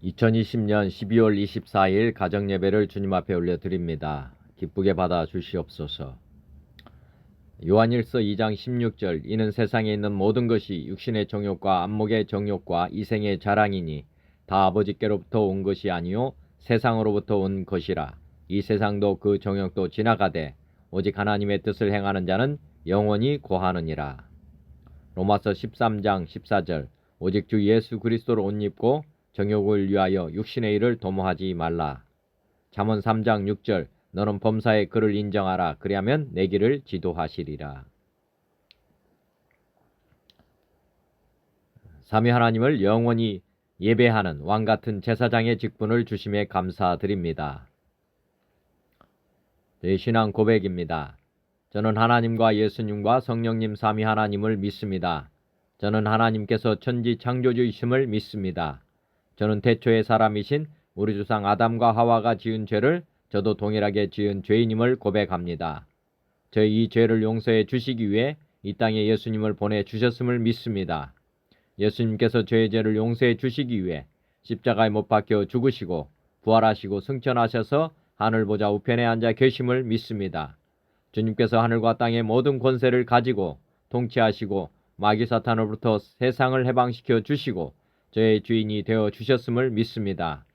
2020년 12월 24일 가정예배를 주님 앞에 올려드립니다. 기쁘게 받아 주시옵소서. 요한일서 2장 16절 이는 세상에 있는 모든 것이 육신의 정욕과 안목의 정욕과 이생의 자랑이니 다 아버지께로부터 온 것이 아니요 세상으로부터 온 것이라. 이 세상도 그 정욕도 지나가되 오직 하나님의 뜻을 행하는 자는 영원히 고하느니라. 로마서 13장 14절 오직 주 예수 그리스도를 옷 입고 정욕을 위하여 육신의 일을 도모하지 말라. 잠언 3장 6절 너는 범사에 그를 인정하라. 그리하면 내 길을 지도하시리라. 삼위 하나님을 영원히 예배하는 왕같은 제사장의 직분을 주심에 감사드립니다. 제 신앙 고백입니다. 저는 하나님과 예수님과 성령님 삼위 하나님을 믿습니다. 저는 하나님께서 천지 창조주이심을 믿습니다. 저는 태초의 사람이신 우리 조상 아담과 하와가 지은 죄를 저도 동일하게 지은 죄인임을 고백합니다. 저희 이 죄를 용서해 주시기 위해 이 땅에 예수님을 보내주셨음을 믿습니다. 예수님께서 저의 죄를 용서해 주시기 위해 십자가에 못 박혀 죽으시고 부활하시고 승천하셔서 하늘보좌 우편에 앉아 계심을 믿습니다. 주님께서 하늘과 땅의 모든 권세를 가지고 통치하시고 마귀 사탄으로부터 세상을 해방시켜 주시고 저의 주인이 되어 주셨음을 믿습니다.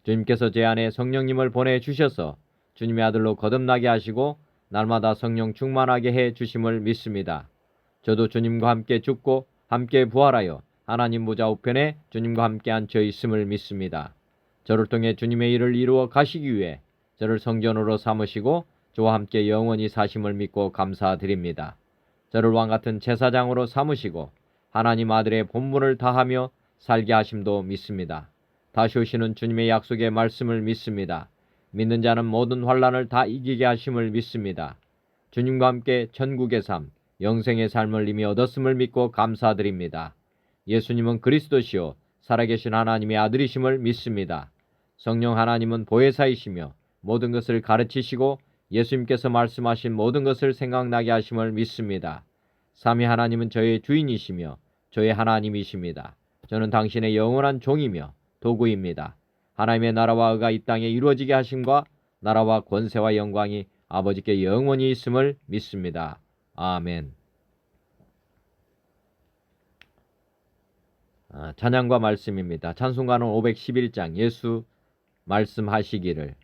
주님께서 제 안에 성령님을 보내주셔서 주님의 아들로 거듭나게 하시고 날마다 성령 충만하게 해 주심을 믿습니다. 저도 주님과 함께 죽고 함께 부활하여 하나님 보좌 우편에 주님과 함께 앉혀 있음을 믿습니다. 저를 통해 주님의 일을 이루어 가시기 위해 저를 성전으로 삼으시고 저와 함께 영원히 사심을 믿고 감사드립니다. 저를 왕같은 제사장으로 삼으시고 하나님 아들의 본분을 다하며 살게 하심도 믿습니다. 다시 오시는 주님의 약속의 말씀을 믿습니다. 믿는 자는 모든 환난을 다 이기게 하심을 믿습니다. 주님과 함께 천국의 삶, 영생의 삶을 이미 얻었음을 믿고 감사드립니다. 예수님은 그리스도시요 살아계신 하나님의 아들이심을 믿습니다. 성령 하나님은 보혜사이시며 모든 것을 가르치시고 예수님께서 말씀하신 모든 것을 생각나게 하심을 믿습니다. 삼위 하나님은 저의 주인이시며 저의 하나님이십니다. 저는 당신의 영원한 종이며 도구입니다. 하나님의 나라와 의가 이 땅에 이루어지게 하심과 나라와 권세와 영광이 아버지께 영원히 있음을 믿습니다. 아멘. 찬양과 말씀입니다. 찬송가는 511장 예수 말씀하시기를.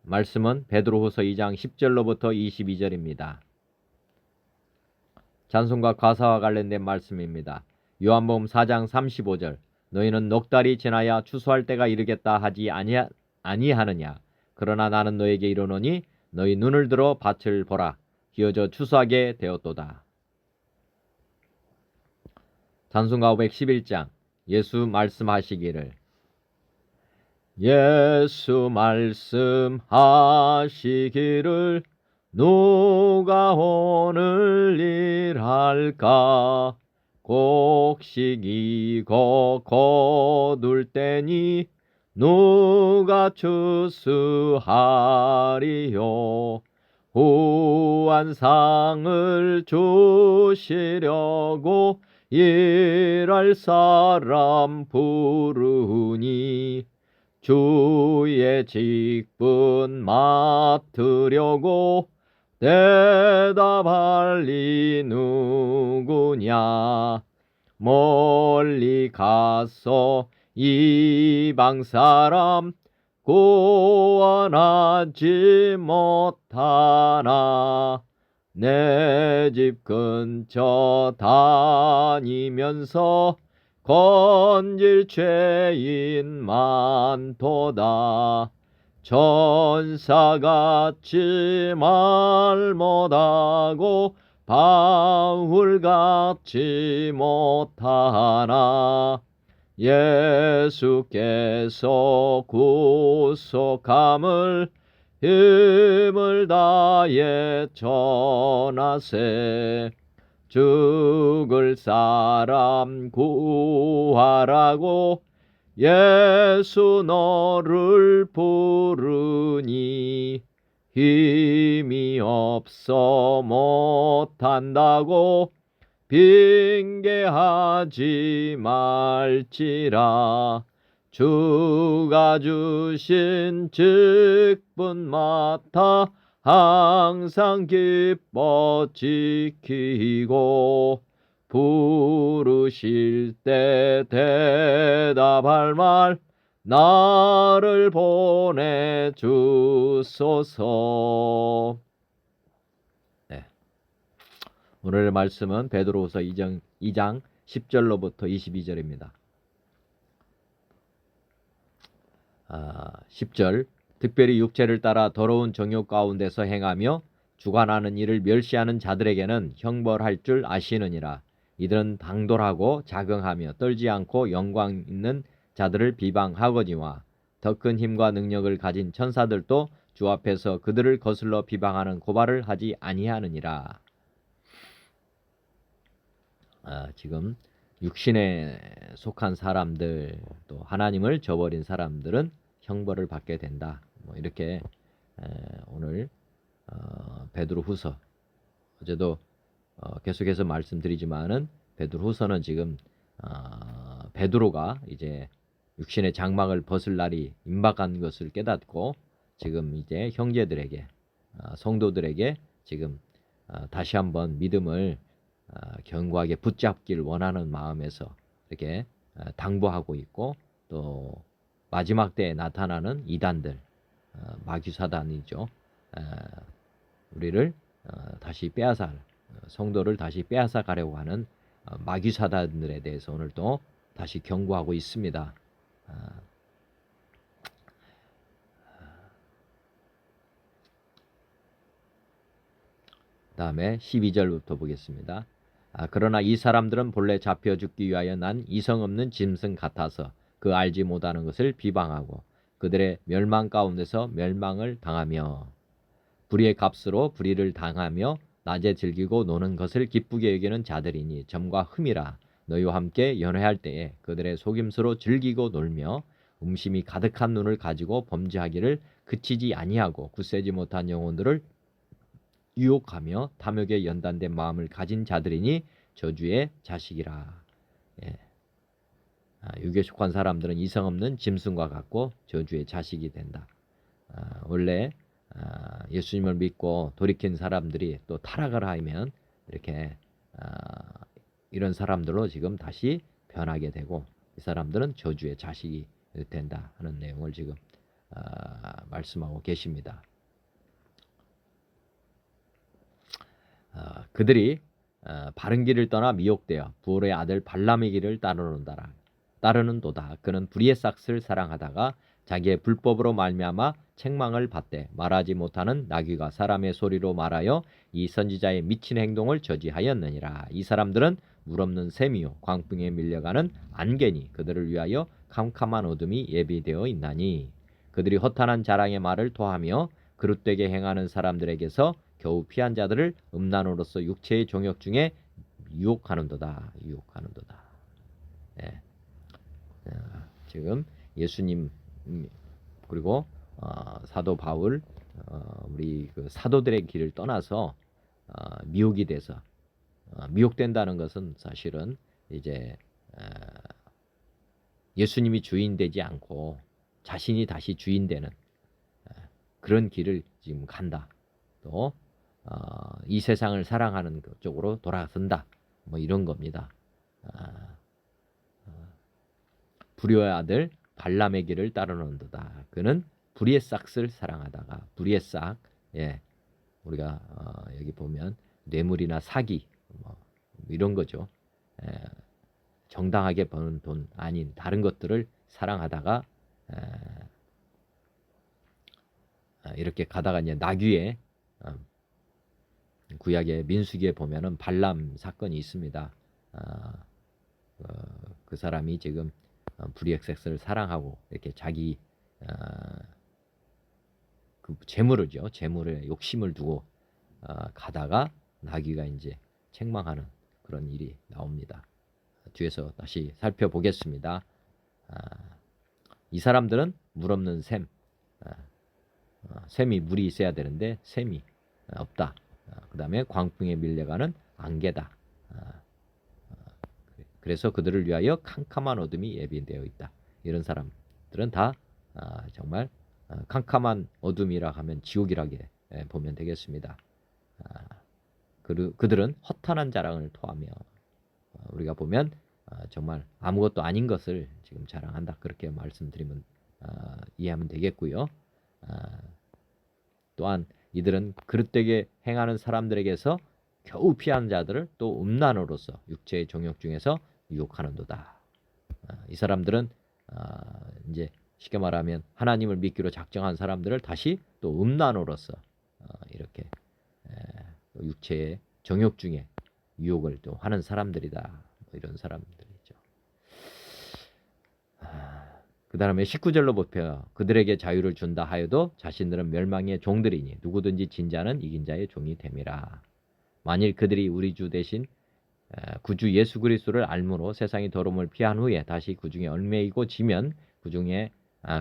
말씀은 베드로후서 2장 10절로부터 22절입니다. 찬송가 가사와 관련된 말씀입니다. 요한복음 4장 35절 너희는 넉 달이 지나야 추수할 때가 이르겠다 하지 아니하느냐. 그러나 나는 너에게 이르노니 너희 눈을 들어 밭을 보라. 기어져 추수하게 되었도다. 찬송가 511장 예수 말씀하시기를. 예수 말씀하시기를 누가 오늘 일할까. 곡식이고 거둘 때니 누가 추수하리요. 후한상을 주시려고 일할 사람 부르니 주의 직분 맡으려고 대답할 리 누구냐. 멀리 가서 이방 사람 구원하지 못하나. 내 집 근처 다니면서 건질 죄인 많도다. 천사같이 말 못하고 바울같이 못하나. 예수께서 구속함을 힘을 다해 전하세. 죽을 사람 구하라고 예수 너를 부르니 힘이 없어 못한다고 핑계하지 말지라. 주가 주신 직분 맡아 항상 기뻐 지키고 부르실 때 대답할 말 나를 보내주소서. 네. 오늘의 말씀은 베드로후서 2장 10절로부터 22절입니다. 10절 특별히 육체를 따라 더러운 정욕 가운데서 행하며 주관하는 일을 멸시하는 자들에게는 형벌할 줄 아시느니라. 이들은 당돌하고 자긍하며 떨지 않고 영광 있는 자들을 비방하거니와 더 큰 힘과 능력을 가진 천사들도 주 앞에서 그들을 거슬러 비방하는 고발을 하지 아니하느니라. 지금 육신에 속한 사람들 또 하나님을 저버린 사람들은 형벌을 받게 된다. 이렇게 오늘 베드로후서 어제도 계속해서 말씀드리지만은 베드로후서는 지금 베드로가 이제 육신의 장막을 벗을 날이 임박한 것을 깨닫고 지금 이제 형제들에게 성도들에게 지금 다시 한번 믿음을 견고하게 붙잡길 원하는 마음에서 이렇게 당부하고 있고 또 마지막 때에 나타나는 이단들 마귀사단이죠. 우리를 다시 빼앗아 성도를 다시 빼앗아 가려고 하는 마귀사단들에 대해서 오늘 또 다시 경고하고 있습니다. 다음에 12절부터 보겠습니다. 그러나 이 사람들은 본래 잡혀 죽기 위하여 난 이성 없는 짐승 같아서 그 알지 못하는 것을 비방하고 그들의 멸망 가운데서 멸망을 당하며 불의의 값으로 불의를 당하며 낮에 즐기고 노는 것을 기쁘게 여기는 자들이니 점과 흠이라. 너희와 함께 연회할 때에 그들의 속임수로 즐기고 놀며 음심이 가득한 눈을 가지고 범죄하기를 그치지 아니하고 굳세지 못한 영혼들을 유혹하며 탐욕에 연단된 마음을 가진 자들이니 저주의 자식이라. 육에 속한 사람들은 이성 없는 짐승과 같고 저주의 자식이 된다. 원래 예수님을 믿고 돌이킨 사람들이 또 타락을 하면 이렇게 이런 사람들로 지금 다시 변하게 되고 이 사람들은 저주의 자식이 된다 하는 내용을 지금 말씀하고 계십니다. 그들이 바른 길을 떠나 미혹되어 부올의 아들 발람의 길을 따르는도다. 그는 불의의 싹을 사랑하다가 자기의 불법으로 말미암아 책망을 받되 말하지 못하는 나귀가 사람의 소리로 말하여 이 선지자의 미친 행동을 저지하였느니라. 이 사람들은 물 없는 샘이요 광풍에 밀려가는 안개니 그들을 위하여 캄캄한 어둠이 예비되어 있나니 그들이 허탄한 자랑의 말을 토하며 그릇되게 행하는 사람들에게서 겨우 피한 자들을 음란으로서 육체의 종역 중에 유혹하는도다. 네. 지금 예수님 그리고 사도 바울 우리 그 사도들의 길을 떠나서 미혹이 돼서 미혹된다는 것은 사실은 이제 예수님이 주인 되지 않고 자신이 다시 주인 되는 그런 길을 지금 간다. 또 이 세상을 사랑하는 쪽으로 돌아선다. 이런 겁니다. 불의의 아들 발람의 길을 따르는도다. 그는 불의의 싹을 사랑하다가 불의의 싹, 우리가 여기 보면 뇌물이나 사기 이런 거죠. 정당하게 버는 돈 아닌 다른 것들을 사랑하다가 이렇게 가다가 이제 나귀에 구약의 민수기에 보면은 발람 사건이 있습니다. 그 사람이 지금 불의의 섹스를 사랑하고 이렇게 자기 그 재물에 욕심을 두고 가다가 나귀가 이제 책망하는 그런 일이 나옵니다. 뒤에서 다시 살펴보겠습니다. 이 사람들은 물 없는 샘, 샘이 물이 있어야 되는데 샘이 없다. 그 다음에 광풍에 밀려가는 안개다. 그래서 그들을 위하여 캄캄한 어둠이 예비되어 있다. 이런 사람 것들은 다 정말 캄캄한 어둠이라 하면 지옥이라게 보면 되겠습니다. 그들은 허탄한 자랑을 토하며 우리가 보면 정말 아무것도 아닌 것을 지금 자랑한다. 그렇게 말씀드리면 이해하면 되겠고요. 또한 이들은 그릇되게 행하는 사람들에게서 겨우 피하는 자들을 또 음란으로서 육체의 정욕 중에서 유혹하는도다. 이 사람들은 이제 쉽게 말하면 하나님을 믿기로 작정한 사람들을 다시 또 음란으로서 이렇게 육체의 정욕 중에 유혹을 또 하는 사람들이다. 뭐 이런 사람들이죠. 그 다음에 19절로 보펴 그들에게 자유를 준다 하여도 자신들은 멸망의 종들이니 누구든지 진 자는 이긴 자의 종이 됨이라. 만일 그들이 우리 주 대신 구주 예수 그리스도를 알므로 세상의 더러움을 피한 후에 다시 그 중에 얽매이고 지면 그 중에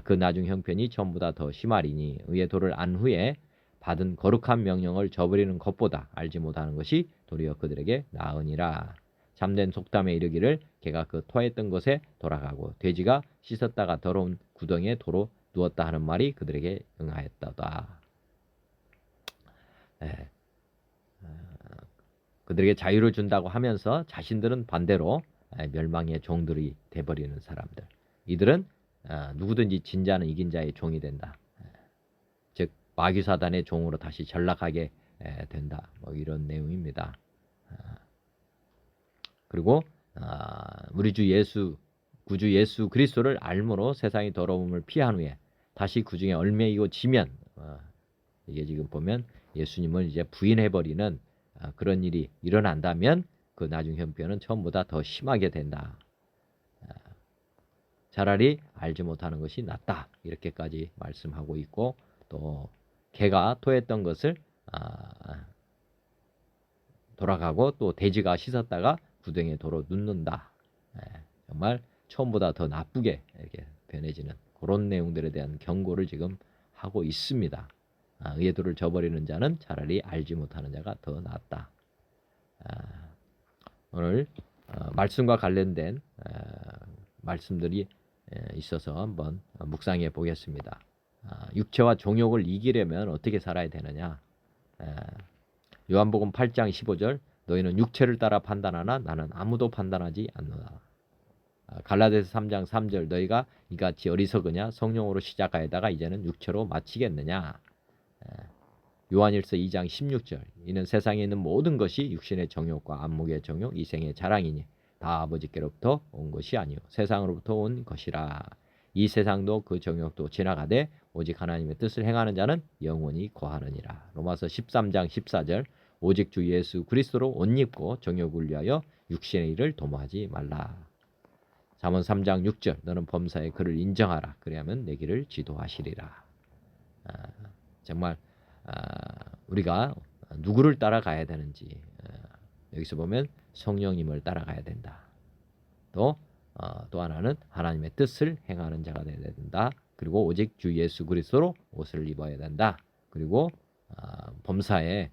그 나중 형편이 전보다 더 심하리니 의의 도를 안 후에 받은 거룩한 명령을 저버리는 것보다 알지 못하는 것이 도리어 그들에게 나으니라. 참된 속담에 이르기를 개가 그 토했던 곳에 돌아가고 돼지가 씻었다가 더러운 구덩이에 도로 누웠다 하는 말이 그들에게 응하였다다. 그들에게 자유를 준다고 하면서 자신들은 반대로 멸망의 종들이 돼버리는 사람들. 이들은 누구든지 진 자는 이긴 자의 종이 된다. 즉 마귀사단의 종으로 다시 전락하게 된다. 뭐 이런 내용입니다. 그리고 우리 주 예수 구주 예수 그리스도를 알므로 세상의 더러움을 피한 후에 다시 그 중에 얽매이고 지면 이게 지금 보면 예수님을 이제 부인해버리는 그런 일이 일어난다면 그 나중 형편은 처음보다 더 심하게 된다. 차라리 알지 못하는 것이 낫다. 이렇게까지 말씀하고 있고 또 개가 토했던 것을 돌아가고 또 돼지가 씻었다가 구덩이에 도로 눕는다. 정말 처음보다 더 나쁘게 이렇게 변해지는 그런 내용들에 대한 경고를 지금 하고 있습니다. 의의 도를 저버리는 자는 차라리 알지 못하는 자가 더 낫다. 오늘 말씀과 관련된 말씀들이 있어서 한번 묵상해 보겠습니다. 육체와 종욕을 이기려면 어떻게 살아야 되느냐? 요한복음 8장 15절 너희는 육체를 따라 판단하나 나는 아무도 판단하지 않노라. 갈라디아서 3장 3절 너희가 이같이 어리석으냐 성령으로 시작하여다가 이제는 육체로 마치겠느냐. 요한일서 2장 16절 이는 세상에 있는 모든 것이 육신의 정욕과 안목의 정욕 이생의 자랑이니 다 아버지께로부터 온 것이 아니요 세상으로부터 온 것이라. 이 세상도 그 정욕도 지나가되 오직 하나님의 뜻을 행하는 자는 영원히 거하느니라. 로마서 13장 14절 오직 주 예수 그리스도로 옷 입고 정욕을 위하여 육신의 일을 도모하지 말라. 잠언 3장 6절 너는 범사에 그를 인정하라. 그리하면 내 길을 지도하시리라. 정말 우리가 누구를 따라가야 되는지 여기서 보면 성령님을 따라가야 된다. 또 하나는 하나님의 뜻을 행하는 자가 되어야 된다. 그리고 오직 주 예수 그리스도로 옷을 입어야 된다. 그리고 범사에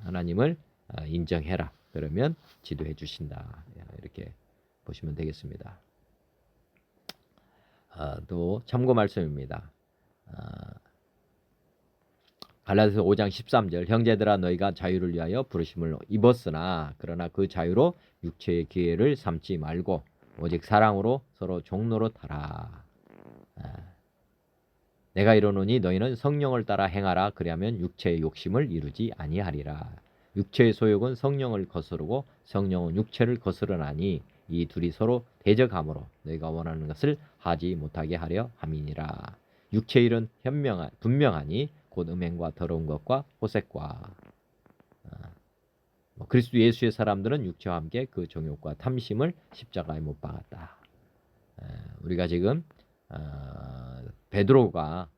하나님을 인정해라. 그러면 지도해 주신다. 이렇게 보시면 되겠습니다. 또 참고 말씀입니다. 갈라디아서 5장 13절 형제들아 너희가 자유를 위하여 부르심을 입었으나 그러나 그 자유로 육체의 기회를 삼지 말고 오직 사랑으로 서로 종노릇하라. 내가 이르노니 너희는 성령을 따라 행하라. 그리하면 육체의 욕심을 이루지 아니하리라. 육체의 소욕은 성령을 거스르고 성령은 육체를 거스르나니 이 둘이 서로 대적하므로 너희가 원하는 것을 하지 못하게 하려 함이니라. 육체의 일은 분명하니 곧 음행과 더러운 것과 호색과 그리스도 예수의 사람들은 육체와 함께 그 정욕과 탐심을 십자가에 못 박았다. 우리가 지금 베드로가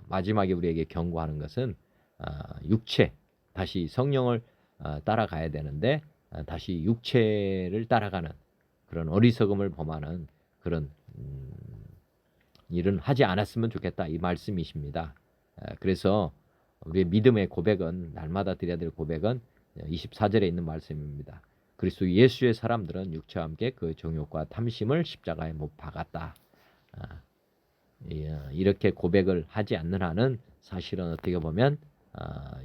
마지막에 우리에게 경고하는 것은 육체 다시 성령을 따라가야 되는데 다시 육체를 따라가는 그런 어리석음을 범하는 그런 일은 하지 않았으면 좋겠다 이 말씀이십니다. 그래서 우리의 믿음의 고백은 날마다 드려야 될 고백은 24절에 있는 말씀입니다. 그리스도 예수의 사람들은 육체와 함께 그 정욕과 탐심을 십자가에 못 박았다. 이렇게 고백을 하지 않는 한은 사실은 어떻게 보면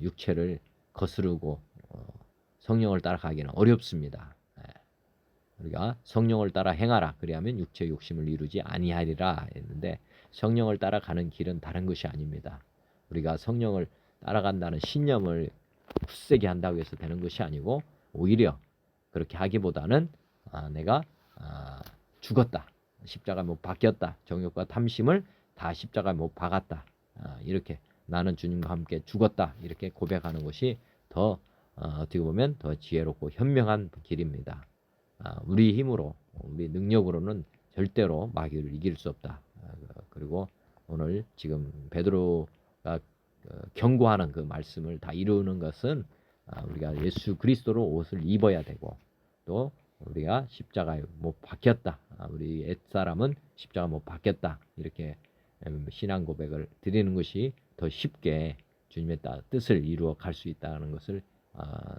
육체를 거스르고 성령을 따라가기는 어렵습니다. 우리가 성령을 따라 행하라 그리하면 육체의 욕심을 이루지 아니하리라 했는데, 성령을 따라가는 길은 다른 것이 아닙니다. 우리가 성령을 따라간다는 신념을 굳세게 한다고 해서 되는 것이 아니고, 오히려 그렇게 하기보다는 내가 죽었다, 십자가에 못 박혔다, 정욕과 탐심을 다 십자가에 못 박았다, 이렇게 나는 주님과 함께 죽었다, 이렇게 고백하는 것이 더 어떻게 보면 더 지혜롭고 현명한 길입니다. 우리 힘으로, 우리 능력으로는 절대로 마귀를 이길 수 없다. 그리고 오늘 지금 베드로가 경고하는 그 말씀을 다 이루는 것은 우리가 예수 그리스도로 옷을 입어야 되고, 또 우리가 십자가에 못 박혔다, 우리 옛사람은 십자가 못 박혔다, 이렇게 신앙 고백을 드리는 것이 더 쉽게 주님의 뜻을 이루어 갈 수 있다는 것을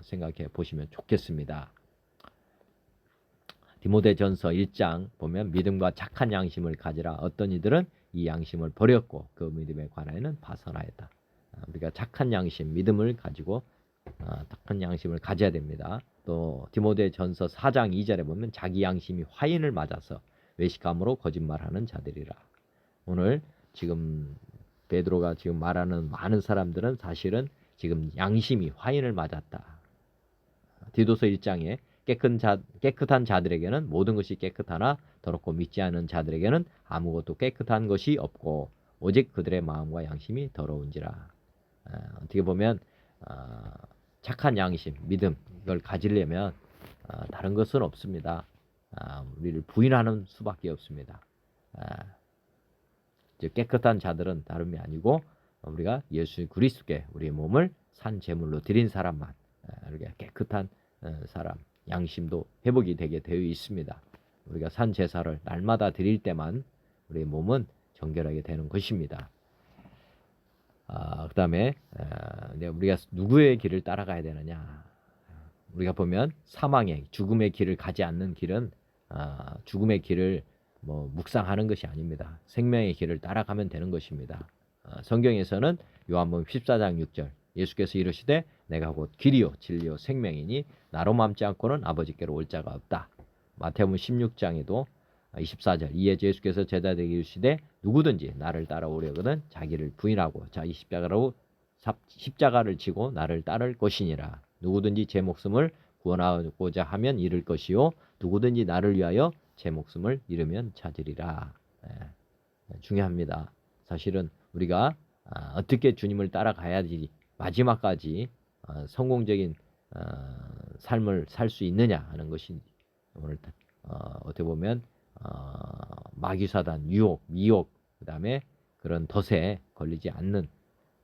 생각해 보시면 좋겠습니다. 디모데전서 1장 보면 믿음과 착한 양심을 가지라. 어떤 이들은 이 양심을 버렸고 그 믿음에 관하여는 파선하였다. 우리가 착한 양심, 믿음을 가지고 착한 양심을 가져야 됩니다. 또 디모데전서 4장 2절에 보면 자기 양심이 화인을 맞아서 외식함으로 거짓말하는 자들이라. 오늘 지금 베드로가 지금 말하는 많은 사람들은 사실은 지금 양심이 화인을 맞았다. 디도서 1장에 깨끗한 자들에게는 모든 것이 깨끗하나 더럽고 믿지 않은 자들에게는 아무것도 깨끗한 것이 없고 오직 그들의 마음과 양심이 더러운지라. 어떻게 보면 착한 양심, 믿음, 이걸 가지려면 다른 것은 없습니다. 우리를 부인하는 수밖에 없습니다. 깨끗한 자들은 다름이 아니고 우리가 예수 그리스도께 우리의 몸을 산 제물로 드린 사람만, 우리가 깨끗한 사람, 양심도 회복이 되게 되어 있습니다. 우리가 산 제사를 날마다 드릴 때만 우리의 몸은 정결하게 되는 것입니다. 그 다음에 우리가 누구의 길을 따라가야 되느냐. 우리가 보면 사망의, 죽음의 길을 가지 않는 길은 죽음의 길을 묵상하는 것이 아닙니다. 생명의 길을 따라가면 되는 것입니다. 성경에서는 요한복음 14장 6절 예수께서 이르시되 내가 곧 길이요 진리요 생명이니 나로 맘지 않고는 아버지께로 올 자가 없다. 마태복음 16장에도 24절 이에 예수께서 제자들에게 이르시되 누구든지 나를 따라오려거든 자기를 부인하고 자기 십자가를 지고 나를 따를 것이니라. 누구든지 제 목숨을 구원하고자 하면 잃을 것이요 누구든지 나를 위하여 제 목숨을 잃으면 찾으리라. 중요합니다. 사실은 우리가 어떻게 주님을 따라가야지 마지막까지 성공적인 삶을 살 수 있느냐 하는 것이 오늘 어떻게 보면 마귀사단, 유혹, 미혹, 그 다음에 그런 덫에 걸리지 않는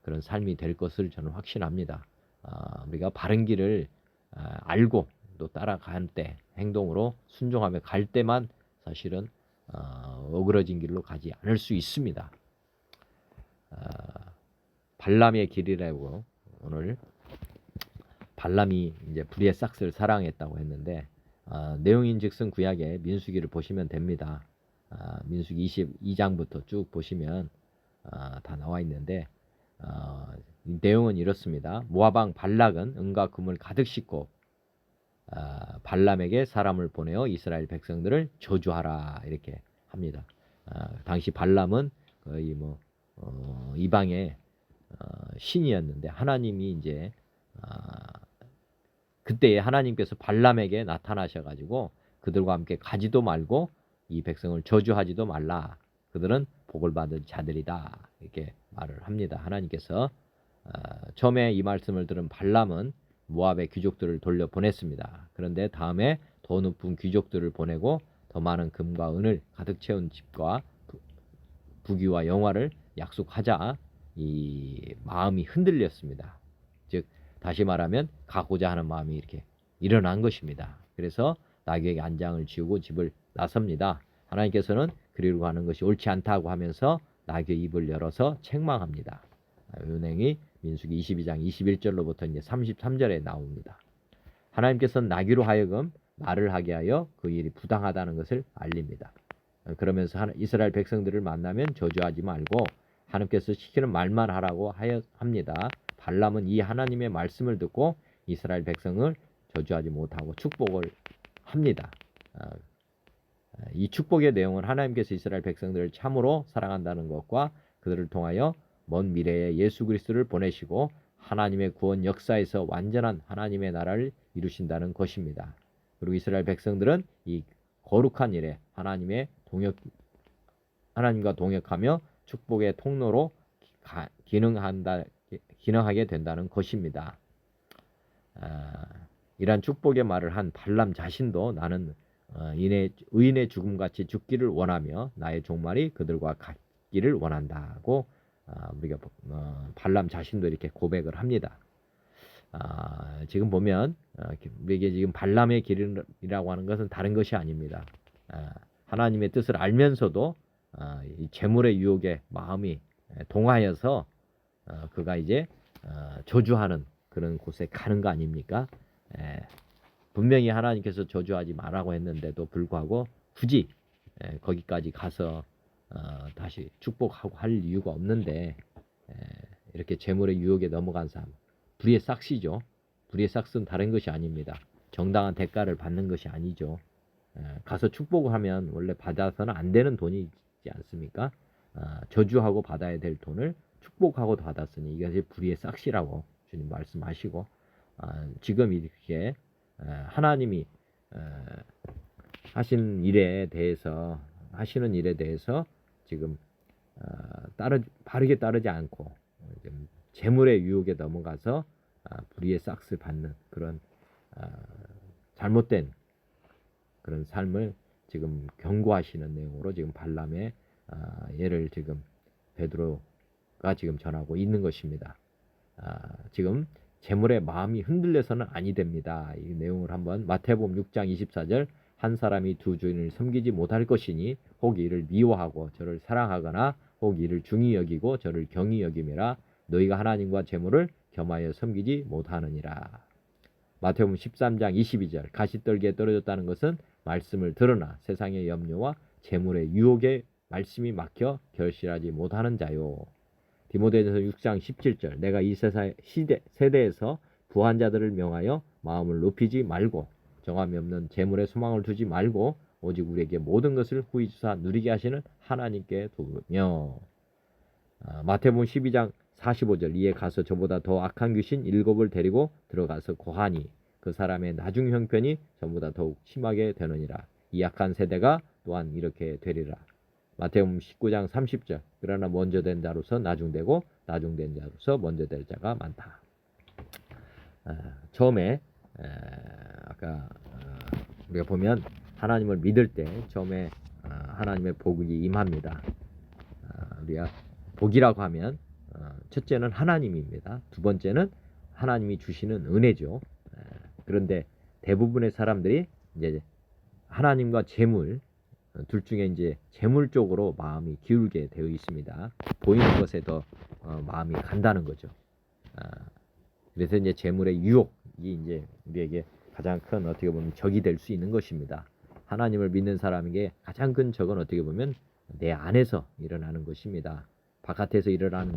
그런 삶이 될 것을 저는 확신합니다. 우리가 바른 길을 알고 또 따라갈 때 행동으로 순종하며 갈 때만 사실은 어그러진 길로 가지 않을 수 있습니다. 발람의 길이라고, 오늘 발람이 이제 불의의 싹스를 사랑했다고 했는데 내용인즉슨 구약의 민수기를 보시면 됩니다. 민수기 22장부터 쭉 보시면 다 나와 있는데 내용은 이렇습니다. 모압 왕 발락은 은과 금을 가득 싣고 발람에게 사람을 보내어 이스라엘 백성들을 저주하라 이렇게 합니다. 당시 발람은 거의 이방의 신이었는데 하나님이 이제 그때에 하나님께서 발람에게 나타나셔가지고 그들과 함께 가지도 말고 이 백성을 저주하지도 말라. 그들은 복을 받은 자들이다. 이렇게 말을 합니다. 하나님께서 처음에 이 말씀을 들은 발람은 모압의 귀족들을 돌려보냈습니다. 그런데 다음에 더 높은 귀족들을 보내고 더 많은 금과 은을 가득 채운 집과 부귀와 영화를 약속하자 이 마음이 흔들렸습니다. 즉 다시 말하면 가고자 하는 마음이 이렇게 일어난 것입니다. 그래서 나귀에게 안장을 지우고 집을 나섭니다. 하나님께서는 그리로 가는 것이 옳지 않다고 하면서 나귀의 입을 열어서 책망합니다. 은행이 민수기 22장 21절로부터 이제 33절에 나옵니다. 하나님께서는 나귀로 하여금 말을 하게 하여 그 일이 부당하다는 것을 알립니다. 그러면서 이스라엘 백성들을 만나면 저주하지 말고 하나님께서 시키는 말만 하라고 합니다. 발람은 이 하나님의 말씀을 듣고 이스라엘 백성을 저주하지 못하고 축복을 합니다. 이 축복의 내용은 하나님께서 이스라엘 백성들을 참으로 사랑한다는 것과 그들을 통하여 먼 미래에 예수 그리스도를 보내시고 하나님의 구원 역사에서 완전한 하나님의 나라를 이루신다는 것입니다. 그리고 이스라엘 백성들은 이 거룩한 일에 하나님과 동역하며 축복의 통로로 기능하게 된다는 것입니다. 이러한 축복의 말을 한 발람 자신도 나는 의인의 죽음같이 죽기를 원하며 나의 종말이 그들과 같기를 원한다고 우리가 발람 자신도 이렇게 고백을 합니다. 지금 보면 우리에게 지금 발람의 길이라고 하는 것은 다른 것이 아닙니다. 하나님의 뜻을 알면서도 이 재물의 유혹에 마음이 동하여서 그가 이제 저주하는 그런 곳에 가는 거 아닙니까? 분명히 하나님께서 저주하지 말라고 했는데도 불구하고 굳이 거기까지 가서 다시 축복하고 할 이유가 없는데 이렇게 재물의 유혹에 넘어간 삶, 불의의 싹시죠. 불의의 싹은 다른 것이 아닙니다. 정당한 대가를 받는 것이 아니죠. 가서 축복을 하면 원래 받아서는 안 되는 돈이지 않습니까? 저주하고 받아야 될 돈을 축복하고 받았으니 이것이 불의의 싹시라고 주님 말씀하시고 지금 이렇게 하나님이 하시는 일에 대해서 지금 바르게 따르지 않고 재물의 유혹에 넘어가서 불의의 싹을 받는 그런 잘못된 그런 삶을 지금 경고하시는 내용으로 지금 발람의 예를 지금 베드로가 지금 전하고 있는 것입니다. 지금 재물의 마음이 흔들려서는 아니 됩니다. 이 내용을 한번 마태복음 6장 24절 한 사람이 두 주인을 섬기지 못할 것이니 혹 이를 미워하고 저를 사랑하거나 혹 이를 중히 여기고 저를 경히 여김이라 너희가 하나님과 재물을 겸하여 섬기지 못하느니라. 마태복음 13장 22절 가시떨기에 떨어졌다는 것은 말씀을 들으나 세상의 염려와 재물의 유혹에 말씀이 막혀 결실하지 못하는 자요. 디모데전서 6장 17절 내가 이 세대에서 부한 자들을 명하여 마음을 높이지 말고 정함이 없는 재물에 소망을 두지 말고 오직 우리에게 모든 것을 후히 주사 누리게 하시는 하나님께 두며. 마태복음 12장 45절 이에 가서 저보다 더 악한 귀신 7을 데리고 들어가서 고하니 그 사람의 나중 형편이 전보다 더욱 심하게 되느니라. 이 악한 세대가 또한 이렇게 되리라. 마태복음 19장 30절 그러나 먼저 된 자로서 나중되고 나중된 자로서 먼저 될 자가 많다. 처음에 아까 우리가 보면 하나님을 믿을 때 처음에 하나님의 복이 임합니다. 우리가 복이라고 하면 첫째는 하나님입니다. 두 번째는 하나님이 주시는 은혜죠. 그런데 대부분의 사람들이 이제 하나님과 재물 둘 중에 이제 재물 쪽으로 마음이 기울게 되어 있습니다. 보이는 것에 더 마음이 간다는 거죠. 그래서 이제 재물의 유혹이 이제 우리에게 가장 큰 어떻게 보면 적이 될 수 있는 것입니다. 하나님을 믿는 사람에게 가장 큰 적은 어떻게 보면 내 안에서 일어나는 것입니다. 바깥에서 일어나는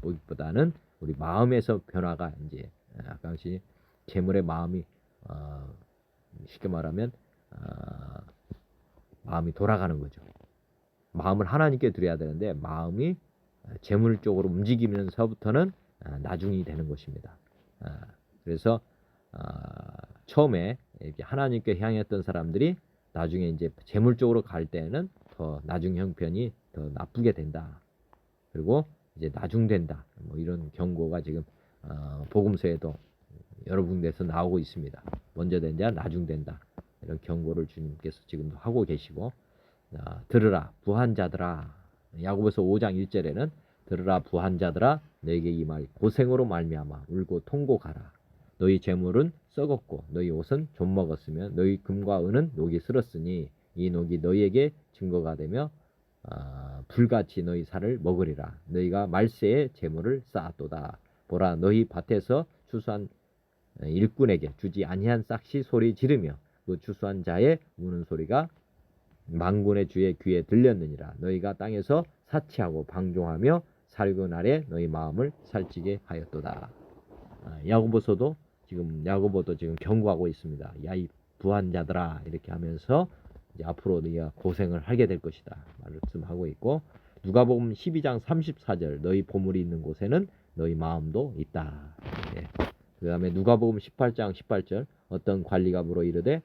것보다는 우리 마음에서 변화가 이제 약간씩 재물의 마음이 쉽게 말하면 마음이 돌아가는 거죠. 마음을 하나님께 드려야 되는데 마음이 재물 쪽으로 움직이면서부터는 나중이 되는 것입니다. 그래서 처음에 이렇게 하나님께 향했던 사람들이 나중에 이제 재물 쪽으로 갈 때는 더 나중 형편이 더 나쁘게 된다. 그리고 이제 나중된다. 뭐 이런 경고가 지금 복음서에도 여러 군데에서 나오고 있습니다. 먼저 된 자 나중된다. 이런 경고를 주님께서 지금도 하고 계시고 들으라 부한 자들아. 야고보서 5장 1절에는 들으라 부한 자들아 너에게 이 말 고생으로 말미암아 울고 통곡하라. 너희 재물은 썩었고 너희 옷은 좀 먹었으며 너희 금과 은은 녹이 슬었으니 이 녹이 너희에게 증거가 되며 불같이 너희 살을 먹으리라. 너희가 말세에 재물을 쌓았도다. 보라 너희 밭에서 추수한 일꾼에게 주지 아니한 싹시 소리 지르며 그 추수한 자의 우는 소리가 만군의 주의 귀에 들렸느니라. 너희가 땅에서 사치하고 방종하며 살건 아래 너희 마음을 살찌게 하였도다. 야고보도 지금 경고하고 있습니다. 야, 이 부한자들아, 이렇게 하면서 이제 앞으로 너희가 고생을 하게 될 것이다 말씀하고 있고, 누가복음 12장 34절 너희 보물이 있는 곳에는 너희 마음도 있다. 예. 그 다음에 누가복음 18장 18절 어떤 관리가 물어 이르되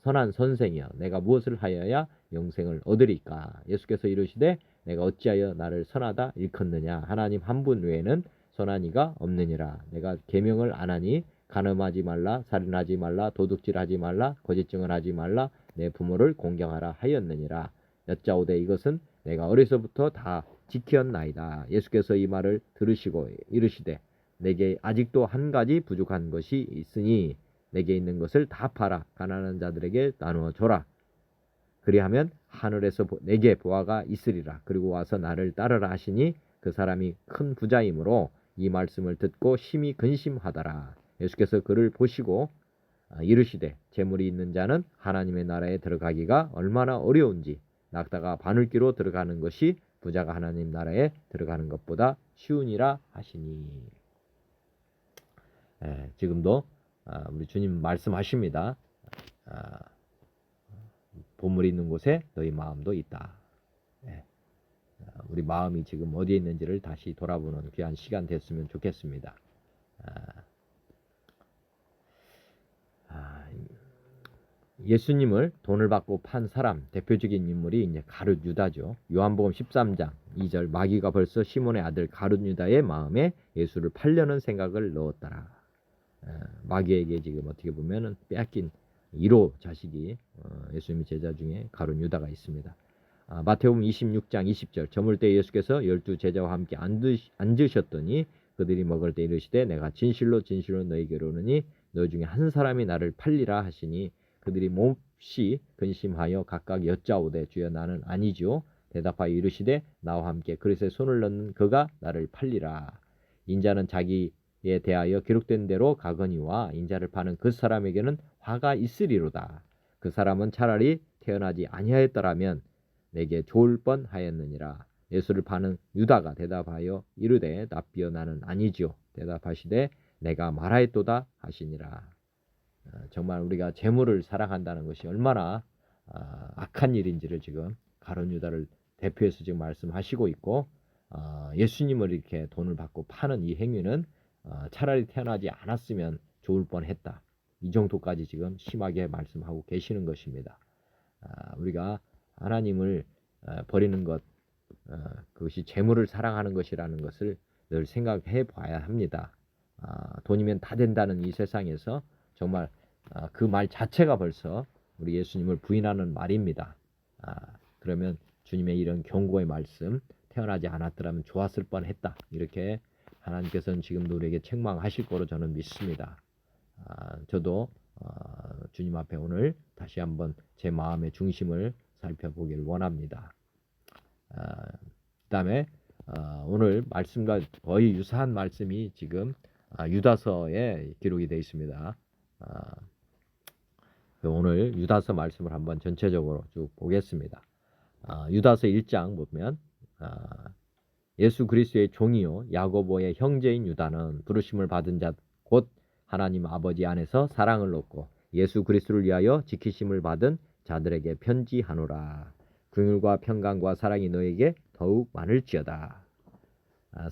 선한 선생이여 내가 무엇을 하여야 영생을 얻으리까. 예수께서 이르시되 내가 어찌하여 나를 선하다 일컫느냐. 하나님 한 분 외에는 선한 이가 없느니라. 내가 계명을 안 하니 간음하지 말라, 살인하지 말라, 도둑질하지 말라, 거짓 증언하지 말라, 내 부모를 공경하라 하였느니라. 여짜오되 이것은 내가 어려서부터 다 지켰나이다. 예수께서 이 말을 들으시고 이르시되 내게 아직도 한 가지 부족한 것이 있으니 내게 있는 것을 다 팔아 가난한 자들에게 나누어 줘라. 그리하면 하늘에서 내게 보화가 있으리라. 그리고 와서 나를 따르라 하시니 그 사람이 큰 부자이므로 이 말씀을 듣고 심히 근심하더라. 예수께서 그를 보시고 이르시되 재물이 있는 자는 하나님의 나라에 들어가기가 얼마나 어려운지 낙타가 바늘귀로 들어가는 것이 부자가 하나님 나라에 들어가는 것보다 쉬우니라 하시니. 지금도 우리 주님 말씀하십니다. 보물이 있는 곳에 너희 마음도 있다. 우리 마음이 지금 어디에 있는지를 다시 돌아보는 귀한 시간 됐으면 좋겠습니다. 예수님을 돈을 받고 판 사람 대표적인 인물이 이제 가룟 유다죠. 요한복음 13장 2절 마귀가 벌써 시몬의 아들 가룟 유다의 마음에 예수를 팔려는 생각을 넣었더라. 마귀에게 지금 어떻게 보면은 빼앗긴 1호 자식이 예수님의 제자 중에 가룟 유다가 있습니다. 마태복음 26장 20절 저물 때 예수께서 12 제자와 함께 앉으셨더니 그들이 먹을 때 이르시되 내가 진실로 진실로 너희에게 이르노니 너희 중에 한 사람이 나를 팔리라 하시니 그들이 몹시 근심하여 각각 여짜오되 주여 나는 아니지요. 대답하여 이르시되 나와 함께 그릇에 손을 넣는 그가 나를 팔리라. 인자는 자기에 대하여 기록된 대로 가거니와 인자를 파는 그 사람에게는 화가 있으리로다. 그 사람은 차라리 태어나지 아니하였더라면 내게 좋을 뻔하였느니라. 예수를 파는 유다가 대답하여 이르되 납비여 나는 아니지요. 대답하시되 내가 말하였도다 하시니라. 정말 우리가 재물을 사랑한다는 것이 얼마나 악한 일인지를 지금 가룟 유다를 대표해서 지금 말씀하시고 있고, 예수님을 이렇게 돈을 받고 파는 이 행위는 차라리 태어나지 않았으면 좋을 뻔했다. 이 정도까지 지금 심하게 말씀하고 계시는 것입니다. 우리가 하나님을 버리는 것, 그것이 재물을 사랑하는 것이라는 것을 늘 생각해 봐야 합니다. 돈이면 다 된다는 이 세상에서 정말 그 말 자체가 벌써 우리 예수님을 부인하는 말입니다. 그러면 주님의 이런 경고의 말씀 태어나지 않았더라면 좋았을 뻔했다. 이렇게 하나님께서는 지금도 우리에게 책망하실 거로 저는 믿습니다. 저도 주님 앞에 오늘 다시 한번 제 마음의 중심을 살펴보길 원합니다. 그 다음에 오늘 말씀과 거의 유사한 말씀이 지금 유다서에 기록이 되어 있습니다. 오늘 유다서 말씀을 한번 전체적으로 쭉 보겠습니다. 유다서 1장 보면 예수 그리스도의 종이요 야고보의 형제인 유다는 부르심을 받은 자 곧 하나님 아버지 안에서 사랑을 얻고 예수 그리스도를 위하여 지키심을 받은 자들에게 편지하노라. 긍휼과 평강과 사랑이 너에게 더욱 많을지어다.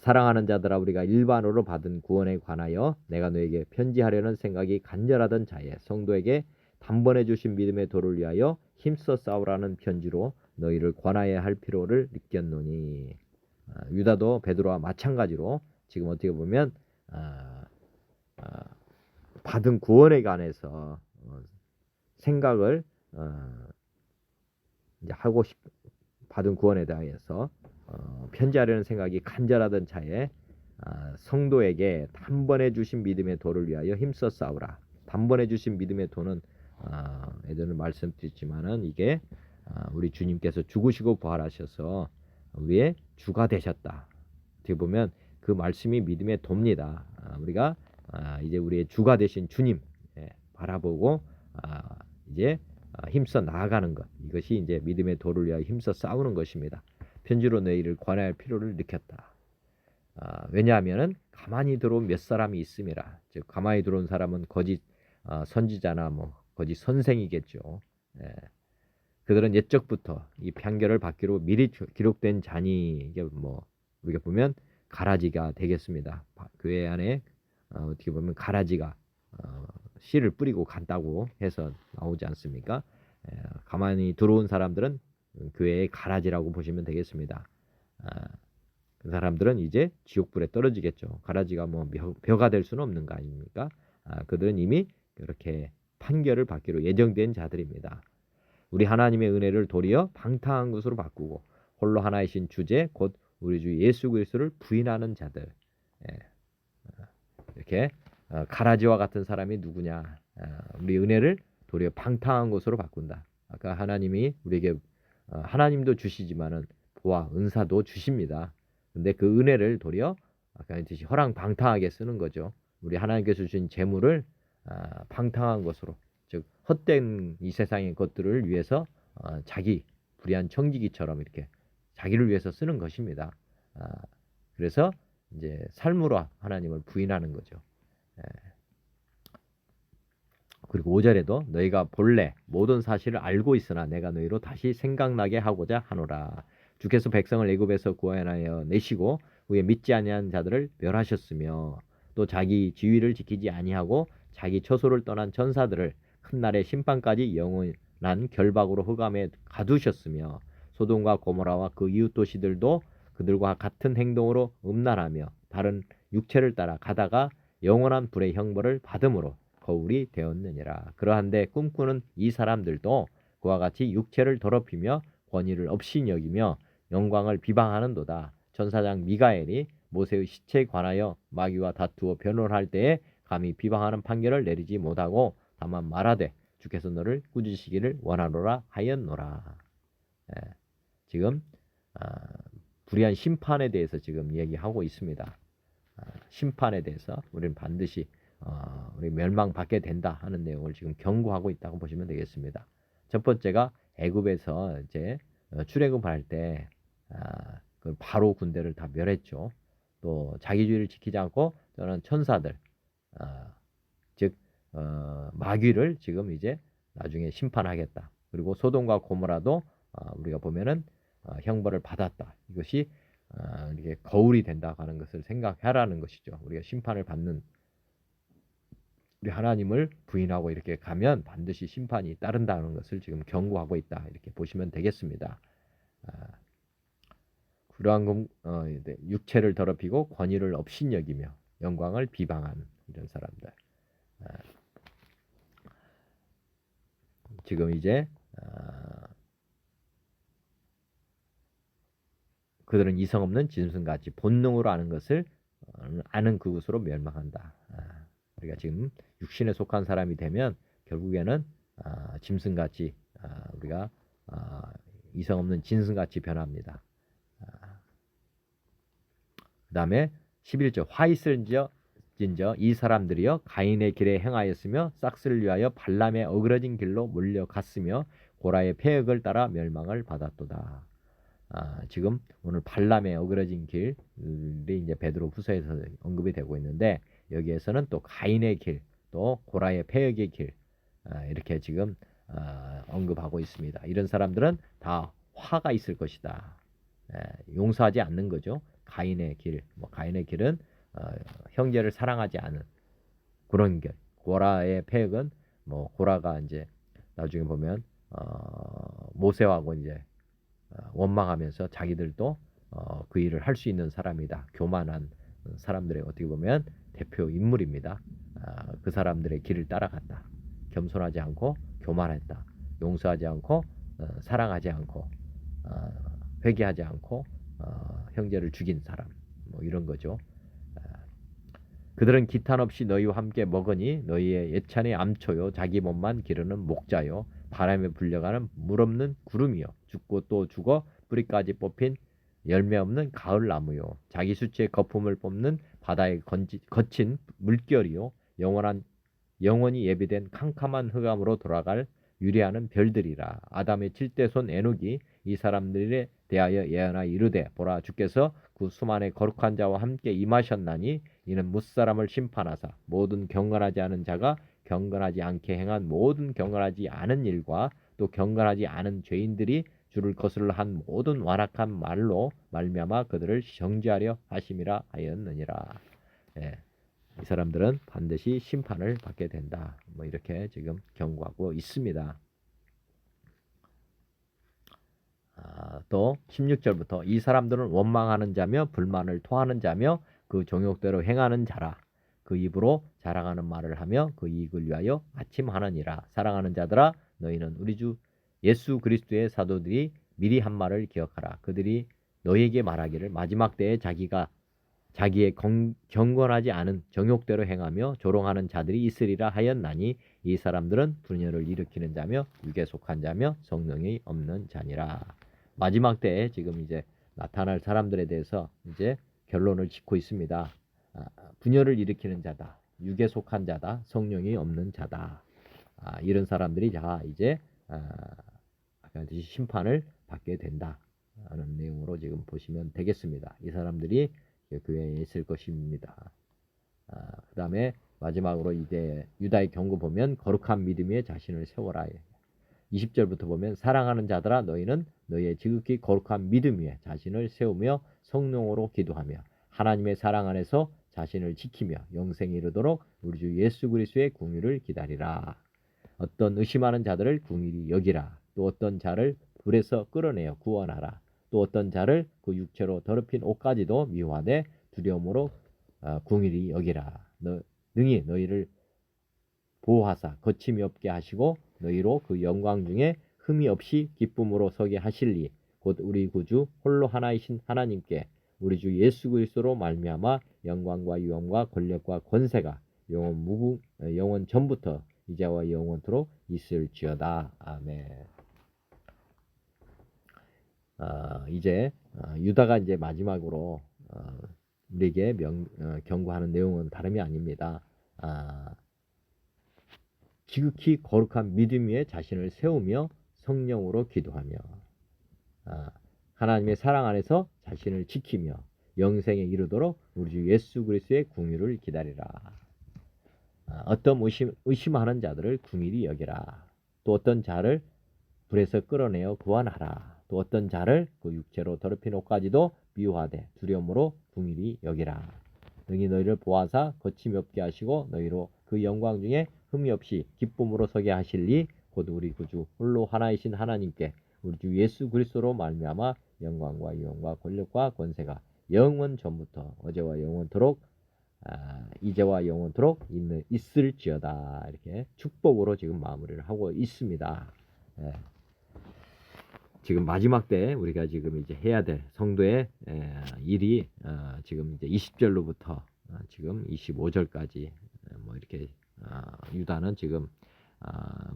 사랑하는 자들아 우리가 일반으로 받은 구원에 관하여 내가 너에게 편지하려는 생각이 간절하던 자에 성도에게 단번에 주신 믿음의 도를 위하여 힘써 싸우라는 편지로 너희를 권하여야 할 필요를 느꼈노니. 유다도 베드로와 마찬가지로 지금 어떻게 보면 받은 구원에 관해서 생각을 이제 받은 구원에 대해서 편지하려는 생각이 간절하던 차에 성도에게 단번에 주신 믿음의 도를 위하여 힘써 싸우라. 단번에 주신 믿음의 도는 예전에 말씀드렸지만은 이게 우리 주님께서 죽으시고 부활하셔서 우리의 주가 되셨다. 어떻게 보면 그 말씀이 믿음의 도입니다. 우리가 이제 우리의 주가 되신 주님 바라보고 이제 힘써 나아가는 것, 이것이 이제 믿음의 도를 위하여 힘써 싸우는 것입니다. 편지로 너희를 권할 필요를 느꼈다. 왜냐하면은 가만히 들어온 몇 사람이 있음이라. 즉 가만히 들어온 사람은 거짓 선지자나 뭐 거짓 선생이겠죠. 예. 그들은 옛적부터 이 판결을 받기로 미리 기록된 잔이, 이게 뭐 우리가 보면 가라지가 되겠습니다. 교회 안에 어떻게 보면 가라지가 씨를 뿌리고 간다고 해서 나오지 않습니까? 가만히 들어온 사람들은 교회의 가라지라고 보시면 되겠습니다. 그 사람들은 이제 지옥불에 떨어지겠죠. 가라지가 뭐 벼가 될 수는 없는 거 아닙니까? 그들은 이미 그렇게 판결을 받기로 예정된 자들입니다. 우리 하나님의 은혜를 도리어 방탕한 것으로 바꾸고 홀로 하나이신 주제 곧 우리 주 예수 그리스도를 부인하는 자들. 이렇게 가라지와 같은 사람이 누구냐? 우리 은혜를 도리어 방탕한 것으로 바꾼다. 아까 하나님이 우리에게 하나님도 주시지만은 보아 은사도 주십니다. 근데 그 은혜를 도리어 아까 했듯이 허랑방탕하게 쓰는 거죠. 우리 하나님께서 주신 재물을 방탕한 것으로, 즉 헛된 이 세상의 것들을 위해서 자기 불의한 청지기처럼 이렇게 자기를 위해서 쓰는 것입니다. 그래서 이제 삶으로 하나님을 부인하는 거죠. 그리고 5절에도 너희가 본래 모든 사실을 알고 있으나 내가 너희로 다시 생각나게 하고자 하노라. 주께서 백성을 애굽에서 구하여 내시고 후에 믿지 아니한 자들을 멸하셨으며 또 자기 지위를 지키지 아니하고 자기 처소를 떠난 천사들을 큰 날의 심판까지 영원한 결박으로 흑암에 가두셨으며 소돔과 고모라와 그 이웃 도시들도 그들과 같은 행동으로 음란하며 다른 육체를 따라 가다가 영원한 불의 형벌을 받음으로 거울이 되었느니라. 그러한데 꿈꾸는 이 사람들도 그와 같이 육체를 더럽히며 권위를 없이 여기며 영광을 비방하는도다. 천사장 미가엘이 모세의 시체에 관하여 마귀와 다투어 변호를 할 때에 감히 비방하는 판결을 내리지 못하고 다만 말하되 주께서 너를 꾸짖으시기를 원하노라 하였노라. 지금 불의한 심판에 대해서 지금 얘기하고 있습니다. 심판에 대해서 우리는 반드시 우리 멸망받게 된다 하는 내용을 지금 경고하고 있다고 보시면 되겠습니다. 첫 번째가 애굽에서 이제 출애굽할 때 그 바로 군대를 다 멸했죠. 또 자기주의를 지키지 않고 저는 천사들, 즉 마귀를 지금 이제 나중에 심판하겠다. 그리고 소돔과 고모라도 우리가 보면은 형벌을 받았다. 이것이 이게 거울이 된다고 하는 것을 생각하라는 것이죠. 우리가 심판을 받는, 우리 하나님을 부인하고 이렇게 가면 반드시 심판이 따른다는 것을 지금 경고하고 있다. 이렇게 보시면 되겠습니다. 그러한 육체를 더럽히고 권위를 업신여기며 영광을 비방하는 이런 사람들. 지금 이제 그들은 이성 없는 짐승같이 본능으로 아는 것을 아는 그것으로 멸망한다. 우리가 지금 육신에 속한 사람이 되면 결국에는 짐승같이 우리가 이성 없는 짐승같이 변합니다. 그 다음에 11절 화 있을진저 이 사람들이여 가인의 길에 행하였으며 싹스를 위하여 발람의 어그러진 길로 몰려갔으며 고라의 폐역을 따라 멸망을 받았도다. 지금 오늘 발람의 어그러진 길이 이제 베드로 후서에서 언급이 되고 있는데 여기에서는 또 가인의 길, 또 고라의 폐역의 길 이렇게 지금 언급하고 있습니다. 이런 사람들은 다 화가 있을 것이다. 용서하지 않는 거죠. 가인의 길, 가인의 길은 형제를 사랑하지 않은 그런 길. 고라의 폐역은 고라가 이제 나중에 보면 모세하고 이제 원망하면서 자기들도 그 일을 할 수 있는 사람이다. 교만한 사람들의 어떻게 보면 대표 인물입니다. 그 사람들의 길을 따라갔다. 겸손하지 않고 교만했다. 용서하지 않고 사랑하지 않고 회개하지 않고 형제를 죽인 사람, 이런 거죠. 그들은 기탄 없이 너희와 함께 먹으니 너희의 예찬의 암초요 자기 몸만 기르는 목자요 바람에 불려가는 물 없는 구름이요 죽고 또 죽어 뿌리까지 뽑힌 열매 없는 가을 나무요 자기 수치의 거품을 뽑는 바다의 거친 물결이요 영원히 예비된 캄캄한 흑암으로 돌아갈 유리하는 별들이라. 아담의 7대 손 에녹이 이 사람들에 대하여 예언하여 이르되 보라 주께서 그 수만의 거룩한 자와 함께 임하셨나니 이는 무사람을 심판하사 모든 경건하지 않은 자가 경건하지 않게 행한 모든 경건하지 않은 일과 또 경건하지 않은 죄인들이 주를 거슬러 한 모든 완악한 말로 말미암아 그들을 정죄하려 하심이라 하였느니라. 예. 이 사람들은 반드시 심판을 받게 된다. 뭐 이렇게 지금 경고하고 있습니다. 또 16절부터 이 사람들은 원망하는 자며 불만을 토하는 자며 그 정욕대로 행하는 자라. 그 입으로 자랑하는 말을 하며 그 이익을 위하여 아침하느니라. 사랑하는 자들아 너희는 우리 주 예수 그리스도의 사도들이 미리 한 말을 기억하라. 그들이 너희에게 말하기를 마지막 때에 자기의 경건하지 않은 정욕대로 행하며 조롱하는 자들이 있으리라 하였나니 이 사람들은 분열을 일으키는 자며 육에 속한 자며 성령이 없는 자니라. 마지막 때에 지금 이제 나타날 사람들에 대해서 이제 결론을 짓고 있습니다. 분열을 일으키는 자다, 육에 속한 자다, 성령이 없는 자다. 이런 사람들이 이제 심판을 받게 된다는 내용으로 지금 보시면 되겠습니다. 이 사람들이 교회에 있을 것입니다. 그 다음에 마지막으로 이제 유다의 경고 보면 거룩한 믿음 위에 자신을 세워라. 20절부터 보면 사랑하는 자들아 너희는 너희의 지극히 거룩한 믿음 위에 자신을 세우며 성령으로 기도하며 하나님의 사랑 안에서 자신을 지키며 영생에 이르도록 우리 주 예수 그리스도의 궁유를 기다리라. 어떤 의심하는 자들을 궁일이 여기라. 또 어떤 자를 불에서 끌어내어 구원하라. 또 어떤 자를 그 육체로 더럽힌 옷까지도 미워하되 두려움으로 궁일이 여기라. 능히 너희를 보호하사 거침이 없게 하시고 너희로 그 영광 중에 흠이 없이 기쁨으로 서게 하실리. 곧 우리 구주 홀로 하나이신 하나님께 우리 주 예수 그리스도로 말미암아 영광과 유엄과 권력과 권세가 영원 전부터 이제와 영원토록 있을지어다. 아멘. 이제 유다가 이제 마지막으로 우리에게 경고하는 내용은 다름이 아닙니다. 지극히 거룩한 믿음 위에 자신을 세우며 성령으로 기도하며 하나님의 사랑 안에서 자신을 지키며 영생에 이르도록 우리 주 예수 그리스도의 궁유를 기다리라. 어떤 의심하는 자들을 궁일이 여기라. 또 어떤 자를 불에서 끌어내어 구원하라. 또 어떤 자를 그 육체로 더럽힌 옷까지도 미워하되 두려움으로 궁일이 여기라. 능히 너희를 보아사 거침이 없게 하시고 너희로 그 영광 중에 흠이 없이 기쁨으로 서게 하실리. 곧 우리 구주 홀로 하나이신 하나님께 우리 주 예수 그리스도로 말미암아 영광과 유엄과 권력과 권세가 영원 전부터 어제와 영원토록 이제와 영원토록 있을지어다. 이렇게 축복으로 지금 마무리를 하고 있습니다. 지금 마지막 때 우리가 지금 이제 해야 될 성도의 일이 지금 이제 20절로부터 지금 25절까지 뭐 이렇게 유다는 지금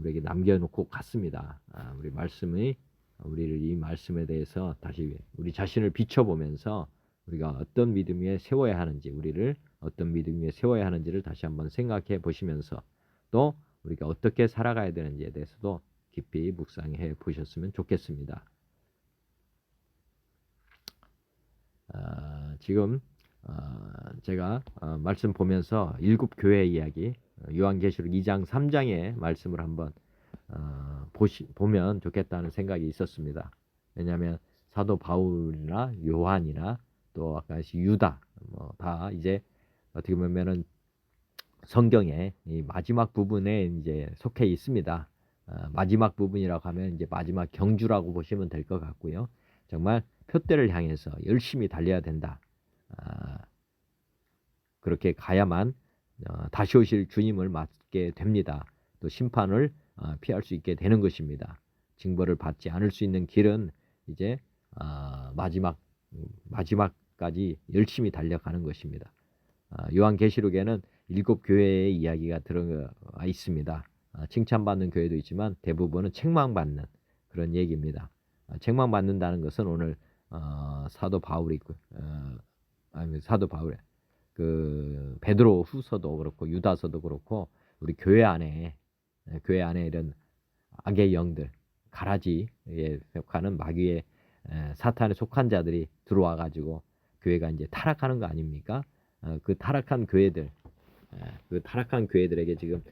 우리에게 남겨놓고 갔습니다. 우리 말씀이 우리를 이 말씀에 대해서 다시 우리 자신을 비춰보면서 우리가 어떤 믿음 위에 세워야 하는지, 우리를 어떤 믿음 위에 세워야 하는지를 다시 한번 생각해 보시면서 또 우리가 어떻게 살아가야 되는지에 대해서도 깊이 묵상해 보셨으면 좋겠습니다. 지금 제가 말씀 보면서 7교회 이야기 요한계시록 2장 3장의 말씀을 한번 보면 좋겠다는 생각이 있었습니다. 왜냐하면 사도 바울이나 요한이나 또 아까 유다 뭐 다 이제 어떻게 보면은 성경의 이 마지막 부분에 이제 속해 있습니다. 마지막 부분이라고 하면 이제 마지막 경주라고 보시면 될 것 같고요. 정말 표대를 향해서 열심히 달려야 된다. 그렇게 가야만 다시 오실 주님을 맞게 됩니다. 또 심판을 피할 수 있게 되는 것입니다. 징벌을 받지 않을 수 있는 길은 이제 마지막까지 열심히 달려가는 것입니다. 요한계시록에는 7교회의 이야기가 들어가 있습니다. 칭찬받는 교회도 있지만 대부분은 책망받는 그런 얘기입니다. 책망받는다는 것은 오늘 사도 바울의 그 베드로 후서도 그렇고 유다서도 그렇고 우리 교회 안에 이런 악의 영들, 가라지에 속하는 마귀의 사탄에 속한 자들이 들어와 가지고 교회가 이제 타락하는 거 아닙니까? 그 타락한 교회들, 그 타락한 교회들에게 지금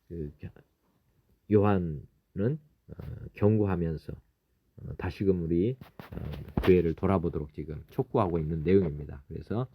그 요한은 경고하면서 다시금 우리 교회를 돌아보도록 지금 촉구하고 있는 내용입니다. 그래서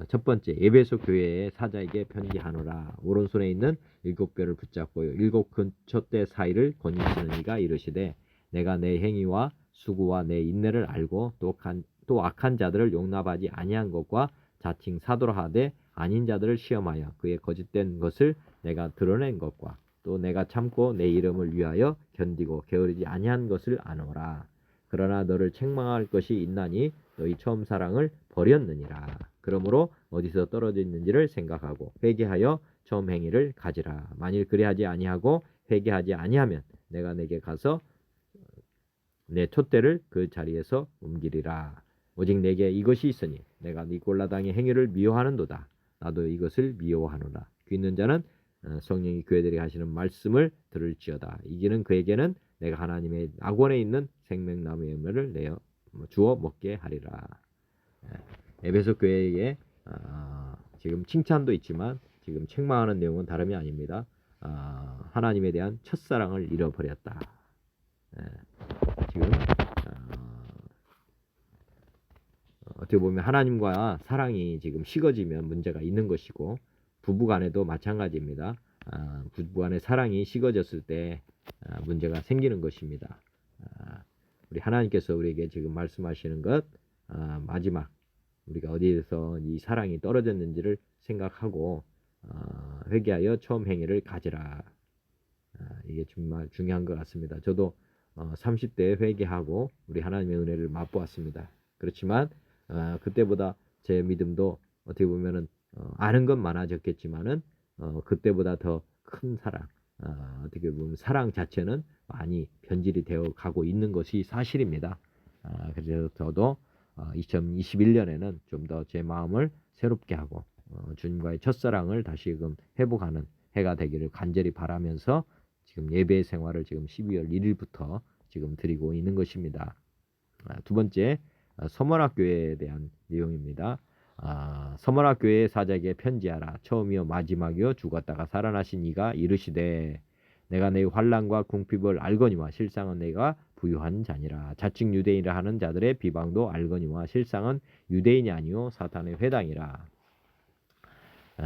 첫 번째, 에베소 교회의 사자에게 편지하노라. 오른손에 있는 7뼈를 붙잡고 7 근처대 사이를 거니시는 이가 이르시되 내가 내 행위와 수고와 내 인내를 알고 또 악한 자들을 용납하지 아니한 것과 자칭 사도라 하되 아닌 자들을 시험하여 그의 거짓된 것을 내가 드러낸 것과 또 내가 참고 내 이름을 위하여 견디고 게으르지 아니한 것을 아노라. 그러나 너를 책망할 것이 있나니 너희 처음 사랑을 버렸느니라. 그러므로 어디서 떨어졌는지를 생각하고 회개하여 처음 행위를 가지라. 만일 그리하지 아니하고 회개하지 아니하면 내가 내게 가서 내 촛대를 그 자리에서 옮기리라. 오직 내게 이것이 있으니 내가 니골라당의 행위를 미워하는도다. 나도 이것을 미워하노라. 귀 있는 자는 성령이 교회들이 하시는 말씀을 들을지어다. 이기는 그에게는 내가 하나님의 낙원에 있는 생명나무의 열매를 내어 주어 먹게 하리라. 에베소 교회에 지금 칭찬도 있지만 지금 책망하는 내용은 다름이 아닙니다. 하나님에 대한 첫사랑을 잃어버렸다. 지금 어떻게 보면 하나님과 사랑이 지금 식어지면 문제가 있는 것이고 부부간에도 마찬가지입니다. 부부간의 사랑이 식어졌을 때 문제가 생기는 것입니다. 우리 하나님께서 우리에게 지금 말씀하시는 것 마지막 우리가 어디에서 이 사랑이 떨어졌는지를 생각하고 회개하여 처음 행위를 가지라. 이게 정말 중요한 것 같습니다. 저도 30대에 회개하고 우리 하나님의 은혜를 맛보았습니다. 그렇지만 그때보다 제 믿음도 어떻게 보면은 아는 건 많아졌겠지만은 그때보다 더 큰 사랑, 어떻게 보면 사랑 자체는 많이 변질이 되어 가고 있는 것이 사실입니다. 그래서 저도 2021년에는 좀 더 제 마음을 새롭게 하고 주님과의 첫사랑을 다시금 회복하는 해가 되기를 간절히 바라면서 지금 예배 생활을 지금 12월 1일부터 지금 드리고 있는 것입니다. 두 번째, 서머나교회에 대한 내용입니다. 서머나교회의 사자에게 편지하라. 처음이요 마지막이요 죽었다가 살아나신 이가 이르시되 내가 내 환난과 궁핍을 알거니와 실상은 내가 부유한 자니라. 자칭 유대인이라 하는 자들의 비방도 알거니와 실상은 유대인이 아니요 사탄의 회당이라.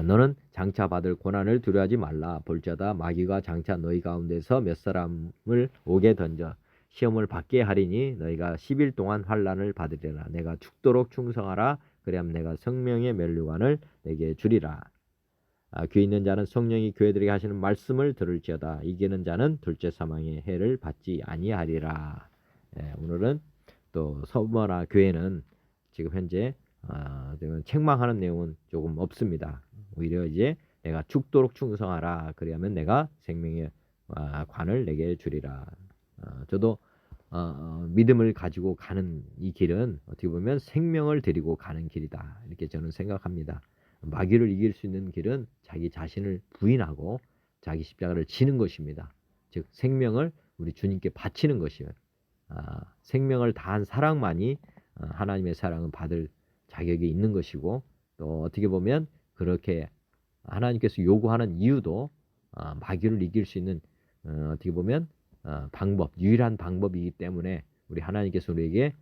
너는 장차 받을 고난을 두려워하지 말라. 볼지어다 마귀가 장차 너희 가운데서 몇 사람을 옥에 던져 시험을 받게 하리니 너희가 10일 동안 환난을 받으리라. 내가 죽도록 충성하라. 그리하면 내가 생명의 면류관을 내게 주리라. 귀 있는 자는 성령이 교회들에게 하시는 말씀을 들을지어다. 이기는 자는 둘째 사망의 해를 받지 아니하리라. 오늘은 또 서머나 교회는 지금 현재 책망하는 내용은 조금 없습니다. 오히려 이제 내가 죽도록 충성하라. 그리하면 내가 생명의 관을 내게 주리라. 저도 믿음을 가지고 가는 이 길은 어떻게 보면 생명을 드리고 가는 길이다. 이렇게 저는 생각합니다. 마귀를 이길 수 있는 길은 자기 자신을 부인하고 자기 십자가를 지는 것입니다. 즉 생명을 우리 주님께 바치는 것이에요. 생명을 다한 사랑만이 하나님의 사랑을 받을 자격이 있는 것이고 또 어떻게 보면 그렇게 하나님께서 요구하는 이유도 마귀를 이길 수 있는 어떻게 보면 유일한 방법이기 때문에 우리 하나님께서 우리에게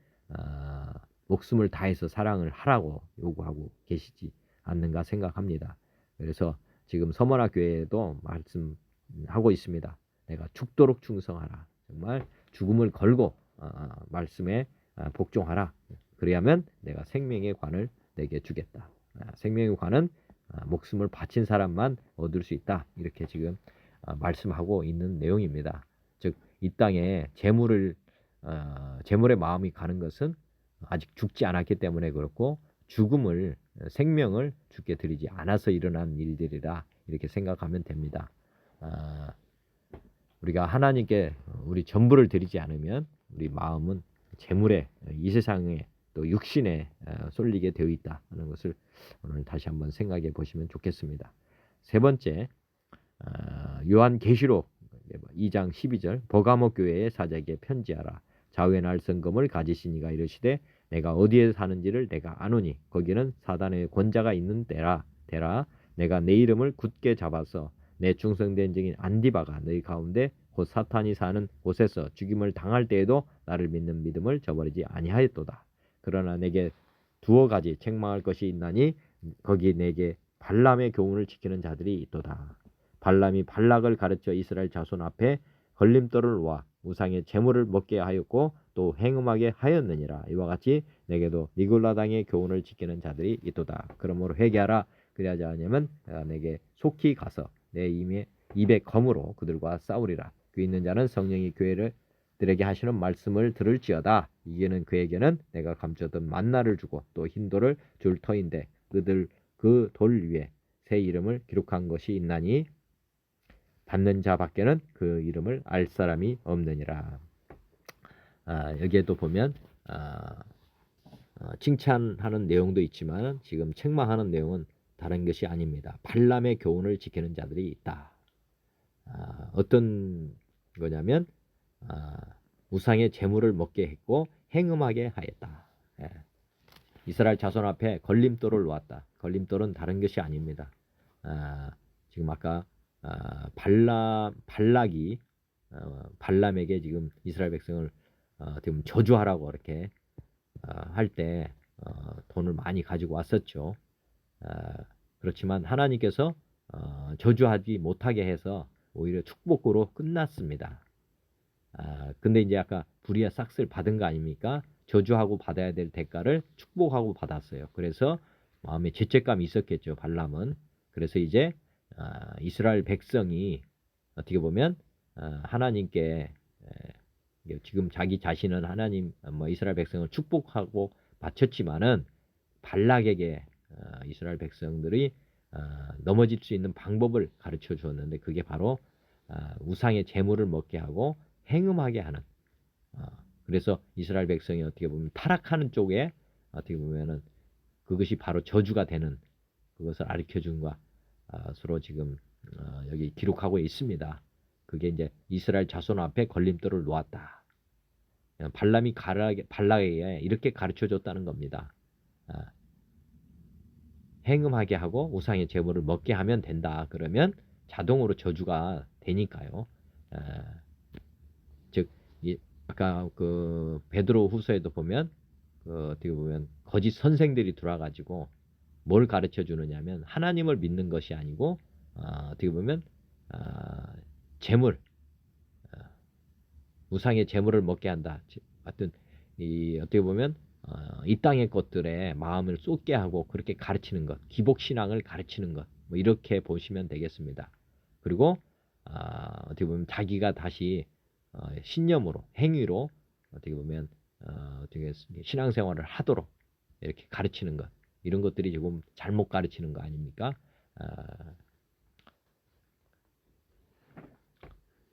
목숨을 다해서 사랑을 하라고 요구하고 계시지 않는가 생각합니다. 그래서 지금 서머나 교회에도 말씀하고 있습니다. 내가 죽도록 충성하라. 정말 죽음을 걸고 말씀에 복종하라. 그리하면 내가 생명의 관을 내게 주겠다. 생명의 관은 목숨을 바친 사람만 얻을 수 있다. 이렇게 지금 말씀하고 있는 내용입니다. 즉 이 땅에 재물의 마음이 가는 것은 아직 죽지 않았기 때문에 그렇고 생명을 주께 드리지 않아서 일어난 일들이라 이렇게 생각하면 됩니다. 우리가 하나님께 우리 전부를 드리지 않으면 우리 마음은 재물에 이 세상에 또 육신에 쏠리게 되어 있다 하는 것을 오늘 다시 한번 생각해 보시면 좋겠습니다. 세 번째, 요한계시록 2장 12절 버가모 교회의 사자에게 편지하라. 좌우에 날 성검을 가지신 이가 이르시되 내가 어디에 사는지를 내가 아노니 거기는 사단의 권자가 있는 데라. 내가 내 이름을 굳게 잡아서 내 충성된 증인 안디바가 너희 가운데 곧 사탄이 사는 곳에서 죽임을 당할 때에도 나를 믿는 믿음을 저버리지 아니하였도다. 그러나 내게 두어 가지 책망할 것이 있나니 거기 내게 발람의 교훈을 지키는 자들이 있도다. 발람이 발락을 가르쳐 이스라엘 자손 앞에 걸림돌을 놓아 우상의 재물을 먹게 하였고 또 행음하게 하였느니라. 이와 같이 내게도 니골라당의 교훈을 지키는 자들이 있도다. 그러므로 회개하라. 그리하지 않으면 내게 속히 가서 내 입의 검으로 그들과 싸우리라. 귀 있는 자는 성령이 교회들에게 하시는 말씀을 들을지어다. 이게는 그에게는 내가 감춰둔 만나를 주고 또 흰 돌을 줄 터인데 그들 그 돌 위에 새 이름을 기록한 것이 있나니 받는 자 밖에는 그 이름을 알 사람이 없느니라. 여기에도 보면 칭찬하는 내용도 있지만 지금 책망하는 내용은 다른 것이 아닙니다. 발람의 교훈을 지키는 자들이 있다. 어떤 거냐면 우상의 재물을 먹게 했고 행음하게 하였다. 이스라엘 자손 앞에 걸림돌을 놓았다. 걸림돌은 다른 것이 아닙니다. 지금 아까 발락이 발람에게 지금 이스라엘 백성을 지금 저주하라고 이렇게 할 때 돈을 많이 가지고 왔었죠. 그렇지만 하나님께서 저주하지 못하게 해서 오히려 축복으로 끝났습니다. 근데 이제 아까 불의의 싹스를 받은 거 아닙니까? 저주하고 받아야 될 대가를 축복하고 받았어요. 그래서 마음에 죄책감이 있었겠죠, 발람은. 그래서 이제 이스라엘 백성이 어떻게 보면 하나님께 지금 자기 자신은 하나님 이스라엘 백성을 축복하고 바쳤지만은 발락에게 이스라엘 백성들이 넘어질 수 있는 방법을 가르쳐 주었는데 그게 바로 우상의 재물을 먹게 하고 행음하게 하는 그래서 이스라엘 백성이 어떻게 보면 타락하는 쪽에 어떻게 보면은 그것이 바로 저주가 되는 그것을 가르쳐 준 것으로 지금 여기 기록하고 있습니다. 그게 이제 이스라엘 자손 앞에 걸림돌을 놓았다. 발람이 발락에게 이렇게 가르쳐 줬다는 겁니다. 행음하게 하고 우상의 재물을 먹게 하면 된다. 그러면 자동으로 저주가 되니까요. 즉 아까 그 베드로 후서에도 보면 어떻게 보면 거짓 선생들이 들어와가지고 뭘 가르쳐 주느냐면 하나님을 믿는 것이 아니고 어떻게 보면 재물 우상의 재물을 먹게 한다. 하여튼 어떻게 보면 이 땅의 것들에 마음을 쏟게 하고 그렇게 가르치는 것, 기복신앙을 가르치는 것, 뭐 이렇게 보시면 되겠습니다. 그리고 어떻게 보면 자기가 다시 신념으로, 행위로 어떻게 보면 어떻게 신앙생활을 하도록 이렇게 가르치는 것, 이런 것들이 조금 잘못 가르치는 거 아닙니까?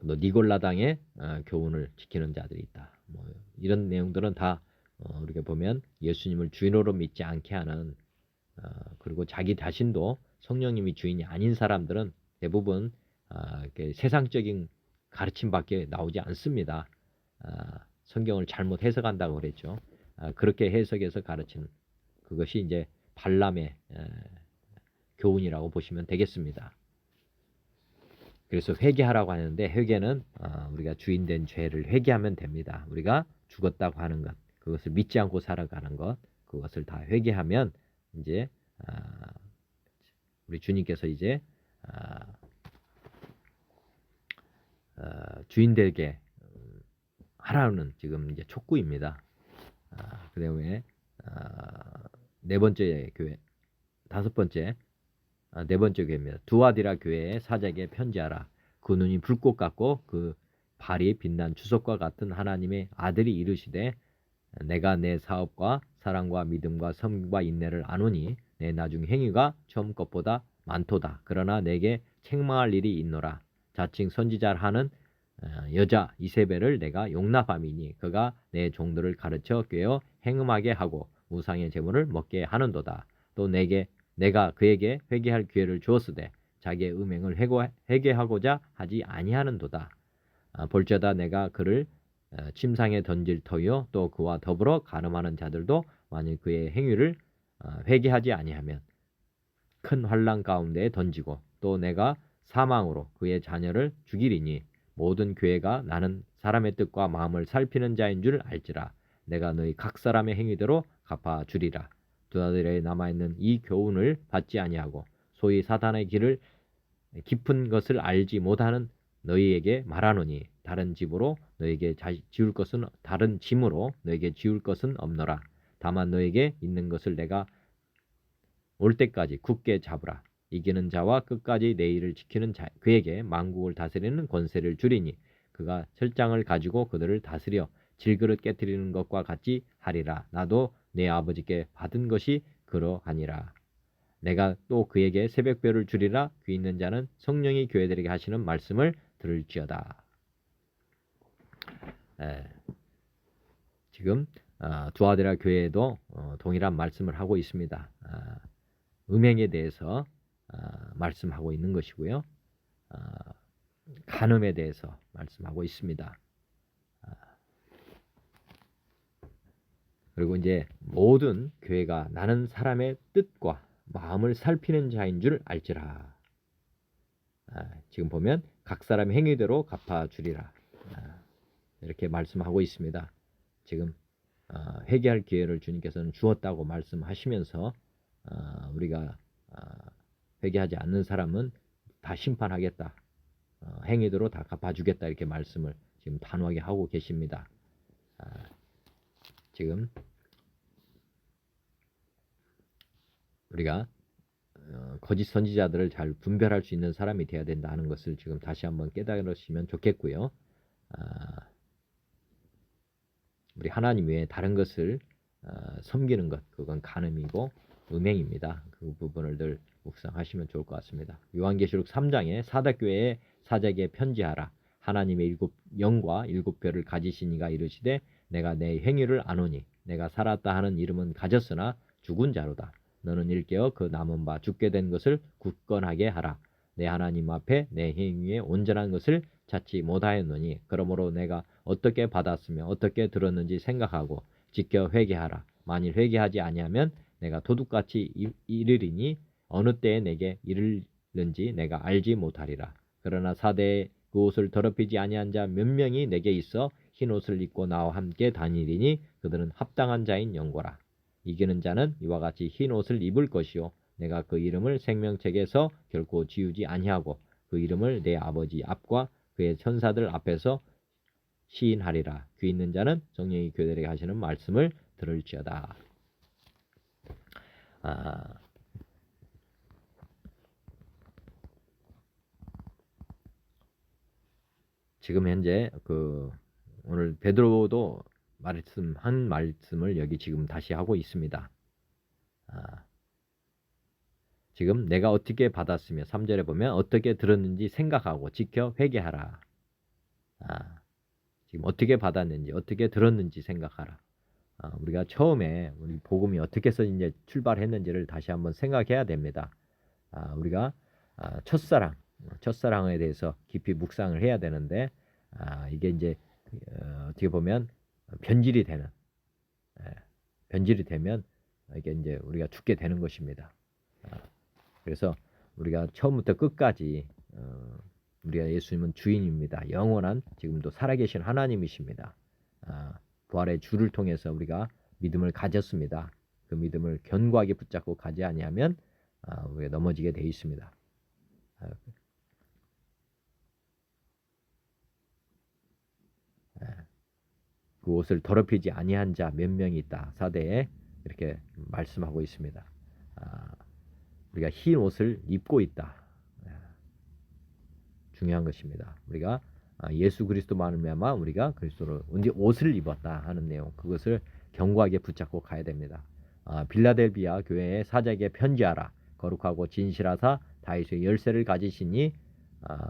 또 니골라당의 교훈을 지키는 자들이 있다. 뭐 이런 내용들은 다 우리가 보면 예수님을 주인으로 믿지 않게 하는 그리고 자기 자신도 성령님이 주인이 아닌 사람들은 대부분 세상적인 가르침밖에 나오지 않습니다. 성경을 잘못 해석한다고 그랬죠. 그렇게 해석해서 가르치는 그것이 이제 발람의 교훈이라고 보시면 되겠습니다. 그래서 회개하라고 하는데 회개는 우리가 주인된 죄를 회개하면 됩니다. 우리가 죽었다고 하는 것, 그것을 믿지 않고 살아가는 것, 그것을 다 회개하면 이제 우리 주님께서 이제 주인되게 하라는 지금 이제 촉구입니다. 그다음에 네 번째 교회, 다섯 번째. 네 번째 교회입니다. 두아디라 교회의 사자에게 편지하라. 그 눈이 불꽃 같고 그 발이 빛난 주석과 같은 하나님의 아들이 이르시되 내가 내 사업과 사랑과 믿음과 섬김과 인내를 아노니 내 나중 행위가 처음 것보다 많도다. 그러나 내게 책망할 일이 있노라. 자칭 선지자를 하는 여자 이세벨을 내가 용납함이니 그가 내 종들을 가르쳐 꿰어 행음하게 하고 우상의 제물을 먹게 하는도다. 또 내가 그에게 회개할 기회를 주었으되 자기의 음행을 회개하고자 하지 아니하는도다. 볼지어다 내가 그를 침상에 던질 터이요 또 그와 더불어 간음하는 자들도 만일 그의 행위를 회개하지 아니하면 큰 환난 가운데에 던지고 또 내가 사망으로 그의 자녀를 죽이리니 모든 교회가 나는 사람의 뜻과 마음을 살피는 자인 줄 알지라. 내가 너희 각 사람의 행위대로 갚아 주리라. 두 아들에 남아있는 이 교훈을 받지 아니하고 소위 사단의 길을 깊은 것을 알지 못하는 너희에게 말하노니 다른 짐으로 너에게 지울 것은 없노라. 다만 너에게 있는 것을 내가 올 때까지 굳게 잡으라. 이기는 자와 끝까지 내 일을 지키는 자 그에게 만국을 다스리는 권세를 주리니 그가 철장을 가지고 그들을 다스려 질그릇 깨뜨리는 것과 같이 하리라. 나도 내 아버지께 받은 것이 그러하니라. 내가 또 그에게 새벽별을 주리라. 귀 있는 자는 성령이 교회들에게 하시는 말씀을 들을지어다. 지금 두아데라 교회에도 동일한 말씀을 하고 있습니다. 음행에 대해서 말씀하고 있는 것이고요. 간음에 대해서 말씀하고 있습니다. 그리고 이제 모든 교회가 나는 사람의 뜻과 마음을 살피는 자인 줄 알지라. 지금 보면 각 사람의 행위대로 갚아주리라. 이렇게 말씀하고 있습니다. 지금 회개할 기회를 주님께서는 주었다고 말씀하시면서 우리가 회개하지 않는 사람은 다 심판하겠다. 행위대로 다 갚아주겠다. 이렇게 말씀을 지금 단호하게 하고 계십니다. 지금 우리가 거짓 선지자들을 잘 분별할 수 있는 사람이 되어야 된다는 것을 지금 다시 한번 깨달으시면 좋겠고요. 우리 하나님 외에 다른 것을 섬기는 것, 그건 간음이고 음행입니다. 그 부분을 늘 묵상하시면 좋을 것 같습니다. 요한계시록 3장에 사닥교회의 사제에게 편지하라. 하나님의 일곱 영과 일곱 별을 가지신 이가 이르시되 내가 내 행위를 아노니 내가 살았다 하는 이름은 가졌으나 죽은 자로다. 너는 일깨어 그 남은 바 죽게 된 것을 굳건하게 하라. 내 하나님 앞에 내 행위에 온전한 것을 찾지 못하였노니 그러므로 내가 어떻게 받았으며 어떻게 들었는지 생각하고 지켜 회개하라. 만일 회개하지 아니하면 내가 도둑같이 이르리니 어느 때에 내게 이르는지 내가 알지 못하리라. 그러나 사대에 그 옷을 더럽히지 아니한 자 몇 명이 내게 있어 흰 옷을 입고 나와 함께 다니리니 그들은 합당한 자인 영고라. 이기는 자는 이와 같이 흰 옷을 입을 것이요 내가 그 이름을 생명책에서 결코 지우지 아니하고 그 이름을 내 아버지 앞과 그의 천사들 앞에서 시인하리라. 귀 있는 자는 성령이 교회들에게 하시는 말씀을 들을지어다. 지금 현재 오늘 베드로도 한 말씀을 여기 지금 다시 하고 있습니다. 지금 내가 어떻게 받았으며 3절에 보면 어떻게 들었는지 생각하고 지켜 회개하라. 지금 어떻게 받았는지 어떻게 들었는지 생각하라. 우리가 처음에 우리 복음이 어떻게 해서 이제 출발했는지를 다시 한번 생각해야 됩니다. 우리가 첫사랑에 대해서 깊이 묵상을 해야 되는데 이게 이제 어떻게 보면 변질이 되면 이게 이제 우리가 죽게 되는 것입니다. 그래서 우리가 처음부터 끝까지 우리가 예수님은 주인입니다. 영원한 지금도 살아계신 하나님이십니다. 부활의 주를 통해서 우리가 믿음을 가졌습니다. 그 믿음을 견고하게 붙잡고 가지 아니하면 우리가 넘어지게 되어 있습니다. 그 옷을 더럽히지 아니한 자 몇 명이 있다. 사대에 이렇게 말씀하고 있습니다. 우리가 흰 옷을 입고 있다. 중요한 것입니다. 우리가 예수 그리스도만을 말미암아 우리가 그리스도로 옷을 입었다 하는 내용, 그것을 견고하게 붙잡고 가야 됩니다. 빌라델비아 교회의 사자에게 편지하라. 거룩하고 진실하사 다윗의 열쇠를 가지시니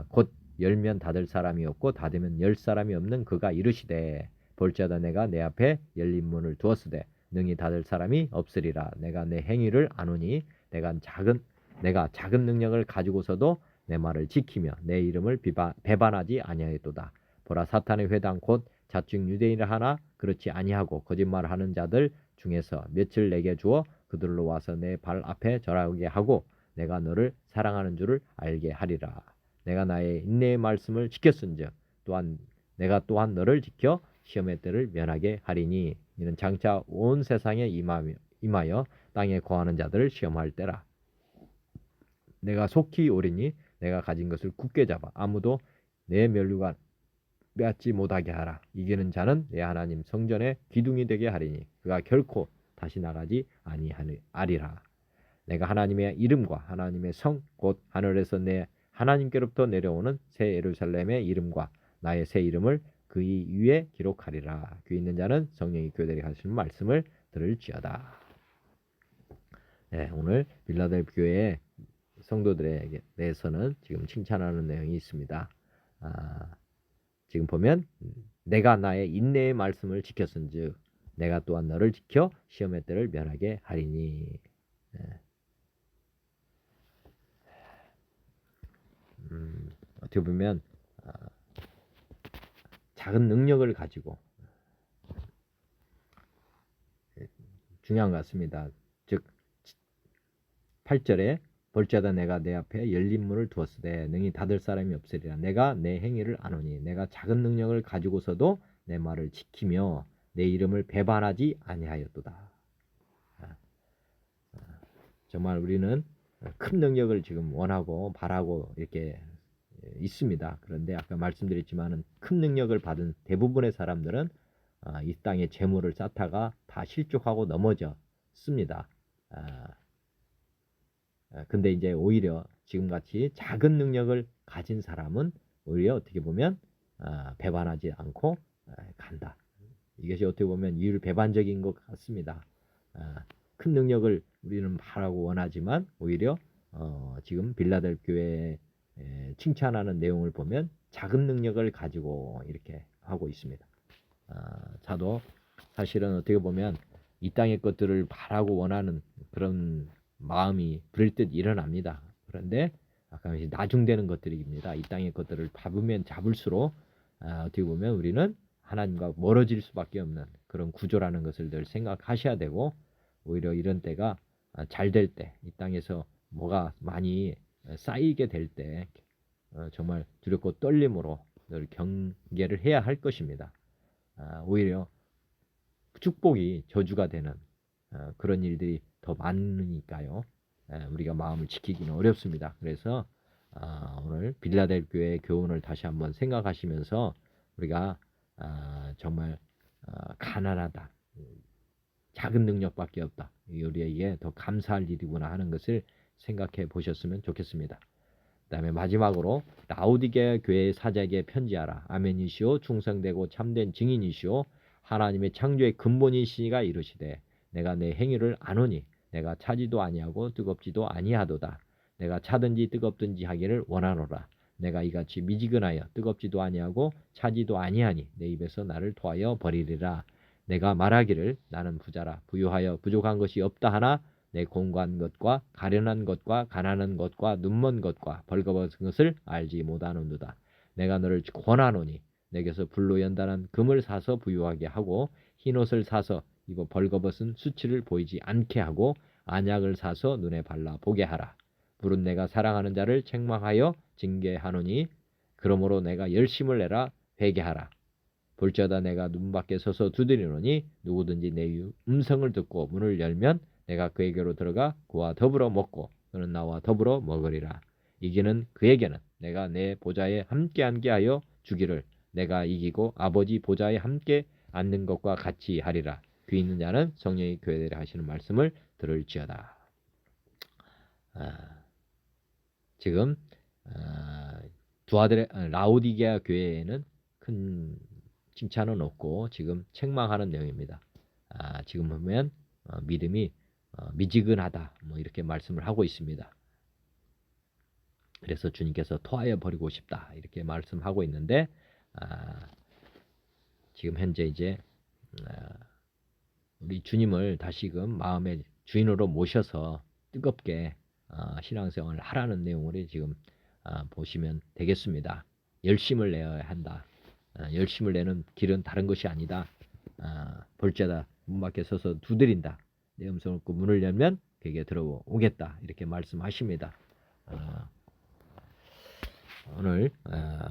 곧 열면 닫을 사람이 없고 닫으면 열 사람이 없는 그가 이르시되 볼지어다 내가 내 앞에 열린 문을 두었으되 능히 닫을 사람이 없으리라. 내가 내 행위를 아노니 내가 작은 내가 작은 능력을 가지고서도 내 말을 지키며 내 이름을 배반하지 아니하였도다. 보라, 사탄의 회당 곧 자칭 유대인을 하나 그렇지 아니하고 거짓말하는 자들 중에서 몇을 내게 주어 그들로 와서 내 발 앞에 절하게 하고 내가 너를 사랑하는 줄을 알게 하리라. 내가 나의 인내의 말씀을 지켰은즉 또한 내가 또한 너를 지켜 시험의 때를 면하게 하리니 이는 장차 온 세상에 임하여 땅에 거하는 자들을 시험할 때라. 내가 속히 오리니 내가 가진 것을 굳게 잡아 아무도 내 면류관 빼앗지 못하게 하라. 이기는 자는 내 하나님 성전의 기둥이 되게 하리니 그가 결코 다시 나가지 아니하리라. 내가 하나님의 이름과 하나님의 성 곧 하늘에서 내 하나님께로부터 내려오는 새 예루살렘의 이름과 나의 새 이름을 그 위에 기록하리라. 귀 있는 자는 성령이 교회들이 하시는 말씀을 들을지어다. 네, 오늘 빌라델 교회의 성도들에 대해서는 지금 칭찬하는 내용이 있습니다. 지금 보면 내가 나의 인내의 말씀을 지켰은즉 내가 또한 너를 지켜 시험의 때를 면하게 하리니. 어떻게 보면 작은 능력을 가지고 중요한 것 같습니다. 즉 8절에 볼지어다 내가 내 앞에 열린 문을 두었으되 능히 닫을 사람이 없으리라. 내가 내 행위를 아노니 내가 작은 능력을 가지고서도 내 말을 지키며 내 이름을 배반하지 아니하였도다. 정말 우리는 큰 능력을 지금 원하고 바라고 이렇게 있습니다. 그런데 아까 말씀드렸지만은 큰 능력을 받은 대부분의 사람들은 이 땅에 재물을 쌓다가 다 실족하고 넘어졌습니다. 근데 이제 오히려 지금같이 작은 능력을 가진 사람은 오히려 어떻게 보면 배반하지 않고 간다. 이것이 어떻게 보면 이율배반적인 것 같습니다. 큰 능력을 우리는 바라고 원하지만 오히려 지금 빌라델 교회에 칭찬하는 내용을 보면 작은 능력을 가지고 이렇게 하고 있습니다. 저도 사실은 어떻게 보면 이 땅의 것들을 바라고 원하는 그런 마음이 부릴듯 일어납니다. 그런데 아까 나중되는 것들입니다. 이 땅의 것들을 잡으면 잡을수록 어떻게 보면 우리는 하나님과 멀어질 수밖에 없는 그런 구조라는 것을 늘 생각하셔야 되고 오히려 이런 때가 잘 될 때, 이 땅에서 뭐가 많이 쌓이게 될 때 정말 두렵고 떨림으로 늘 경계를 해야 할 것입니다. 오히려 축복이 저주가 되는 그런 일들이 더 많으니까요. 우리가 마음을 지키기는 어렵습니다. 그래서 오늘 빌라델 교회의 교훈을 다시 한번 생각하시면서 우리가 정말 가난하다. 작은 능력밖에 없다. 우리에게 더 감사할 일이구나 하는 것을 생각해 보셨으면 좋겠습니다. 그 다음에 마지막으로 라오디게아 교회의 사자에게 편지하라. 아멘이시오 충성되고 참된 증인이시오 하나님의 창조의 근본이시니가 이르시되 내가 내 행위를 아노니 내가 차지도 아니하고 뜨겁지도 아니하도다. 내가 차든지 뜨겁든지 하기를 원하노라. 내가 이같이 미지근하여 뜨겁지도 아니하고 차지도 아니하니 내 입에서 나를 토하여 버리리라. 내가 말하기를 나는 부자라 부유하여 부족한 것이 없다 하나 내 공고한 것과 가련한 것과 가난한 것과 눈먼 것과 벌거벗은 것을 알지 못하노도다. 내가 너를 권하노니 내게서 불로 연단한 금을 사서 부유하게 하고 흰옷을 사서 입어 벌거벗은 수치를 보이지 않게 하고 안약을 사서 눈에 발라 보게 하라. 불은 내가 사랑하는 자를 책망하여 징계하노니 그러므로 내가 열심을 내라 회개하라. 볼지어다 내가 눈 밖에 서서 두드리노니 누구든지 내 음성을 듣고 문을 열면 내가 그에게로 들어가 그와 더불어 먹고 그는 나와 더불어 먹으리라. 이기는 그에게는 내가 내 보좌에 함께 앉게 하여 주기를 내가 이기고 아버지 보좌에 함께 앉는 것과 같이 하리라. 귀 있는 자는 성령이 교회들이 하시는 말씀을 들을지어다. 지금 라오디게아 교회에는 큰 칭찬은 없고 지금 책망하는 내용입니다. 지금 보면 믿음이 미지근하다 뭐 이렇게 말씀을 하고 있습니다. 그래서 주님께서 토하여 버리고 싶다 이렇게 말씀하고 있는데 지금 현재 이제 우리 주님을 다시금 마음의 주인으로 모셔서 뜨겁게 신앙생활을 하라는 내용으로 지금 보시면 되겠습니다. 열심을 내어야 한다. 열심을 내는 길은 다른 것이 아니다. 볼자다 문 밖에 서서 두드린다. 내 음성을 듣고 문을 열면 그에게 들어오겠다. 이렇게 말씀하십니다. 오늘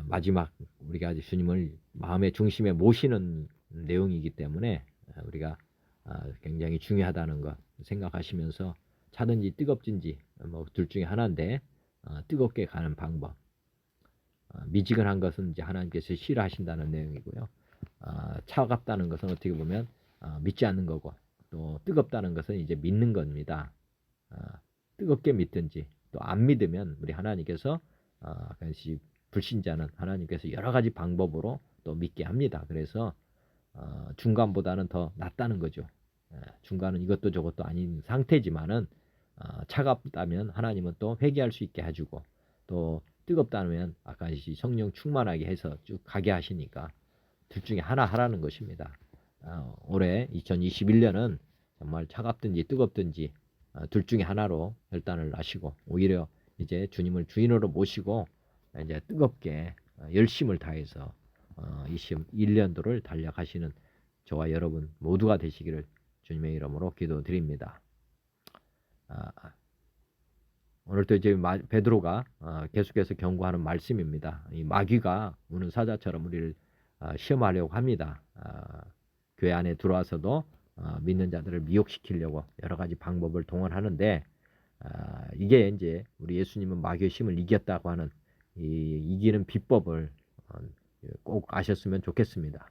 마지막 우리가 주님을 마음의 중심에 모시는 내용이기 때문에 우리가 굉장히 중요하다는 것 생각하시면서 차든지 뜨겁든지 뭐 둘 중에 하나인데 뜨겁게 가는 방법. 미지근한 것은 이제 하나님께서 싫어하신다는 내용이고요. 차갑다는 것은 어떻게 보면 믿지 않는 거고, 또 뜨겁다는 것은 이제 믿는 겁니다. 뜨겁게 믿든지 또 안 믿으면 우리 하나님께서 불신자는 하나님께서 여러 가지 방법으로 또 믿게 합니다. 그래서 중간보다는 더 낫다는 거죠. 중간은 이것도 저것도 아닌 상태지만은 차갑다면 하나님은 또 회개할 수 있게 해주고, 또 뜨겁다면 아까 성령 충만하게 해서 쭉 가게 하시니까 둘 중에 하나 하라는 것입니다. 올해 2021년은 정말 차갑든지 뜨겁든지 둘 중에 하나로 결단을 하시고, 오히려 이제 주님을 주인으로 모시고 이제 뜨겁게 열심을 다해서 21년도를 달려가시는 저와 여러분 모두가 되시기를 주님의 이름으로 기도드립니다. 오늘도 이제 베드로가 계속해서 경고하는 말씀입니다. 이 마귀가 우는 사자처럼 우리를 시험하려고 합니다. 교회 안에 들어와서도 믿는 자들을 미혹시키려고 여러 가지 방법을 동원하는데, 이게 이제 우리 예수님은 마귀의 힘을 이겼다고 하는 이 이기는 비법을 꼭 아셨으면 좋겠습니다.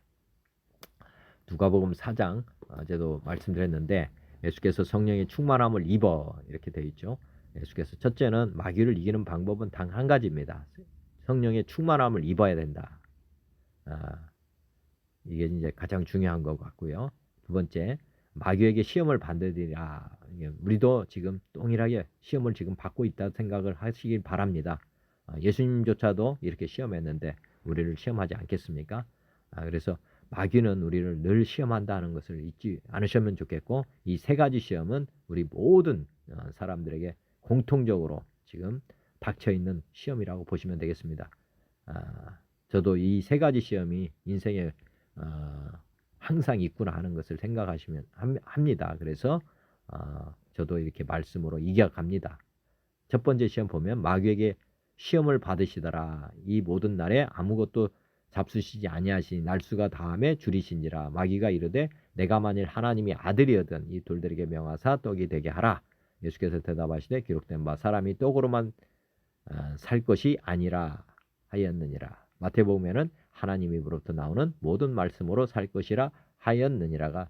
누가복음 4장 어제도 말씀드렸는데, 예수께서 성령의 충만함을 입어 이렇게 되어 있죠. 예수께서 첫째는 마귀를 이기는 방법은 단 한 가지입니다. 성령의 충만함을 입어야 된다. 이게 이제 가장 중요한 것 같고요. 두 번째, 마귀에게 시험을 받으리라. 우리도 지금 동일하게 시험을 지금 받고 있다 생각을 하시길 바랍니다. 예수님조차도 이렇게 시험했는데 우리를 시험하지 않겠습니까? 그래서 마귀는 우리를 늘 시험한다는 것을 잊지 않으셨으면 좋겠고, 이 세 가지 시험은 우리 모든 사람들에게 공통적으로 지금 닥쳐있는 시험이라고 보시면 되겠습니다. 저도 이 세 가지 시험이 인생에 항상 있구나 하는 것을 생각하시면 합니다. 그래서 저도 이렇게 말씀으로 이겨갑니다. 첫 번째 시험 보면 마귀에게 시험을 받으시더라. 이 모든 날에 아무것도 잡수시지 아니하시니 날수가 다함에 줄이신지라. 마귀가 이르되 내가 만일 하나님이 아들이거든 이 돌들에게 명하사 떡이 되게 하라. 예수께서 대답하시되 기록된 바 사람이 떡으로만 살 것이 아니라 하였느니라. 마태복음에는 하나님 입으로부터 나오는 모든 말씀으로 살 것이라 하였느니라가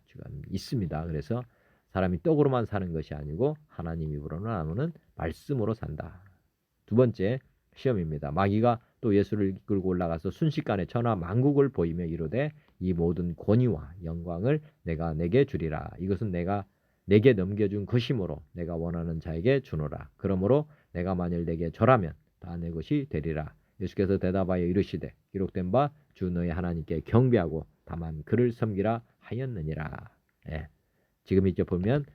있습니다. 그래서 사람이 떡으로만 사는 것이 아니고 하나님 입으로 나오는 말씀으로 산다. 두 번째 시험입니다. 마귀가 또 예수를 이끌고 올라가서 순식간에 천하 만국을 보이며 이르되 이 모든 권위와 영광을 내가 내게 주리라. 이것은 내가 내게 넘겨준 것이므로 내가 원하는 자에게 주노라. 그러므로 내가 만일 내게 절하면 다 내 것이 되리라. 예수께서 대답하여 이르시되 기록된 바 주 너의 하나님께 경배하고 다만 그를 섬기라 하였느니라. 예. 지금 이제 보면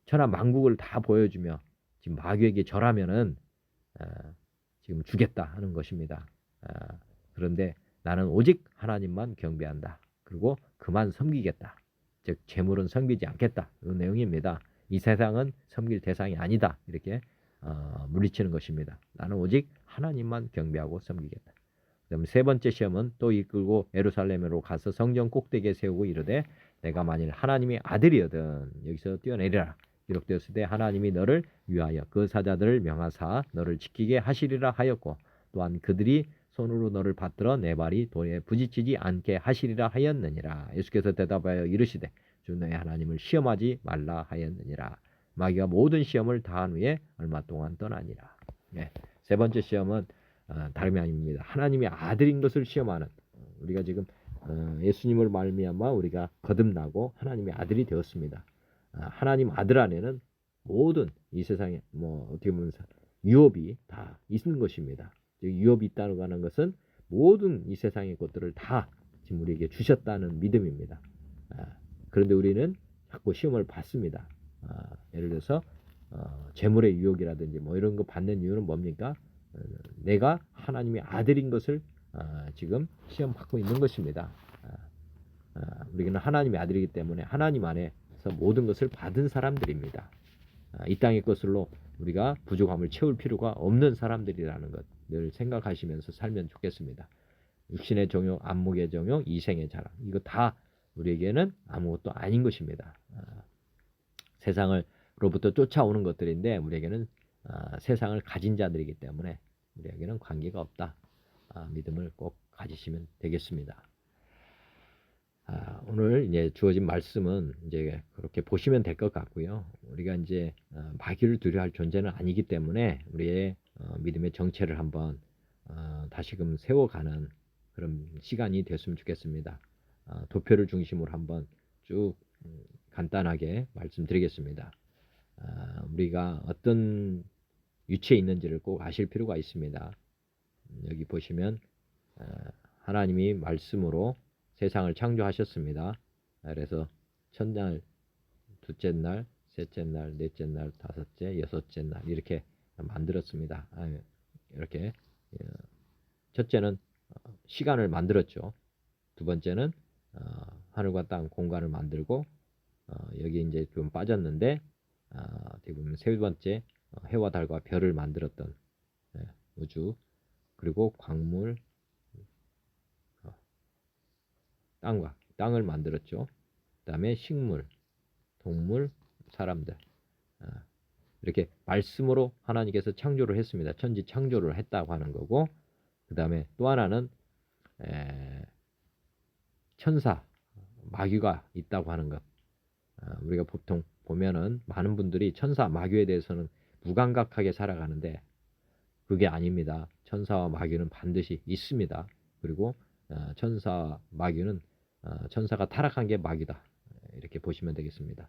천하 만국을 다 보여주며 지금 마귀에게 절하면은 지금 주겠다 하는 것입니다. 그런데 나는 오직 하나님만 경배한다. 그리고 그만 섬기겠다. 즉 재물은 섬기지 않겠다. 이런 내용입니다. 이 세상은 섬길 대상이 아니다. 이렇게 물리치는 것입니다. 나는 오직 하나님만 경배하고 섬기겠다. 그다음 세 번째 시험은 또 이끌고 예루살렘으로 가서 성전 꼭대기에 세우고 이르되 내가 만일 하나님의 아들이거든 여기서 뛰어내리라. 기록되었으되 하나님이 너를 위하여 그 사자들을 명하사 너를 지키게 하시리라 하였고, 또한 그들이 손으로 너를 받들어 내 발이 돌에 부딪히지 않게 하시리라 하였느니라. 예수께서 대답하여 이르시되 주 너의 하나님을 시험하지 말라 하였느니라. 마귀가 모든 시험을 다한 후에 얼마 동안 떠나니라. 네. 세 번째 시험은 다름이 아닙니다. 하나님의 아들인 것을 시험하는, 우리가 지금 예수님을 말미암아 우리가 거듭나고 하나님의 아들이 되었습니다. 하나님 아들 안에는 모든 이 세상에 어떻게 보면 유업이 다 있는 것입니다. 유업이 있다고 하는 것은 모든 이 세상의 것들을 다 지금 우리에게 주셨다는 믿음입니다. 그런데 우리는 자꾸 시험을 받습니다. 예를 들어서 재물의 유혹이라든지 뭐 이런 거 받는 이유는 뭡니까? 내가 하나님의 아들인 것을 지금 시험 받고 있는 것입니다. 우리는 하나님의 아들이기 때문에 하나님 안에서 모든 것을 받은 사람들입니다. 이 땅의 것으로 우리가 부족함을 채울 필요가 없는 사람들이라는 것 늘 생각하시면서 살면 좋겠습니다. 육신의 정욕, 안목의 정욕, 이생의 자랑, 이거 다 우리에게는 아무것도 아닌 것입니다. 세상으로부터 쫓아오는 것들인데 우리에게는 세상을 가진 자들이기 때문에 우리에게는 관계가 없다. 믿음을 꼭 가지시면 되겠습니다. 오늘 이제 주어진 말씀은 이제 그렇게 보시면 될 것 같고요. 우리가 이제 마귀를 두려워할 존재는 아니기 때문에 우리의 믿음의 정체를 한번 다시금 세워가는 그런 시간이 됐으면 좋겠습니다. 도표를 중심으로 한번 쭉 간단하게 말씀드리겠습니다. 우리가 어떤 위치에 있는지를 꼭 아실 필요가 있습니다. 여기 보시면 하나님이 말씀으로 세상을 창조하셨습니다. 그래서 첫날, 둘째 날, 셋째 날, 넷째 날, 다섯째, 여섯째 날 이렇게 만들었습니다. 이렇게 첫째는 시간을 만들었죠. 두 번째는 하늘과 땅 공간을 만들고 여기 이제 좀 빠졌는데 어떻게 보면 세 번째 해와 달과 별을 만들었던 우주, 그리고 광물, 땅을 만들었죠. 그 다음에 식물, 동물, 사람들, 이렇게 말씀으로 하나님께서 창조를 했습니다. 천지 창조를 했다고 하는 거고, 그 다음에 또 하나는 천사, 마귀가 있다고 하는 것. 우리가 보통 보면은 많은 분들이 천사, 마귀에 대해서는 무감각하게 살아가는데 그게 아닙니다. 천사와 마귀는 반드시 있습니다. 그리고 천사, 마귀는 천사가 타락한 게 마귀다. 이렇게 보시면 되겠습니다.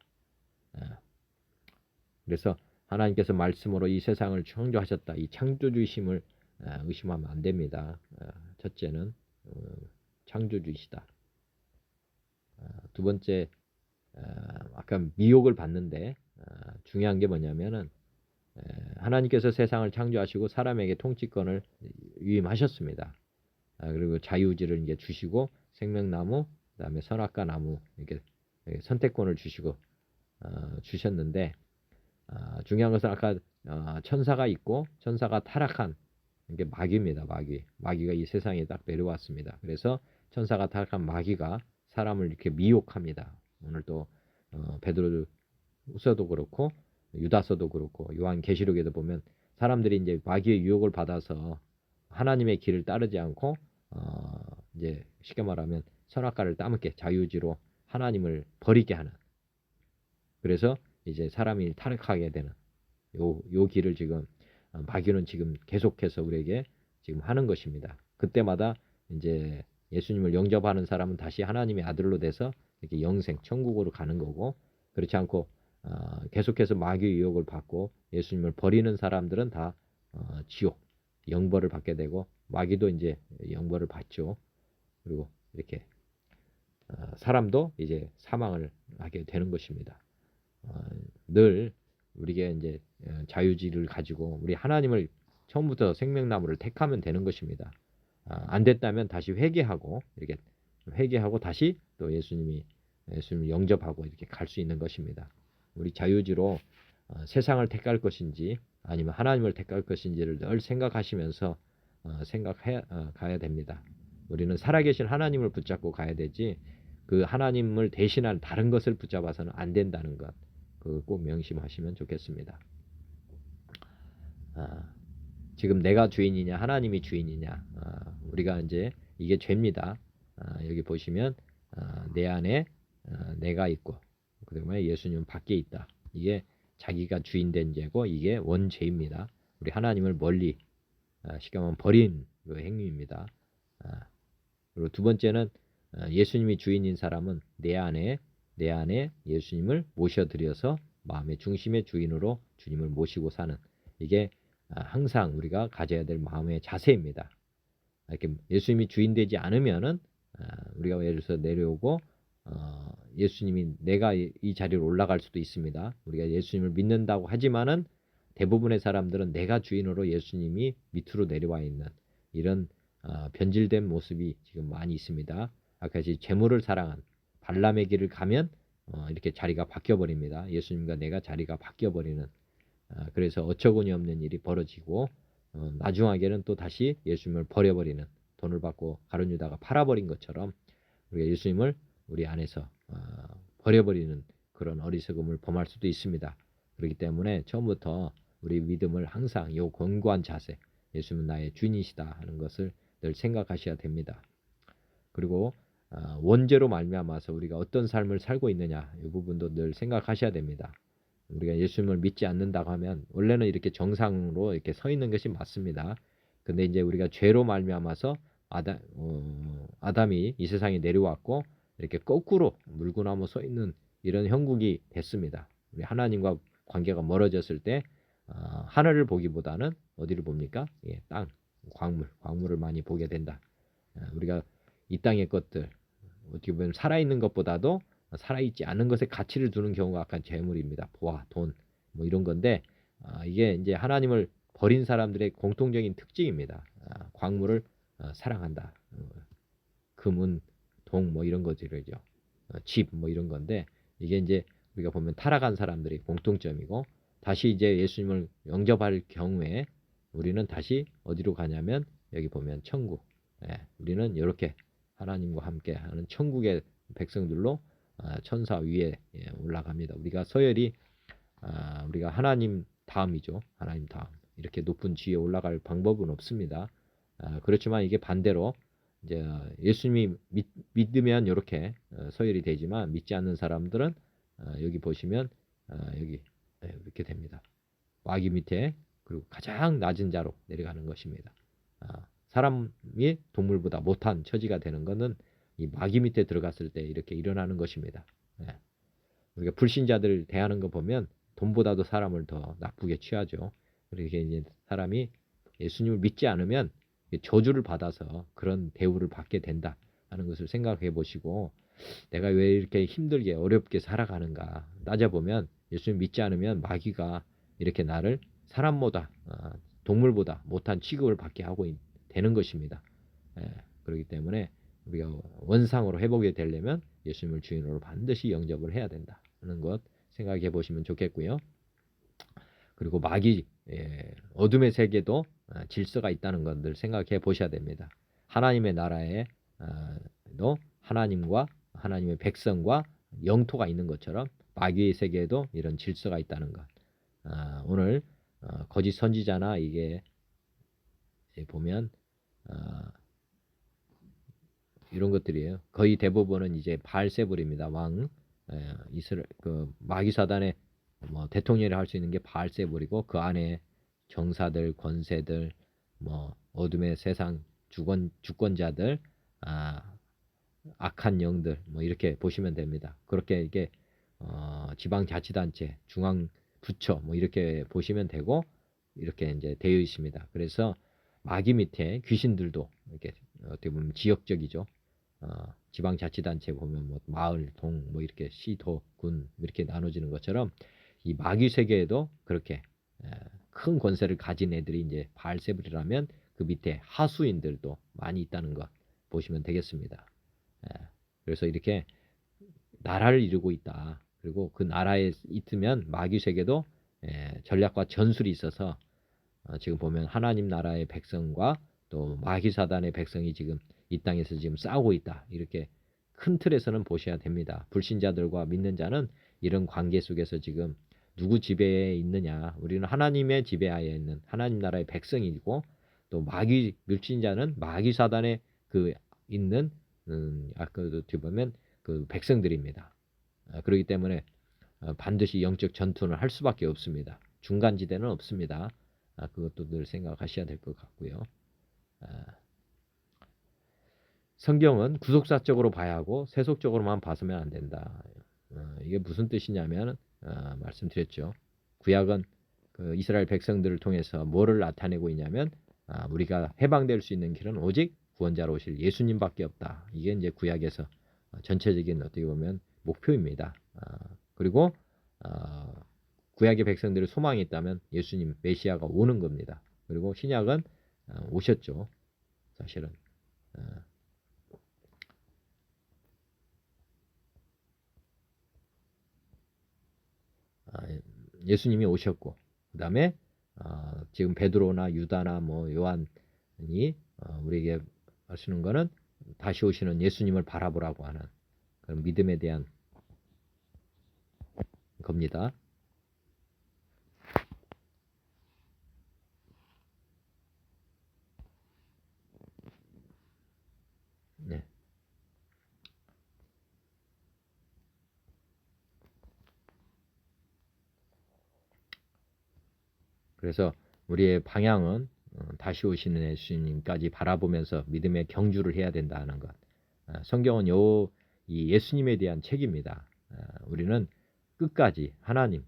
그래서 하나님께서 말씀으로 이 세상을 창조하셨다. 이 창조주의심을 의심하면 안 됩니다. 첫째는 창조주이시다. 두 번째, 아까 미혹을 받는데 중요한 게 뭐냐면은 하나님께서 세상을 창조하시고 사람에게 통치권을 위임하셨습니다. 그리고 자유의지를 이제 주시고 생명나무, 그다음에 선악과 나무 이렇게 선택권을 주시고 주셨는데 중요한 것은 아까 천사가 있고 천사가 타락한 이게 마귀입니다. 마귀가 이 세상에 딱 내려왔습니다. 그래서 천사가 타락한 마귀가 사람을 이렇게 미혹합니다. 오늘 또 베드로후서도 그렇고 유다서도 그렇고 요한계시록에도 보면 사람들이 이제 마귀의 유혹을 받아서 하나님의 길을 따르지 않고 이제 쉽게 말하면 선악과를 따먹게 자유지로 하나님을 버리게 하는, 그래서 이제 사람이 타락하게 되는 요 길을 지금 마귀는 지금 계속해서 우리에게 지금 하는 것입니다. 그때마다 이제 예수님을 영접하는 사람은 다시 하나님의 아들로 돼서 이렇게 영생 천국으로 가는 거고, 그렇지 않고 계속해서 마귀의 유혹을 받고 예수님을 버리는 사람들은 다 지옥 영벌을 받게 되고 마귀도 이제 영벌을 받죠. 그리고 이렇게 사람도 이제 사망을 하게 되는 것입니다. 늘 우리가 이제 자유지를 가지고 우리 하나님을 처음부터 생명나무를 택하면 되는 것입니다. 안 됐다면 다시 회개하고 이렇게 회개하고 다시 또 예수님을 영접하고 이렇게 갈 수 있는 것입니다. 우리 자유지로 세상을 택할 것인지 아니면 하나님을 택할 것인지를 늘 생각하시면서 가야 됩니다. 우리는 살아계신 하나님을 붙잡고 가야 되지 그 하나님을 대신한 다른 것을 붙잡아서는 안 된다는 것, 그걸 꼭 명심하시면 좋겠습니다. 지금 내가 주인이냐 하나님이 주인이냐, 우리가 이제 이게 죄입니다. 여기 보시면 내 안에 내가 있고 그다음에 예수님은 밖에 있다. 이게 자기가 주인된 죄고 이게 원죄입니다. 우리 하나님을 멀리 쉽게 말하면 버린 그 행위입니다. 그리고 두 번째는 예수님이 주인인 사람은 내 안에 예수님을 모셔드려서 마음의 중심의 주인으로 주님을 모시고 사는, 이게 항상 우리가 가져야 될 마음의 자세입니다. 이렇게 예수님이 주인 되지 않으면은 우리가 예를 들어서 내려오고 예수님이 내가 이 자리로 올라갈 수도 있습니다. 우리가 예수님을 믿는다고 하지만은 대부분의 사람들은 내가 주인으로 예수님이 밑으로 내려와 있는 이런 변질된 모습이 지금 많이 있습니다. 아까 재물을 사랑한 발람의 길을 가면 이렇게 자리가 바뀌어 버립니다. 예수님과 내가 자리가 바뀌어 버리는 그래서 어처구니 없는 일이 벌어지고 나중하게는 또 다시 예수님을 버려버리는 돈을 받고 가룟 유다가 팔아버린 것처럼 우리가 예수님을 우리 안에서 버려버리는 그런 어리석음을 범할 수도 있습니다. 그렇기 때문에 처음부터 우리 믿음을 항상 이 견고한 자세, 예수님은 나의 주인이시다 하는 것을 늘 생각하셔야 됩니다. 그리고 원죄로 말미암아서 우리가 어떤 삶을 살고 있느냐 이 부분도 늘 생각하셔야 됩니다. 우리가 예수님을 믿지 않는다고 하면 원래는 이렇게 정상으로 이렇게 서 있는 것이 맞습니다. 근데 이제 우리가 죄로 말미암아서 아담이 이 세상에 내려왔고 이렇게 거꾸로 물구나무 서 있는 이런 형국이 됐습니다. 우리 하나님과 관계가 멀어졌을 때 하늘을 보기보다는 어디를 봅니까? 예, 땅, 광물을 많이 보게 된다. 우리가 이 땅의 것들 어떻게 보면 살아있는 것보다도 살아있지 않은 것에 가치를 두는 경우가 약간 재물입니다. 보화, 돈, 뭐 이런 건데 이게 이제 하나님을 버린 사람들의 공통적인 특징입니다. 광물을 사랑한다. 금은, 동, 뭐 이런 것들이죠. 집, 뭐 이런 건데 이게 이제 우리가 보면 타락한 사람들이 공통점이고 다시 이제 예수님을 영접할 경우에 우리는 다시 어디로 가냐면 여기 보면 천국. 우리는 이렇게 하나님과 함께 하는 천국의 백성들로 천사 위에 올라갑니다. 우리가 서열이 우리가 하나님 다음이죠. 하나님 다음. 이렇게 높은 지위에 올라갈 방법은 없습니다. 그렇지만 이게 반대로 이제 예수님이 믿으면 이렇게 서열이 되지만 믿지 않는 사람들은 여기 보시면 여기 이렇게 됩니다. 마귀 밑에 그리고 가장 낮은 자로 내려가는 것입니다. 사람이 동물보다 못한 처지가 되는 것은 이 마귀 밑에 들어갔을 때 이렇게 일어나는 것입니다. 우리가 불신자들 대하는 거 보면 돈보다도 사람을 더 나쁘게 취하죠. 그렇게 이제 사람이 예수님을 믿지 않으면 저주를 받아서 그런 대우를 받게 된다 하는 것을 생각해 보시고 내가 왜 이렇게 힘들게 어렵게 살아가는가 따져보면 예수님 믿지 않으면 마귀가 이렇게 나를 사람보다 동물보다 못한 취급을 받게 하고 되는 것입니다. 그렇기 때문에 우리가 원상으로 회복이 되려면 예수님을 주인으로 반드시 영접을 해야 된다 하는 것 생각해 보시면 좋겠고요. 그리고 마귀 어둠의 세계도 질서가 있다는 것들 생각해 보셔야 됩니다. 하나님의 나라에도 하나님과 하나님의 백성과 영토가 있는 것처럼 마귀의 세계에도 이런 질서가 있다는 것. 오늘 거짓 선지자나 이게 보면 이런 것들이에요. 거의 대부분은 이제 바알세불입니다. 왕 이스라엘 그 마귀 사단의 뭐 대통령이 할 수 있는 게 바알세불이고 그 안에 정사들, 권세들, 뭐 어둠의 세상 주권자들, 악한 영들 뭐 이렇게 보시면 됩니다. 그렇게 이게 지방자치단체, 중앙부처 뭐 이렇게 보시면 되고 이렇게 이제 되어 있습니다. 그래서 마귀 밑에 귀신들도 이렇게 어떻게 보면 지역적이죠. 지방자치단체 보면 뭐 마을, 동, 뭐 이렇게 시도, 군 이렇게 나눠지는 것처럼 이 마귀 세계에도 그렇게 큰 권세를 가진 애들이 이제 바알세불이라면 그 밑에 하수인들도 많이 있다는 것 보시면 되겠습니다. 그래서 이렇게 나라를 이루고 있다. 그리고 그 나라에 있으면 마귀 세계도 전략과 전술이 있어서 지금 보면 하나님 나라의 백성과 또 마귀 사단의 백성이 지금 이 땅에서 지금 싸우고 있다. 이렇게 큰 틀에서는 보셔야 됩니다. 불신자들과 믿는 자는 이런 관계 속에서 지금 누구 지배에 있느냐? 우리는 하나님의 지배하에 있는 하나님 나라의 백성이고 또 마귀 불신자는 마귀 사단에 그 있는 아까도 어떻게 보면 그 백성들입니다. 그렇기 때문에 반드시 영적 전투는 할 수밖에 없습니다. 중간지대는 없습니다. 그것도 늘 생각하셔야 될 것 같고요. 성경은 구속사적으로 봐야 하고 세속적으로만 봐서면 안 된다. 이게 무슨 뜻이냐면 말씀드렸죠. 구약은 그 이스라엘 백성들을 통해서 뭐를 나타내고 있냐면 우리가 해방될 수 있는 길은 오직 구원자로 오실 예수님밖에 없다. 이게 이제 구약에서 전체적인 어떻게 보면 목표입니다. 그리고 구약의 백성들의 소망이 있다면 예수님 메시아가 오는 겁니다. 그리고 신약은 오셨죠. 사실은 예수님이 오셨고, 그 다음에 지금 베드로나 유다나 뭐 요한이 우리에게 하시는 거는 다시 오시는 예수님을 바라보라고 하는 그런 믿음에 대한 겁니다. 네. 그래서 우리의 방향은 다시 오시는 예수님까지 바라보면서 믿음의 경주를 해야 된다는 것. 성경은 이 예수님에 대한 책입니다. 우리는 끝까지 하나님을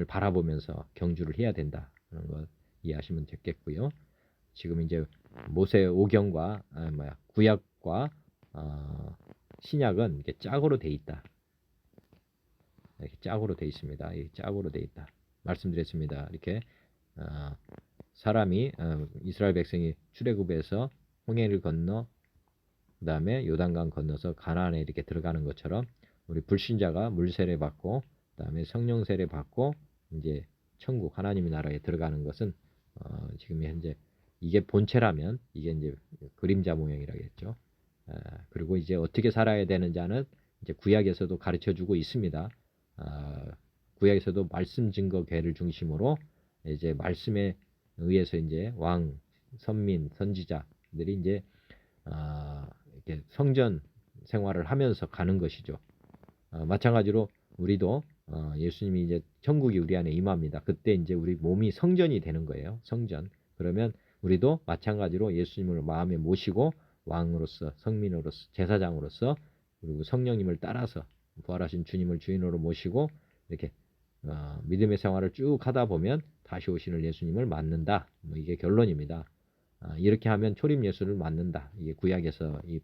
바라보면서 경주를 해야 된다는 것 이해하시면 되겠고요. 지금 이제 모세 오경과 구약과 신약은 이게 짝으로 돼 있다. 이렇게 짝으로 돼 있습니다. 이 짝으로 돼 있다. 말씀드렸습니다. 이렇게 사람이 이스라엘 백성이 출애굽에서 홍해를 건너 그 다음에 요단강 건너서 가나안에 이렇게 들어가는 것처럼 우리 불신자가 물 세례 받고 그 다음에 성령 세례 받고 이제 천국 하나님의 나라에 들어가는 것은 지금 현재 이게 본체라면 이게 이제 그림자 모양이라겠죠. 그리고 이제 어떻게 살아야 되는지는 이제 구약에서도 가르쳐주고 있습니다. 구약에서도 말씀 증거 궤를 중심으로 이제 말씀에 의해서 이제 왕, 선민, 선지자들이 이제 이렇게 성전 생활을 하면서 가는 것이죠. 마찬가지로 우리도 예수님이 이제 천국이 우리 안에 임합니다. 그때 이제 우리 몸이 성전이 되는 거예요. 성전. 그러면 우리도 마찬가지로 예수님을 마음에 모시고 왕으로서, 성민으로서, 제사장으로서 그리고 성령님을 따라서 부활하신 주님을 주인으로 모시고 이렇게 믿음의 생활을 쭉 하다 보면 다시 오시는 예수님을 맞는다. 뭐 이게 결론입니다. 이렇게 하면 초림 예수를 맞는다. 이게 구약에서 이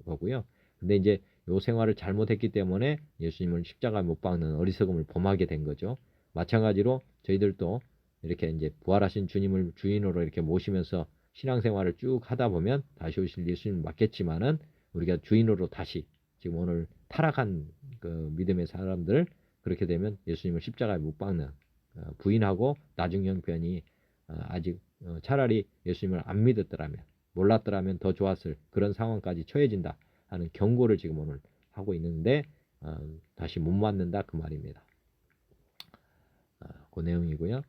거고요. 근데 이제 요 생활을 잘못했기 때문에 예수님을 십자가에 못 박는 어리석음을 범하게 된 거죠. 마찬가지로 저희들도 이렇게 이제 부활하신 주님을 주인으로 이렇게 모시면서 신앙생활을 쭉 하다 보면 다시 오실 예수님을 맞겠지만은 우리가 주인으로 다시 지금 오늘 타락한 그 믿음의 사람들 그렇게 되면 예수님을 십자가에 못 박는 부인하고 나중 형편이 아직 차라리 예수님을 안 믿었더라면 몰랐더라면 더 좋았을 그런 상황까지 처해진다 하는 경고를 지금 오늘 하고 있는데 다시 못 맞는다 그 말입니다. 그 내용이고요.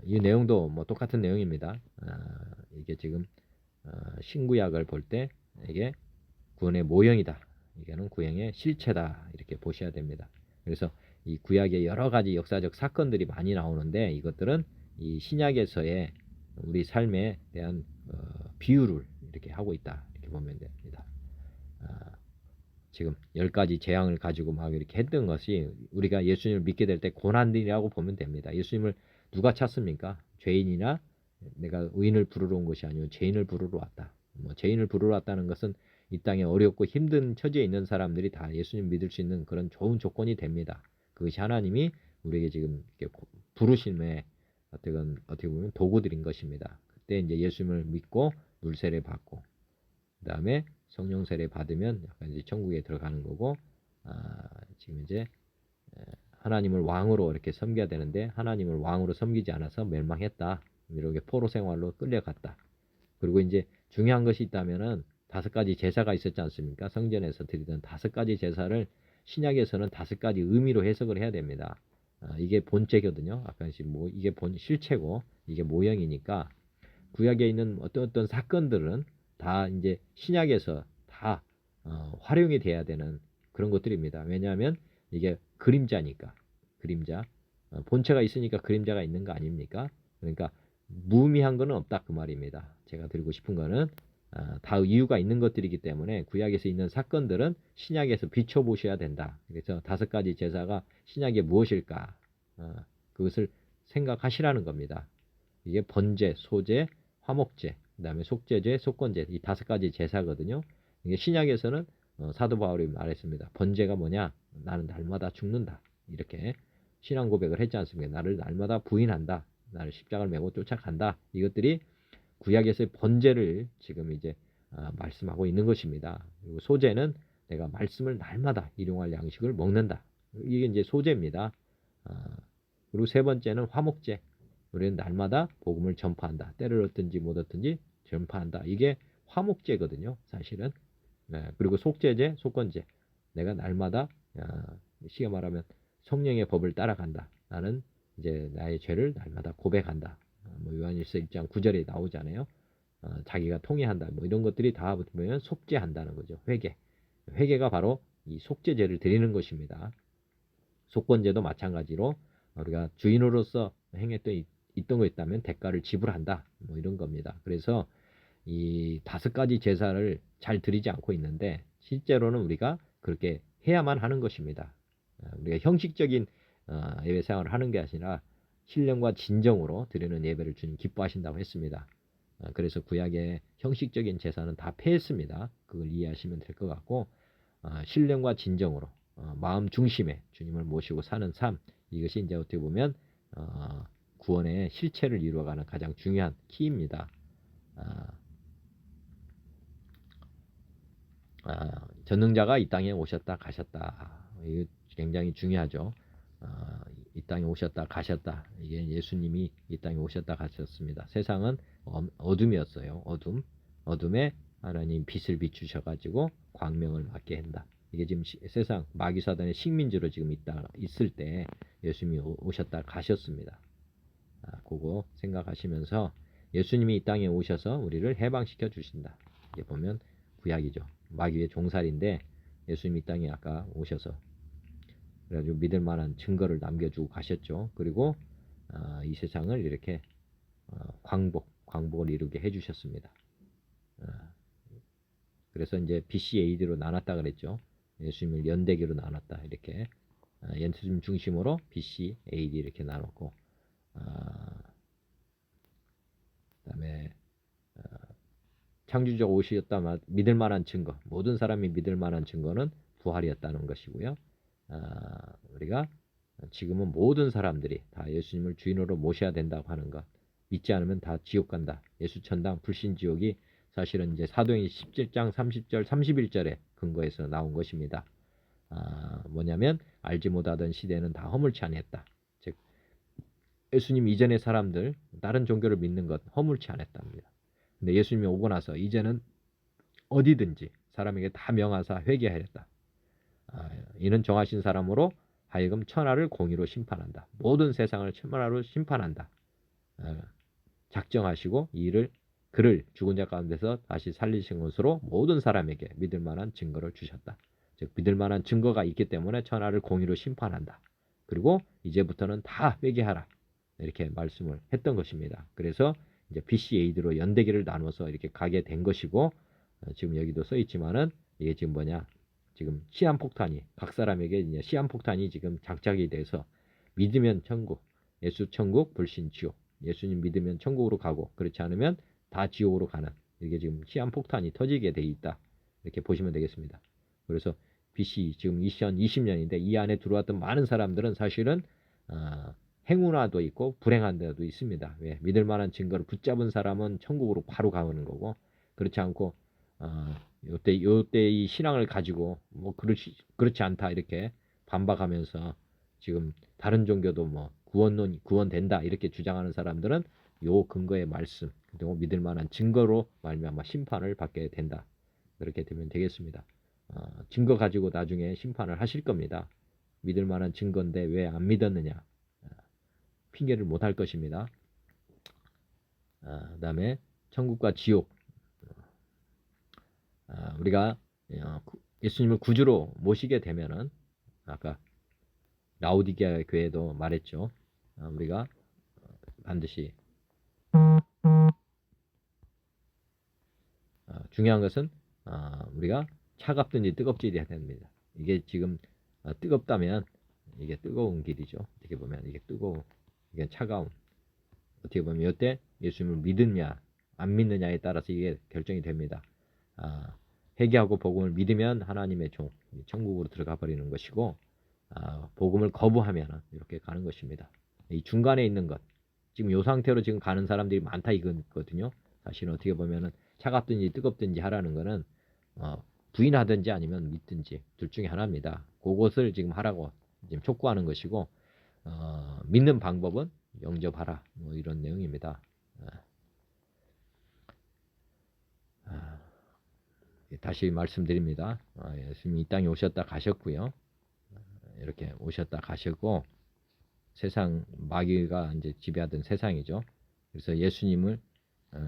이 내용도 뭐 똑같은 내용입니다. 이게 지금 신구약을 볼 때 이게 구원의 모형이다. 이게는 구원의 실체다. 이렇게 보셔야 됩니다. 그래서 이 구약에 여러 가지 역사적 사건들이 많이 나오는데 이것들은 이 신약에서의 우리 삶에 대한 비유를 이렇게 하고 있다. 이렇게 보면 됩니다. 지금 10가지 재앙을 가지고 막 이렇게 했던 것이 우리가 예수님을 믿게 될 때 고난들이라고 보면 됩니다. 예수님을 누가 찾습니까? 죄인이나 내가 의인을 부르러 온 것이 아니고 죄인을 부르러 왔다. 뭐 죄인을 부르러 왔다는 것은 이 땅에 어렵고 힘든 처지에 있는 사람들이 다 예수님 믿을 수 있는 그런 좋은 조건이 됩니다. 그것이 하나님이 우리에게 지금 이렇게 부르심에 어떻게 보면 도구들인 것입니다. 그때 이제 예수님을 믿고 물세례 받고 그 다음에 성령 세례 받으면 약간 이제 천국에 들어가는 거고 지금 이제 하나님을 왕으로 이렇게 섬겨야 되는데 하나님을 왕으로 섬기지 않아서 멸망했다. 이렇게 포로 생활로 끌려갔다. 그리고 이제 중요한 것이 있다면은 5가지 제사가 있었지 않습니까? 성전에서 드리던 5가지 제사를 신약에서는 5가지 의미로 해석을 해야 됩니다. 이게 본체거든요. 아까 뭐 이게 본 실체고 이게 모형이니까 구약에 있는 어떤 사건들은 다 이제 신약에서 다 활용이 돼야 되는 그런 것들입니다. 왜냐하면 이게 그림자니까 그림자 본체가 있으니까 그림자가 있는 거 아닙니까? 그러니까 무의미한 거는 없다 그 말입니다. 제가 드리고 싶은 거는 다 이유가 있는 것들이기 때문에 구약에서 있는 사건들은 신약에서 비춰보셔야 된다. 그래서 5가지 제사가 신약에 무엇일까? 그것을 생각하시라는 겁니다. 이게 번제, 소제, 화목제, 그 다음에 속제제, 속건제 이 5가지 제사거든요. 이게 신약에서는 사도 바울이 말했습니다. 번제가 뭐냐? 나는 날마다 죽는다. 이렇게 신앙 고백을 했지 않습니까? 나를 날마다 부인한다. 나를 십자가를 메고 쫓아간다. 이것들이 구약에서의 번제를 지금 이제 말씀하고 있는 것입니다. 그리고 소제는 내가 말씀을 날마다 일용할 양식을 먹는다. 이게 이제 소제입니다. 그리고 세 번째는 화목제. 우리는 날마다 복음을 전파한다. 때를 얻든지 못 얻든지 전파한다. 이게 화목제거든요. 사실은. 그리고 속죄제, 속건제. 내가 날마다 시가 말하면 성령의 법을 따라간다. 나는 이제 나의 죄를 날마다 고백한다. 뭐 요한일서 1장 9절에 나오잖아요. 자기가 통회한다. 뭐 이런 것들이 다 보면 속죄한다는 거죠. 회개. 회개가 바로 이 속죄제를 드리는 것입니다. 속건제도 마찬가지로 우리가 주인으로서 행했던 있던 거 있다면 대가를 지불한다. 뭐 이런 겁니다. 그래서 이 5가지 제사를 잘 드리지 않고 있는데 실제로는 우리가 그렇게 해야만 하는 것입니다. 우리가 형식적인 예배 생활을 하는 게 아니라 신령과 진정으로 드리는 예배를 주님 기뻐하신다고 했습니다. 그래서 구약의 형식적인 제사는 다 폐했습니다. 그걸 이해하시면 될 것 같고 신령과 진정으로 마음 중심에 주님을 모시고 사는 삶, 이것이 이제 어떻게 보면 구원의 실체를 이루어가는 가장 중요한 키입니다. 전능자가 이 땅에 오셨다 가셨다. 이게 굉장히 중요하죠. 이 땅에 오셨다 가셨다. 이게 예수님이 이 땅에 오셨다 가셨습니다. 세상은 어둠이었어요. 어둠에 하나님 빛을 비추셔가지고 광명을 받게 한다. 이게 지금 세상 마귀사단의 식민지로 지금 있을 때 예수님이 오셨다 가셨습니다. 그거 생각하시면서 예수님이 이 땅에 오셔서 우리를 해방시켜 주신다. 이게 보면 구약이죠. 마귀의 종살인데 예수님이 이 땅에 아까 오셔서 그래가지고 믿을 만한 증거를 남겨주고 가셨죠. 그리고 이 세상을 이렇게 광복을 이루게 해주셨습니다. 그래서 이제 BCAD로 나눴다 그랬죠. 예수님을 연대기로 나눴다. 이렇게 예수님 중심으로 BCAD 이렇게 나눴고 그다음에 창조주가 오셨다 믿을 만한 증거, 모든 사람이 믿을 만한 증거는 부활이었다는 것이고요. 우리가 지금은 모든 사람들이 다 예수님을 주인으로 모셔야 된다고 하는 것, 믿지 않으면 다 지옥 간다. 예수천당 불신지옥이 사실은 이제 사도행전 17장 30절 31절에 근거해서 나온 것입니다. 뭐냐면 알지 못하던 시대는 다 허물치 아니했다. 즉 예수님 이전의 사람들 다른 종교를 믿는 것 허물치 않았답니다. 근데 예수님이 오고 나서 이제는 어디든지 사람에게 다 명하사 회개하였다. 이는 정하신 사람으로 하여금 천하를 공의로 심판한다. 모든 세상을 천하로 심판한다. 작정하시고 그를 죽은 자 가운데서 다시 살리신 것으로 모든 사람에게 믿을 만한 증거를 주셨다. 즉 믿을 만한 증거가 있기 때문에 천하를 공의로 심판한다. 그리고 이제부터는 다 회개하라. 이렇게 말씀을 했던 것입니다. 그래서 이제 BCAD로 연대기를 나눠서 이렇게 가게 된 것이고 지금 여기도 써 있지만은 이게 지금 뭐냐? 지금 시한폭탄이 각 사람에게 이제 시한폭탄이 지금 장착이 돼서 믿으면 천국, 예수 천국, 불신 지옥. 예수님 믿으면 천국으로 가고 그렇지 않으면 다 지옥으로 가는 이게 지금 시한폭탄이 터지게 돼 있다. 이렇게 보시면 되겠습니다. 그래서 BC 지금 2020년인데 이 안에 들어왔던 많은 사람들은 사실은 행운아도 있고 불행한 데도 있습니다. 왜? 믿을 만한 증거를 붙잡은 사람은 천국으로 바로 가는 거고 그렇지 않고 요때 이 신앙을 가지고 뭐 그렇지 않다 이렇게 반박하면서 지금 다른 종교도 뭐 구원된다 이렇게 주장하는 사람들은 요 근거의 말씀 그리고 믿을 만한 증거로 말미암아 심판을 받게 된다. 그렇게 되면 되겠습니다. 증거 가지고 나중에 심판을 하실 겁니다. 믿을 만한 증거인데 왜 안 믿었느냐? 핑계를 못 할 것입니다. 그다음에 천국과 지옥. 우리가 예수님을 구주로 모시게 되면은 아까 라오디게아 교회도 말했죠. 우리가 반드시 중요한 것은 우리가 차갑든지 뜨겁지 해야 됩니다. 이게 지금 뜨겁다면 이게 뜨거운 길이죠. 어떻게 보면 이게 이게 차가운. 어떻게 보면 이때 예수님을 믿느냐 안 믿느냐에 따라서 이게 결정이 됩니다. 회개하고 복음을 믿으면 하나님의 종, 천국으로 들어가 버리는 것이고, 복음을 거부하면 이렇게 가는 것입니다. 이 중간에 있는 것, 지금 이 상태로 지금 가는 사람들이 많다 이거거든요. 사실은 어떻게 보면은 차갑든지 뜨겁든지 하라는 거는 부인하든지 아니면 믿든지 둘 중에 하나입니다. 그것을 지금 하라고 지금 촉구하는 것이고, 믿는 방법은 영접하라, 뭐 이런 내용입니다. 다시 말씀드립니다. 예수님이 이 땅에 오셨다 가셨고요. 이렇게 오셨다 가셨고, 세상 마귀가 이제 지배하던 세상이죠. 그래서 예수님을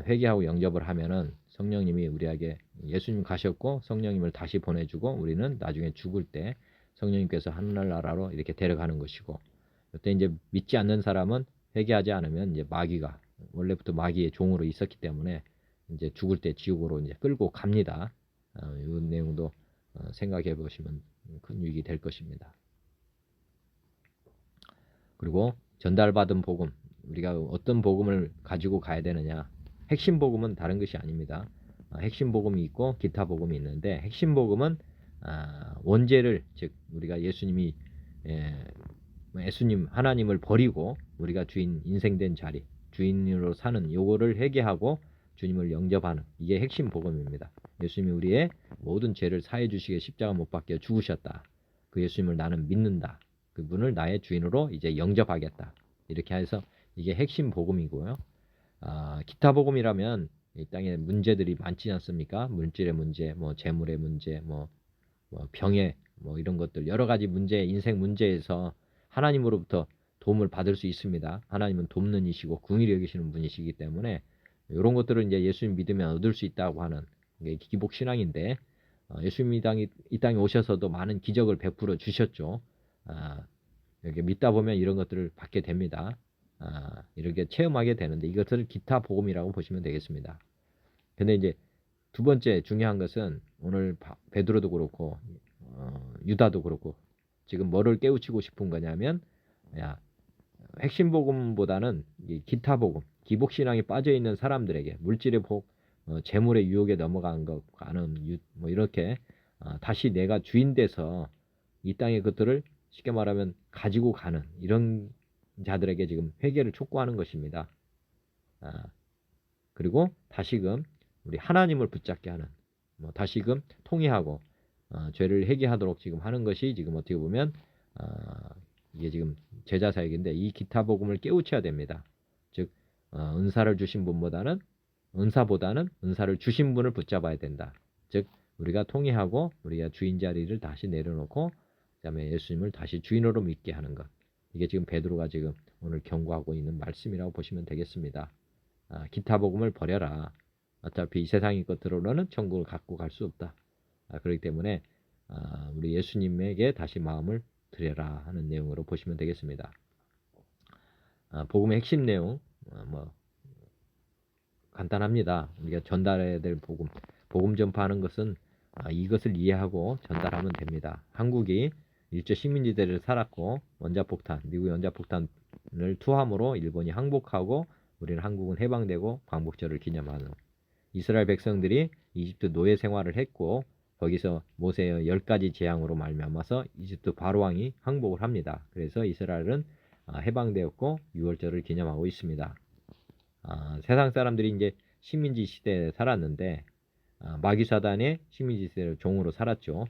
회개하고 영접을 하면은 성령님이 우리에게, 예수님 가셨고 성령님을 다시 보내주고 우리는 나중에 죽을 때 성령님께서 하늘나라로 이렇게 데려가는 것이고, 그때 이제 믿지 않는 사람은 회개하지 않으면 이제 마귀가, 원래부터 마귀의 종으로 있었기 때문에 이제 죽을 때 지옥으로 이제 끌고 갑니다. 이 내용도 생각해 보시면 큰 유익이 될 것입니다. 그리고 전달받은 복음, 우리가 어떤 복음을 가지고 가야 되느냐, 핵심 복음은 다른 것이 아닙니다. 핵심 복음이 있고 기타 복음이 있는데, 핵심 복음은 원죄를, 즉 우리가 예수님 하나님을 버리고 우리가 주인 인생된 자리, 주인으로 사는 요거를 회개하고 주님을 영접하는, 이게 핵심 복음입니다. 예수님이 우리의 모든 죄를 사해 주시게 십자가 못 박혀 죽으셨다. 그 예수님을 나는 믿는다. 그분을 나의 주인으로 이제 영접하겠다. 이렇게 해서 이게 핵심 복음이고요. 기타 복음이라면 이 땅에 문제들이 많지 않습니까? 물질의 문제, 뭐 재물의 문제, 뭐 병의 뭐 이런 것들, 여러 가지 문제, 인생 문제에서 하나님으로부터 도움을 받을 수 있습니다. 하나님은 돕는 이시고 긍휼히 여기시는 분이시기 때문에 이런 것들을 이제 예수님 믿으면 얻을 수 있다고 하는 게 기복 신앙인데, 예수님이 이 땅에 오셔서도 많은 기적을 베풀어 주셨죠. 이렇게 믿다 보면 이런 것들을 받게 됩니다. 이렇게 체험하게 되는데, 이것을 기타 복음이라고 보시면 되겠습니다. 근데 이제 두 번째 중요한 것은, 오늘 베드로도 그렇고 유다도 그렇고 지금 뭐를 깨우치고 싶은 거냐면, 핵심 복음보다는 기타 복음, 기복 신앙에 빠져 있는 사람들에게, 물질의 복, 재물의 유혹에 넘어간 것과는 뭐 이렇게 다시 내가 주인 돼서 이 땅의 것들을 쉽게 말하면 가지고 가는 이런 자들에게 지금 회개를 촉구하는 것입니다. 그리고 다시금 우리 하나님을 붙잡게 하는, 뭐 다시금 통회하고 죄를 회개하도록 지금 하는 것이 지금 어떻게 보면 이게 지금 제자 사역인데, 이 기타 복음을 깨우쳐야 됩니다. 즉 은사를 주신 분보다는, 은사보다는 은사를 주신 분을 붙잡아야 된다. 즉 우리가 통회하고 우리가 주인 자리를 다시 내려놓고 그다음에 예수님을 다시 주인으로 믿게 하는 것. 이게 지금 베드로가 지금 오늘 경고하고 있는 말씀이라고 보시면 되겠습니다. 기타 복음을 버려라. 어차피 이 세상의 것들로는 천국을 갖고 갈 수 없다. 그렇기 때문에 우리 예수님에게 다시 마음을 드려라 하는 내용으로 보시면 되겠습니다. 복음의 핵심 내용 뭐 간단합니다. 우리가 전달해야 될 복음 전파하는 것은 이것을 이해하고 전달하면 됩니다. 한국이 일제 식민지대를 살았고, 미국의 원자폭탄을 투함으로 일본이 항복하고 우리는 한국은 해방되고 광복절을 기념하는, 이스라엘 백성들이 이집트 노예 생활을 했고 거기서 모세의 10가지 재앙으로 말미암아서 이집트 바로왕이 항복을 합니다. 그래서 이스라엘은 해방되었고 6월절을 기념하고 있습니다. 세상 사람들이 이제 식민지 시대에 살았는데 마귀 사단의 식민지 시대를 종으로 살았죠.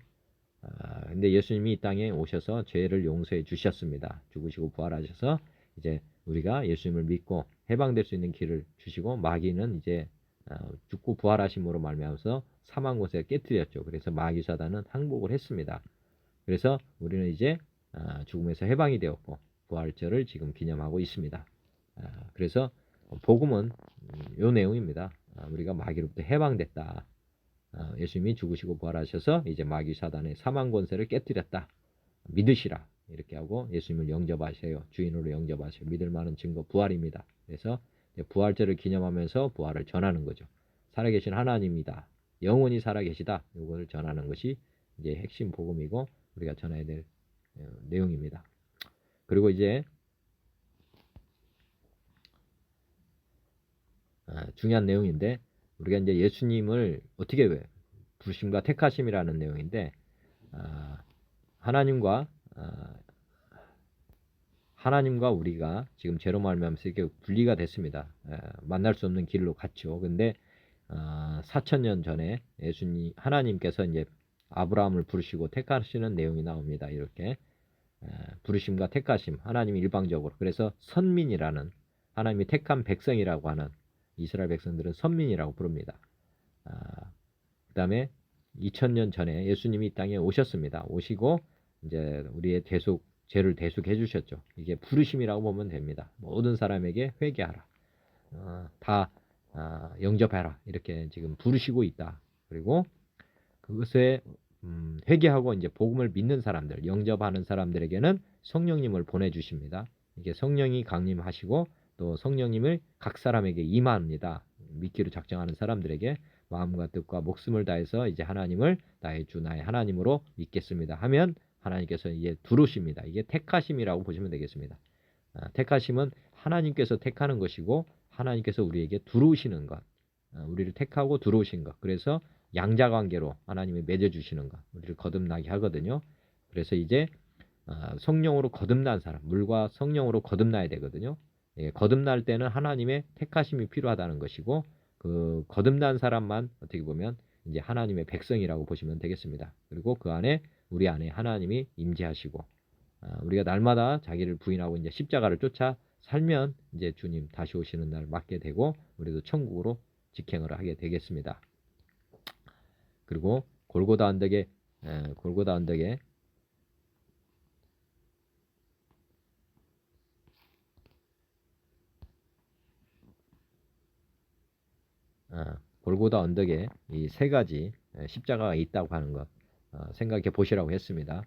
근데 예수님이 이 땅에 오셔서 죄를 용서해 주셨습니다. 죽으시고 부활하셔서 이제 우리가 예수님을 믿고 해방될 수 있는 길을 주시고, 마귀는 이제 죽고 부활하심으로 말미암아서 사망 곳에 깨뜨렸죠. 그래서 마귀 사단은 항복을 했습니다. 그래서 우리는 이제 죽음에서 해방이 되었고 부활절을 지금 기념하고 있습니다. 그래서 복음은 요 내용입니다. 우리가 마귀로부터 해방됐다. 예수님이 죽으시고 부활하셔서 이제 마귀 사단의 사망 권세를 깨뜨렸다. 믿으시라. 이렇게 하고 예수님을 영접하세요. 주인으로 영접하세요. 믿을 만한 증거 부활입니다. 그래서 부활절을 기념하면서 부활을 전하는 거죠. 살아계신 하나님이다. 영원히 살아계시다. 이걸 전하는 것이 이제 핵심 복음이고 우리가 전해야 될 내용입니다. 그리고 이제 중요한 내용인데, 우리가 이제 예수님을 어떻게 부르심과 택하심이라는 내용인데 하나님과 하나님과 우리가 지금 죄로 말미암아서 이렇게 분리가 됐습니다. 만날 수 없는 길로 갔죠. 근데 4,000년 전에 하나님께서 이제 아브라함을 부르시고 택하시는 내용이 나옵니다. 이렇게 부르심과 택하심, 하나님이 일방적으로. 그래서 선민이라는, 하나님이 택한 백성이라고 하는, 이스라엘 백성들은 선민이라고 부릅니다. 그 다음에 2000년 전에 예수님이 이 땅에 오셨습니다. 오시고 이제 우리의 죄를 대속해 주셨죠. 이게 부르심이라고 보면 됩니다. 모든 사람에게 회개하라, 다 영접하라, 이렇게 지금 부르시고 있다. 그리고 그것에 회개하고 이제 복음을 믿는 사람들, 영접하는 사람들에게는 성령님을 보내주십니다. 이게 성령이 강림하시고 또 성령님을 각 사람에게 임합니다. 믿기로 작정하는 사람들에게 마음과 뜻과 목숨을 다해서 이제 하나님을 나의 주, 나의 하나님으로 믿겠습니다 하면 하나님께서 이제 두르십니다. 이게 택하심이라고 보시면 되겠습니다. 택하심은 하나님께서 택하는 것이고 하나님께서 우리에게 두르시는 것, 우리를 택하고 두르신 것. 그래서 양자관계로 하나님이 맺어주시는 것, 우리를 거듭나게 하거든요. 그래서 이제 성령으로 거듭난 사람, 물과 성령으로 거듭나야 되거든요. 거듭날 때는 하나님의 택하심이 필요하다는 것이고, 그 거듭난 사람만 어떻게 보면 이제 하나님의 백성이라고 보시면 되겠습니다. 그리고 그 안에 우리 안에 하나님이 임재하시고, 우리가 날마다 자기를 부인하고 이제 십자가를 쫓아 살면 이제 주님 다시 오시는 날 맞게 되고 우리도 천국으로 직행을 하게 되겠습니다. 그리고 골고다 언덕에 골고다 언덕에 이 세 가지 십자가가 있다고 하는 것 생각해 보시라고 했습니다.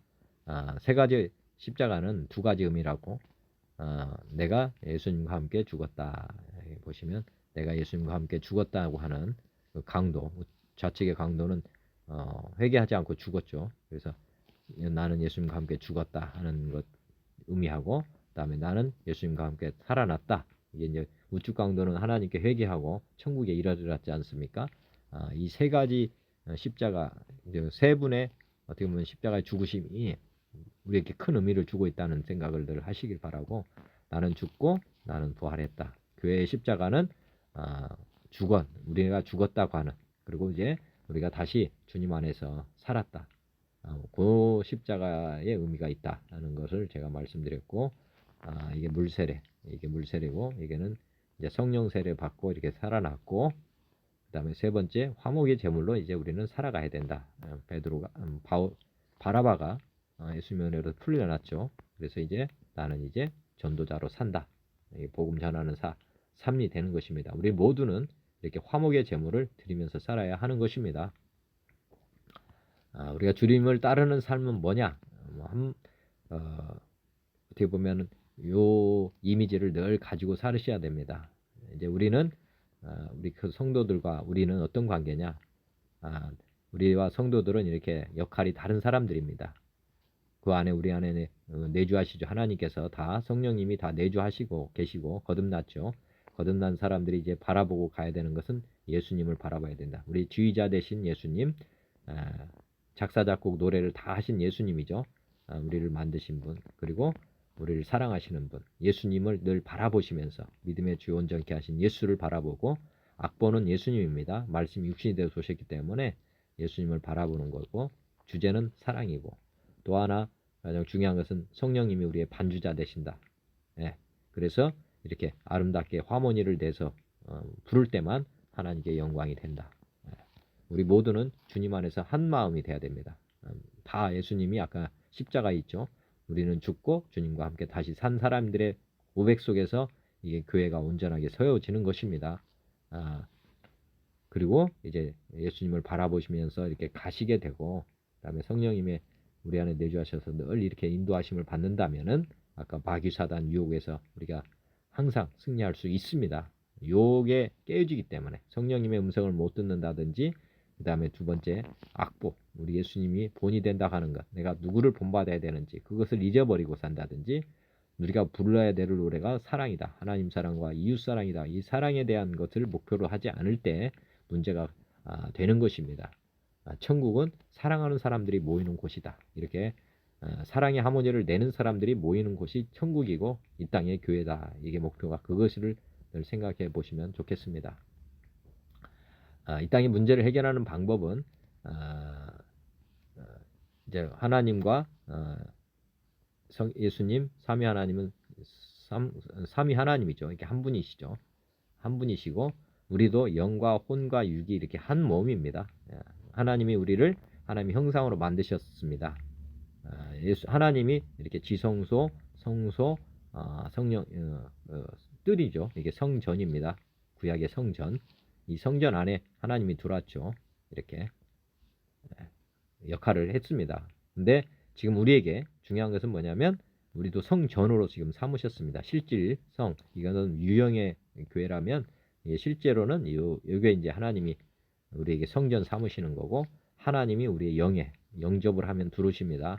세 가지 십자가는 두 가지 의미라고, 내가 예수님과 함께 죽었다. 보시면 내가 예수님과 함께 죽었다고 하는 그 강도, 좌측의 강도는 회개하지 않고 죽었죠. 그래서 나는 예수님과 함께 죽었다 하는 것 의미하고, 그다음에 나는 예수님과 함께 살아났다. 이게 이제 우측 강도는 하나님께 회개하고 천국에 이르렀지 않습니까? 이 세 가지 십자가, 이제 세 분의 어떻게 보면 십자가의 죽으심이 우리에게 큰 의미를 주고 있다는 생각을 늘 하시길 바라고, 나는 죽고 나는 부활했다. 교회의 십자가는 우리가 죽었다고 하는, 그리고 이제 우리가 다시 주님 안에서 살았다. 그 십자가의 의미가 있다는 것을 제가 말씀드렸고, 이게 물세례고, 이게는 이제 성령 세례 받고 이렇게 살아났고, 그다음에 세 번째 화목의 제물로 이제 우리는 살아가야 된다. 베드로가 바라바가 예수님의 은혜로 풀려났죠. 그래서 이제 나는 이제 전도자로 산다. 복음 전하는 삶이 되는 것입니다. 우리 모두는 이렇게 화목의 제물을 드리면서 살아야 하는 것입니다. 우리가 주님을 따르는 삶은 뭐냐? 어떻게 보면 요 이미지를 늘 가지고 살으셔야 됩니다. 이제 우리는 우리 그 성도들과 우리는 어떤 관계냐? 우리와 성도들은 이렇게 역할이 다른 사람들입니다. 그 안에 우리 안에 내주하시죠. 하나님께서 다 성령님이 다 내주하시고 계시고 거듭났죠. 거듭난 사람들이 이제 바라보고 가야 되는 것은 예수님을 바라봐야 된다. 우리 지휘자 되신 예수님, 작사 작곡 노래를 다 하신 예수님이죠. 우리를 만드신 분, 그리고 우리를 사랑하시는 분, 예수님을 늘 바라보시면서 믿음의 주 온전케 하신 예수를 바라보고, 악보는 예수님입니다. 말씀이 육신이 되어서 오셨기 때문에 예수님을 바라보는 거고, 주제는 사랑이고, 또 하나 가장 중요한 것은 성령님이 우리의 반주자 되신다. 그래서 이렇게 아름답게 화모니를 내서 부를 때만 하나님께 영광이 된다. 우리 모두는 주님 안에서 한 마음이 돼야 됩니다. 다 예수님이 아까 십자가에 있죠. 우리는 죽고 주님과 함께 다시 산 사람들의 고백 속에서 이게 교회가 온전하게 세워지는 것입니다. 그리고 이제 예수님을 바라보시면서 이렇게 가시게 되고, 그다음에 성령님의 우리 안에 내주하셔서 늘 이렇게 인도하심을 받는다면은 아까 마귀사단 유혹에서 우리가 항상 승리할 수 있습니다. 유혹에 깨어지기 때문에 성령님의 음성을 못 듣는다든지, 그 다음에 두 번째 악보, 우리 예수님이 본이 된다 하는 것, 내가 누구를 본받아야 되는지 그것을 잊어버리고 산다든지, 우리가 불러야 될 노래가 사랑이다, 하나님 사랑과 이웃 사랑이다, 이 사랑에 대한 것을 목표로 하지 않을 때 문제가 되는 것입니다. 천국은 사랑하는 사람들이 모이는 곳이다. 이렇게 사랑의 하모니를 내는 사람들이 모이는 곳이 천국이고 이 땅의 교회다. 이게 목표가 그것을 늘 생각해 보시면 좋겠습니다. 이 땅의 문제를 해결하는 방법은 이제 하나님과 예수님, 삼위 하나님은 삼위 하나님이죠. 이렇게 한 분이시죠. 한 분이시고 우리도 영과 혼과 육이 이렇게 한 몸입니다. 하나님이 우리를 하나님의 형상으로 만드셨습니다. 하나님이 이렇게 지성소, 성소, 성령, 뜰이죠. 이게 성전입니다. 구약의 성전. 이 성전 안에 하나님이 들어왔죠. 이렇게 역할을 했습니다. 근데 지금 우리에게 중요한 것은 뭐냐면 우리도 성전으로 지금 삼으셨습니다. 실질 성, 이거는 유형의 교회라면 실제로는 이게 이제 하나님이 우리에게 성전 삼으시는 거고 하나님이 우리의 영에 영접을 하면 들어오십니다.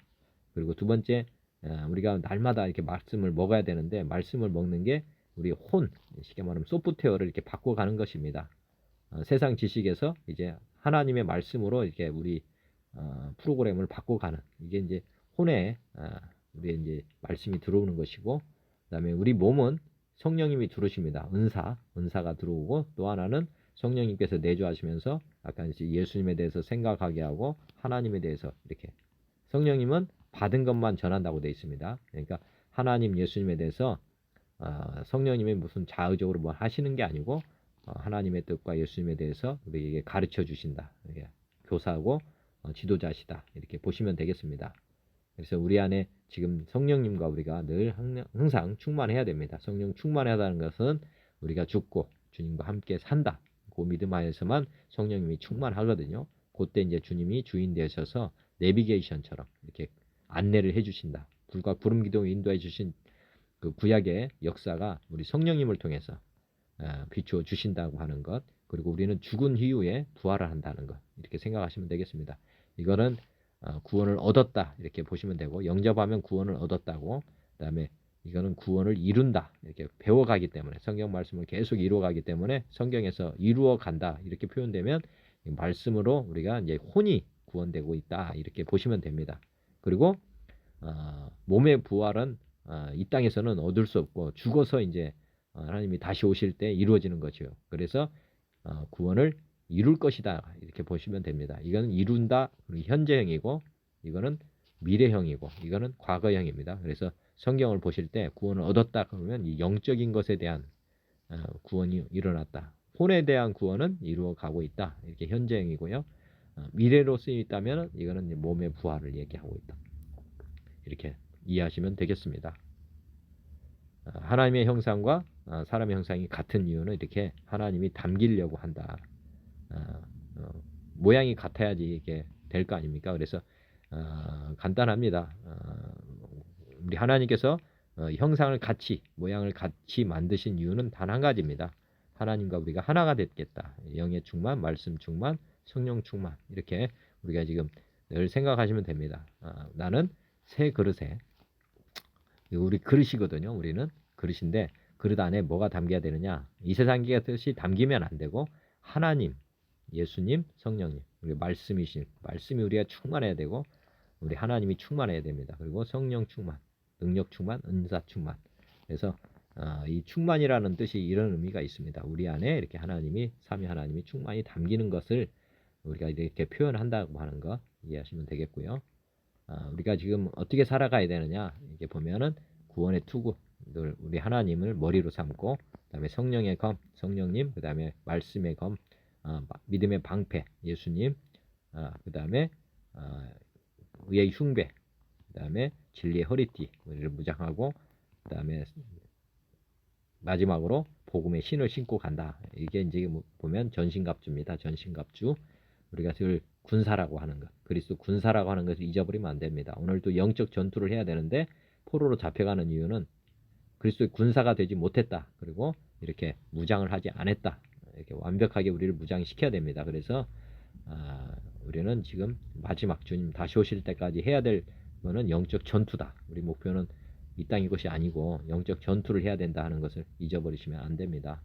그리고 두 번째 우리가 날마다 이렇게 말씀을 먹어야 되는데 말씀을 먹는 게 우리 혼, 쉽게 말하면 소프트웨어를 이렇게 바꿔가는 것입니다. 세상 지식에서 이제 하나님의 말씀으로 이렇게 우리 프로그램을 바꿔가는 이게 이제 혼에 우리 이제 말씀이 들어오는 것이고 그다음에 우리 몸은 성령님이 들어오십니다. 은사가 들어오고 또 하나는 성령님께서 내주하시면서 아까 이제 예수님에 대해서 생각하게 하고 하나님에 대해서 이렇게 성령님은 받은 것만 전한다고 되어 있습니다. 그러니까 하나님 예수님에 대해서 성령님이 무슨 자의적으로 뭐 하시는 게 아니고 하나님의 뜻과 예수님에 대해서 우리에게 가르쳐 주신다. 교사하고 지도자시다. 이렇게 보시면 되겠습니다. 그래서 우리 안에 지금 성령님과 우리가 늘 항상 충만해야 됩니다. 성령 충만해야 하는 것은 우리가 죽고 주님과 함께 산다. 그 믿음 안에서만 성령님이 충만하거든요. 그때 이제 주님이 주인 되셔서 내비게이션처럼 이렇게 안내를 해주신다. 불과 구름 기둥을 인도해 주신 그 구약의 역사가 우리 성령님을 통해서 비추어 주신다고 하는 것, 그리고 우리는 죽은 이후에 부활을 한다는 것, 이렇게 생각하시면 되겠습니다. 이거는 구원을 얻었다 이렇게 보시면 되고, 영접하면 구원을 얻었다고, 그 다음에 이거는 구원을 이룬다 이렇게 배워가기 때문에, 성경 말씀을 계속 이루어가기 때문에 성경에서 이루어간다 이렇게 표현되면 말씀으로 우리가 이제 혼이 구원되고 있다 이렇게 보시면 됩니다. 그리고 몸의 부활은 이 땅에서는 얻을 수 없고 죽어서 이제 하나님이 다시 오실 때 이루어지는 거죠. 그래서 구원을 이룰 것이다 이렇게 보시면 됩니다. 이거는 이룬다 현재형이고 이거는 미래형이고 이거는 과거형입니다. 그래서 성경을 보실 때 구원을 얻었다 그러면 이 영적인 것에 대한 구원이 일어났다. 혼에 대한 구원은 이루어 가고 있다. 이렇게 현재형이고요. 미래로 쓰여 있다면 이거는 몸의 부활을 얘기하고 있다. 이렇게 이해하시면 되겠습니다. 하나님의 형상과 사람의 형상이 같은 이유는 이렇게 하나님이 담기려고 한다. 모양이 같아야지 이게 될 거 아닙니까? 그래서 간단합니다. 우리 하나님께서 형상을 같이, 모양을 같이 만드신 이유는 단 한 가지입니다. 하나님과 우리가 하나가 됐겠다. 영의 충만, 말씀 충만, 성령 충만. 이렇게 우리가 지금 늘 생각하시면 됩니다. 나는 새 그릇에, 우리 그릇이거든요. 우리는 그릇인데 그릇 안에 뭐가 담겨야 되느냐? 이 세상의 뜻이 담기면 안 되고 하나님, 예수님, 성령님, 우리 말씀이 우리가 충만해야 되고 우리 하나님이 충만해야 됩니다. 그리고 성령 충만, 능력 충만, 은사 충만. 그래서 이 충만이라는 뜻이 이런 의미가 있습니다. 우리 안에 이렇게 하나님이 삼위 하나님이 충만히 담기는 것을 우리가 이렇게 표현한다고 하는 거 이해하시면 되겠고요. 우리가 지금 어떻게 살아가야 되느냐 이게 보면은 구원의 투구, 우리 하나님을 머리로 삼고 그다음에 성령의 검, 성령님, 그다음에 말씀의 검, 믿음의 방패, 예수님, 그다음에 의의 흉배, 그다음에 진리의 허리띠, 우리를 무장하고 그다음에 마지막으로 복음의 신을 신고 간다. 이게 이제 보면 전신갑주입니다. 전신갑주. 우리가 늘 군사라고 하는 것, 그리스도 군사라고 하는 것을 잊어버리면 안 됩니다. 오늘도 영적 전투를 해야 되는데 포로로 잡혀가는 이유는 그리스도의 군사가 되지 못했다. 그리고 이렇게 무장을 하지 않았다. 이렇게 완벽하게 우리를 무장시켜야 됩니다. 그래서 우리는 지금 마지막 주님 다시 오실 때까지 해야 될 거는 영적 전투다. 우리 목표는 이 땅이 것이 아니고 영적 전투를 해야 된다 하는 것을 잊어버리시면 안 됩니다.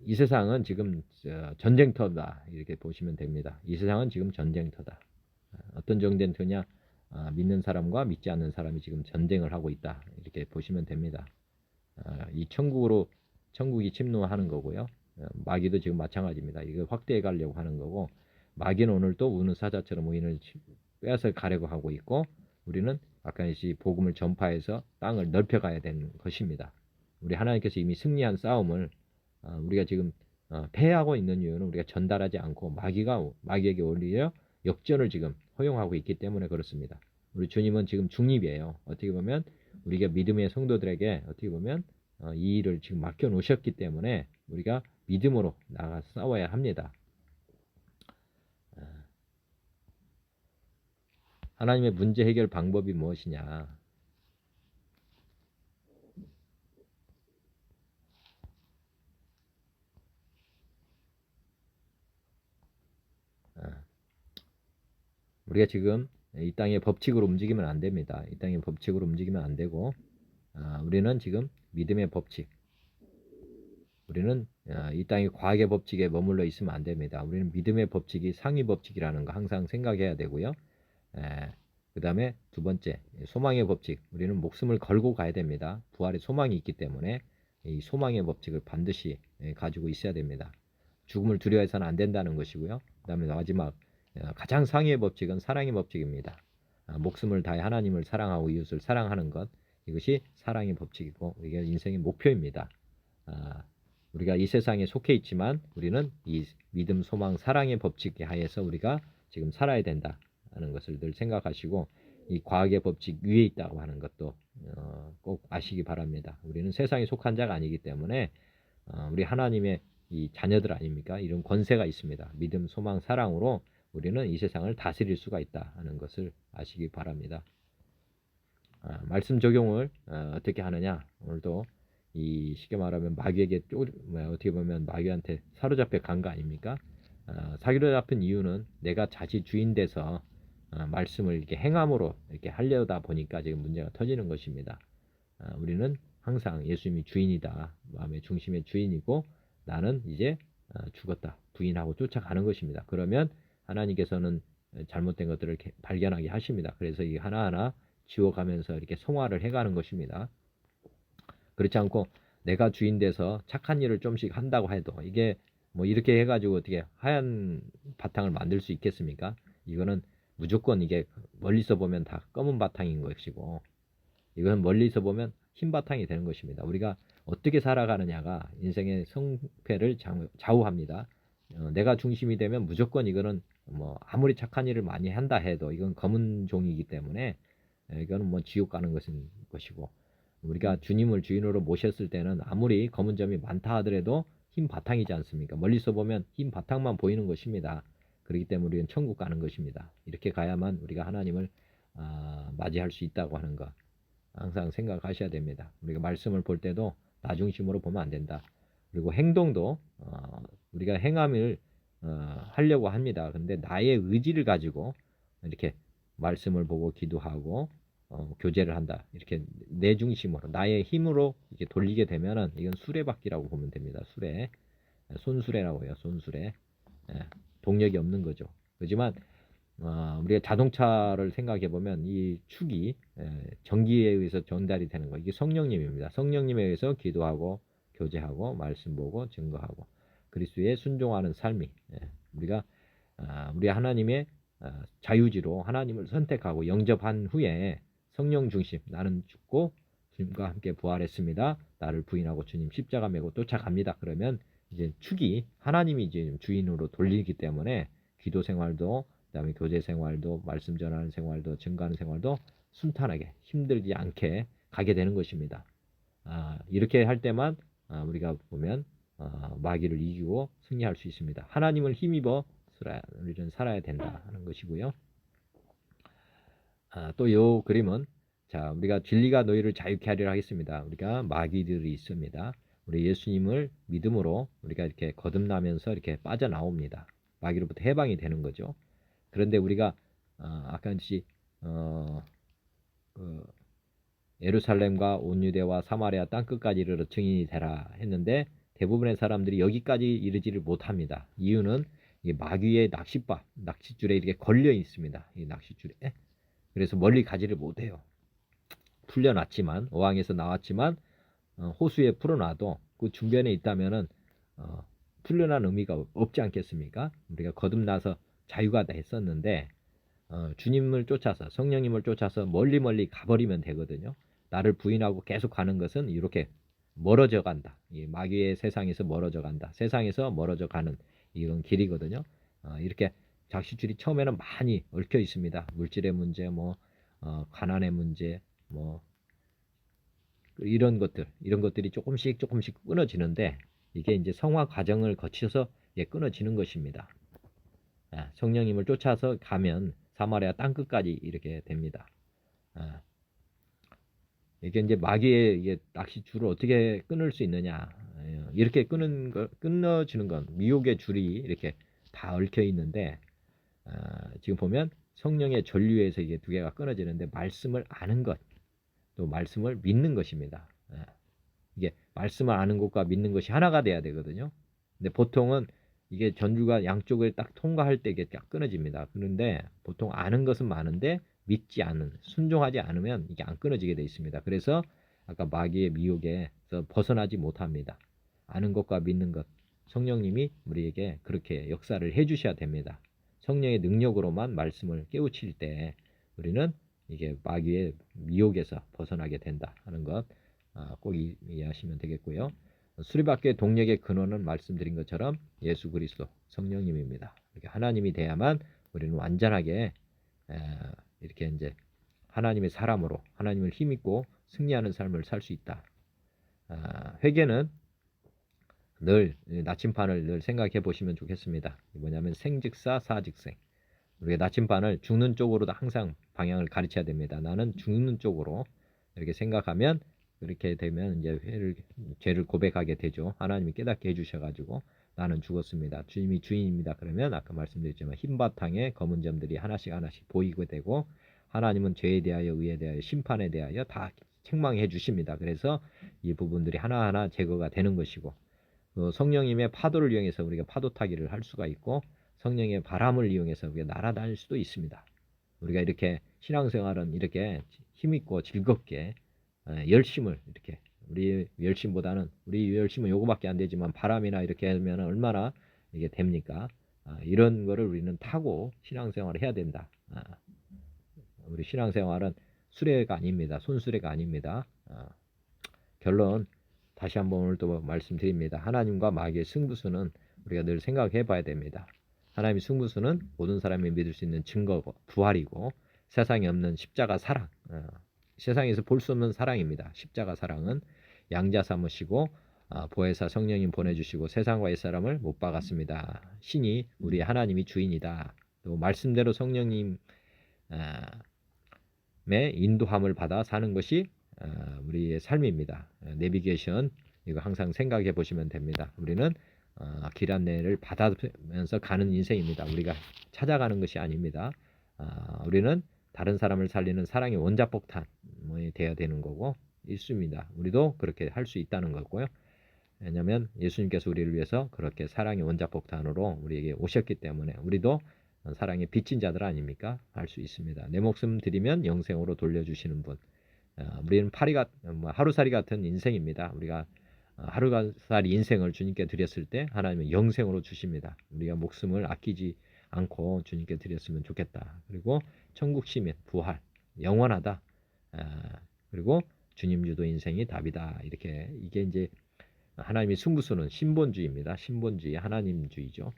이 세상은 지금 전쟁터다 이렇게 보시면 됩니다. 이 세상은 지금 전쟁터다. 어떤 전쟁터냐? 믿는 사람과 믿지 않는 사람이 지금 전쟁을 하고 있다 이렇게 보시면 됩니다. 이 천국이 침노하는 거고요. 마귀도 지금 마찬가지입니다. 이걸 확대해 가려고 하는 거고, 마귀는 오늘 또 우는 사자처럼 우리를 빼앗아 가려고 하고 있고, 우리는 아까 이 복음을 전파해서 땅을 넓혀 가야 되는 것입니다. 우리 하나님께서 이미 승리한 싸움을 우리가 지금 패하고 있는 이유는 우리가 전달하지 않고 마귀에게 오히려 역전을 지금 허용하고 있기 때문에 그렇습니다. 우리 주님은 지금 중립이에요. 어떻게 보면 우리가 믿음의 성도들에게 어떻게 보면 이 일을 지금 맡겨 놓으셨기 때문에 우리가 믿음으로 나가 싸워야 합니다. 하나님의 문제 해결 방법이 무엇이냐? 우리가 지금 이 땅의 법칙으로 움직이면 안 됩니다. 이 땅의 법칙으로 움직이면 안 되고, 우리는 지금 믿음의 법칙, 우리는 이 땅의 과학의 법칙에 머물러 있으면 안 됩니다. 우리는 믿음의 법칙이 상위 법칙이라는 거 항상 생각해야 되고요. 그 다음에 두 번째, 소망의 법칙. 우리는 목숨을 걸고 가야 됩니다. 부활의 소망이 있기 때문에 이 소망의 법칙을 반드시 가지고 있어야 됩니다. 죽음을 두려워해서는 안 된다는 것이고요. 그 다음에 마지막, 가장 상위의 법칙은 사랑의 법칙입니다. 목숨을 다해 하나님을 사랑하고 이웃을 사랑하는 것, 이것이 사랑의 법칙이고 이게 인생의 목표입니다. 우리가 이 세상에 속해 있지만 우리는 이 믿음, 소망, 사랑의 법칙 하에서 우리가 지금 살아야 된다는 것을 늘 생각하시고, 이 과학의 법칙 위에 있다고 하는 것도 꼭 아시기 바랍니다. 우리는 세상에 속한 자가 아니기 때문에 우리 하나님의 이 자녀들 아닙니까? 이런 권세가 있습니다. 믿음, 소망, 사랑으로 우리는 이 세상을 다스릴 수가 있다는 것을 아시기 바랍니다. 말씀 적용을 어떻게 하느냐? 오늘도 이 쉽게 말하면 마귀에게 어떻게 보면 마귀한테 사로잡혀 간 거 아닙니까? 사로잡힌 이유는 내가 자기 주인 돼서 말씀을 이렇게 행함으로 이렇게 하려다 보니까 지금 문제가 터지는 것입니다. 우리는 항상 예수님이 주인이다, 마음의 중심의 주인이고 나는 이제 죽었다 부인하고 쫓아가는 것입니다. 그러면 하나님께서는 잘못된 것들을 발견하게 하십니다. 그래서 이 하나하나 지워가면서 이렇게 송화를 해가는 것입니다. 그렇지 않고 내가 주인 돼서 착한 일을 좀씩 한다고 해도 이게 뭐 이렇게 해가지고 어떻게 하얀 바탕을 만들 수 있겠습니까? 이거는 무조건 이게 멀리서 보면 다 검은 바탕인 것이고, 이건 멀리서 보면 흰 바탕이 되는 것입니다. 우리가 어떻게 살아가느냐가 인생의 성패를 좌우합니다. 내가 중심이 되면 무조건 이거는 뭐 아무리 착한 일을 많이 한다 해도 이건 검은 종이기 때문에 이거는 뭐 지옥 가는 것이고, 우리가 주님을 주인으로 모셨을 때는 아무리 검은 점이 많다 하더라도 흰 바탕이지 않습니까? 멀리서 보면 흰 바탕만 보이는 것입니다. 그렇기 때문에 우리는 천국 가는 것입니다. 이렇게 가야만 우리가 하나님을 맞이할 수 있다고 하는 것 항상 생각하셔야 됩니다. 우리가 말씀을 볼 때도 나 중심으로 보면 안 된다. 그리고 행동도 우리가 행함을 하려고 합니다. 근데 나의 의지를 가지고 이렇게 말씀을 보고 기도하고 교제를 한다. 이렇게 내 중심으로 나의 힘으로 이렇게 돌리게 되면은 이건 수레바퀴라고 보면 됩니다. 수레, 손수레라고 해요. 손수레. 동력이 없는 거죠. 그렇지만 우리가 자동차를 생각해 보면 이 축이 전기에 의해서 전달이 되는 거, 이게 성령님입니다. 성령님에 의해서 기도하고 교제하고 말씀 보고 증거하고 그리스도에 순종하는 삶이 우리가 우리 하나님의 자유지로 하나님을 선택하고 영접한 후에 성령 중심, 나는 죽고 주님과 함께 부활했습니다. 나를 부인하고 주님 십자가 메고 쫓아갑니다. 그러면 이제 축이 하나님이 이제 주인으로 돌리기 때문에 기도 생활도, 그다음에 교제 생활도, 말씀 전하는 생활도, 증거하는 생활도 순탄하게 힘들지 않게 가게 되는 것입니다. 이렇게 할 때만 우리가 보면 마귀를 이기고 승리할 수 있습니다. 하나님을 힘입어 우리는 살아야 된다 하는 것이고요. 또 요 그림은 자, 우리가 진리가 너희를 자유케 하리라 하겠습니다. 우리가 마귀들이 있습니다. 우리 예수님을 믿음으로 우리가 이렇게 거듭나면서 이렇게 빠져나옵니다. 마귀로부터 해방이 되는 거죠. 그런데 우리가 아까 예루살렘과 온 유대와 사마리아 땅끝까지 이르러 증인이 되라 했는데 대부분의 사람들이 여기까지 이르지를 못합니다. 이유는 이 마귀의 낚싯줄에 이렇게 걸려 있습니다. 이 낚싯줄에. 그래서 멀리 가지를 못해요. 풀려났지만, 어항에서 나왔지만 호수에 풀어놔도 그 주변에 있다면은 풀려난 의미가 없지 않겠습니까? 우리가 거듭나서 자유가 다 했었는데 주님을 쫓아서, 성령님을 쫓아서 멀리 가버리면 되거든요. 나를 부인하고 계속 가는 것은 이렇게 멀어져 간다. 이 마귀의 세상에서 멀어져 간다. 세상에서 멀어져 가는 이런 길이거든요. 이렇게 낚싯줄이 처음에는 많이 얽혀 있습니다. 물질의 문제, 가난의 문제, 이런 것들이 조금씩 끊어지는데, 이게 이제 성화 과정을 거쳐서 끊어지는 것입니다. 성령님을 쫓아서 가면 사마리아 땅끝까지 이렇게 됩니다. 이게 이제 마귀의 낚싯줄을 어떻게 끊을 수 있느냐? 이렇게 끊어지는 건 미혹의 줄이 이렇게 다 얽혀 있는데, 지금 보면 성령의 전류에서 이게 두 개가 끊어지는데, 말씀을 아는 것, 또 말씀을 믿는 것입니다. 이게 말씀을 아는 것과 믿는 것이 하나가 돼야 되거든요. 근데 보통은 이게 전류가 양쪽을 딱 통과할 때 이게 딱 끊어집니다. 그런데 보통 아는 것은 많은데 믿지 않는, 순종하지 않으면 이게 안 끊어지게 되어 있습니다. 그래서 아까 마귀의 미혹에서 벗어나지 못합니다. 아는 것과 믿는 것, 성령님이 우리에게 그렇게 역사를 해주셔야 됩니다. 성령의 능력으로만 말씀을 깨우칠 때 우리는 이게 마귀의 미혹에서 벗어나게 된다 하는 것 꼭 이해하시면 되겠고요. 수리밖의 동력의 근원은 말씀드린 것처럼 예수 그리스도 성령님입니다. 이렇게 하나님이 돼야만 우리는 완전하게 이렇게 이제 하나님의 사람으로 하나님을 힘입고 승리하는 삶을 살 수 있다. 회개는 늘 나침반을 늘 생각해 보시면 좋겠습니다. 뭐냐면 생즉사 사즉생. 우리가 나침반을 죽는 쪽으로 항상 방향을 가르쳐야 됩니다. 나는 죽는 쪽으로 이렇게 생각하면, 그렇게 되면 이제 죄를 고백하게 되죠. 하나님이 깨닫게 해주셔가지고 나는 죽었습니다. 주님이 주인입니다. 그러면 아까 말씀드렸지만 흰 바탕에 검은 점들이 하나씩 보이게 되고, 하나님은 죄에 대하여, 의에 대하여, 심판에 대하여 다 책망해 주십니다. 그래서 이 부분들이 하나하나 제거가 되는 것이고, 성령님의 파도를 이용해서 우리가 파도 타기를 할 수가 있고, 성령의 바람을 이용해서 우리가 날아다닐 수도 있습니다. 우리가 이렇게 신앙생활은 이렇게 힘있고 즐겁게 열심을 이렇게, 우리 열심보다는, 우리 열심은 요거밖에 안 되지만 바람이나 이렇게 하면 얼마나 이게 됩니까? 이런 거를 우리는 타고 신앙생활을 해야 된다. 우리 신앙생활은 수레가 아닙니다. 손수레가 아닙니다. 결론 다시 한번 오늘 또 말씀드립니다. 하나님과 마귀의 승부수는 우리가 늘 생각해 봐야 됩니다. 하나님의 승부수는 모든 사람이 믿을 수 있는 증거고 부활이고, 세상에 없는 십자가 사랑, 세상에서 볼 수 없는 사랑입니다. 십자가 사랑은 양자 삼으시고 보혜사 성령님 보내주시고 세상과 옛사람을 못 박았습니다. 신이 우리 하나님이 주인이다. 또 말씀대로 성령님의 인도함을 받아 사는 것이 우리의 삶입니다. 내비게이션 이거 항상 생각해 보시면 됩니다. 우리는 길 안내를 받으면서 가는 인생입니다. 우리가 찾아가는 것이 아닙니다. 우리는 다른 사람을 살리는 사랑의 원자폭탄이 되어야 되는 거고 있습니다. 우리도 그렇게 할 수 있다는 거고요. 왜냐하면 예수님께서 우리를 위해서 그렇게 사랑의 원자폭탄으로 우리에게 오셨기 때문에 우리도 사랑의 빚진 자들 아닙니까? 할 수 있습니다. 내 목숨 드리면 영생으로 돌려주시는 분. 우리는 하루살이 같은 인생입니다. 우리가 하루살이 인생을 주님께 드렸을 때 하나님은 영생으로 주십니다. 우리가 목숨을 아끼지 않고 주님께 드렸으면 좋겠다. 그리고 천국 시민, 부활, 영원하다. 그리고 주님 유도 인생이 답이다. 이게 이제 하나님의 승부수는 신본주의입니다. 신본주의, 하나님주의죠.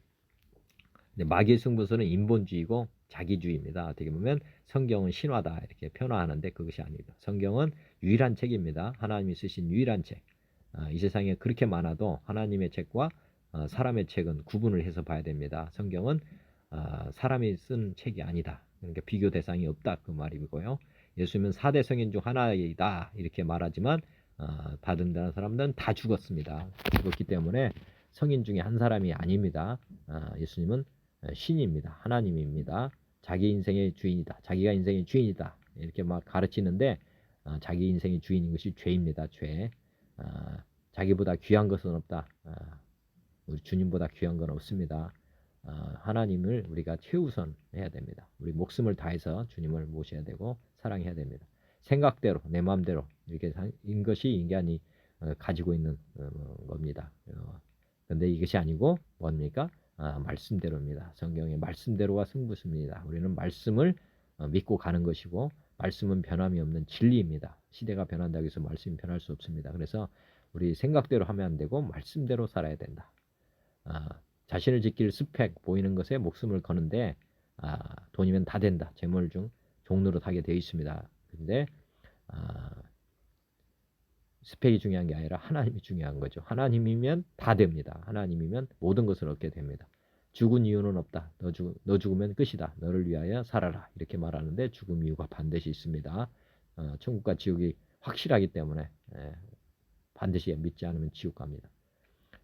근데 마귀의 승부수는 인본주의고 자기주의입니다. 어떻게 보면 성경은 신화다 이렇게 표현하는데 그것이 아닙니다. 성경은 유일한 책입니다. 하나님이 쓰신 유일한 책. 이 세상에 그렇게 많아도 하나님의 책과 사람의 책은 구분을 해서 봐야 됩니다. 성경은 사람이 쓴 책이 아니다. 그러니까 비교 대상이 없다 그 말이고요. 예수님은 4대 성인 중 하나이다 이렇게 말하지만 다른 사람들은 다 죽었습니다. 죽었기 때문에 성인 중에 한 사람이 아닙니다. 예수님은 신입니다. 하나님입니다. 자기 인생의 주인이다. 자기가 인생의 주인이다. 이렇게 막 가르치는데 자기 인생의 주인인 것이 죄입니다. 죄. 자기보다 귀한 것은 없다. 우리 주님보다 귀한 건 없습니다. 하나님을 우리가 최우선 해야 됩니다. 우리 목숨을 다해서 주님을 모셔야 되고 사랑해야 됩니다. 생각대로 내 마음대로 이렇게 인 것이 인간이 가지고 있는 겁니다. 그런데 이것이 아니고 뭡니까? 말씀대로입니다. 성경의 말씀대로가 승부수입니다. 우리는 말씀을 믿고 가는 것이고 말씀은 변함이 없는 진리입니다. 시대가 변한다고 해서 말씀이 변할 수 없습니다. 그래서 우리 생각대로 하면 안 되고 말씀대로 살아야 된다. 자신을 지킬 스펙 보이는 것에 목숨을 거는데 돈이면 다 된다. 재물 중 종로로 하게 되어 있습니다. 근데 스펙이 중요한 게 아니라 하나님이 중요한 거죠. 하나님이면 다 됩니다. 하나님이면 모든 것을 얻게 됩니다. 죽은 이유는 없다. 너 죽으면 끝이다. 너를 위하여 살아라. 이렇게 말하는데 죽음 이유가 반드시 있습니다. 천국과 지옥이 확실하기 때문에 반드시 믿지 않으면 지옥 갑니다.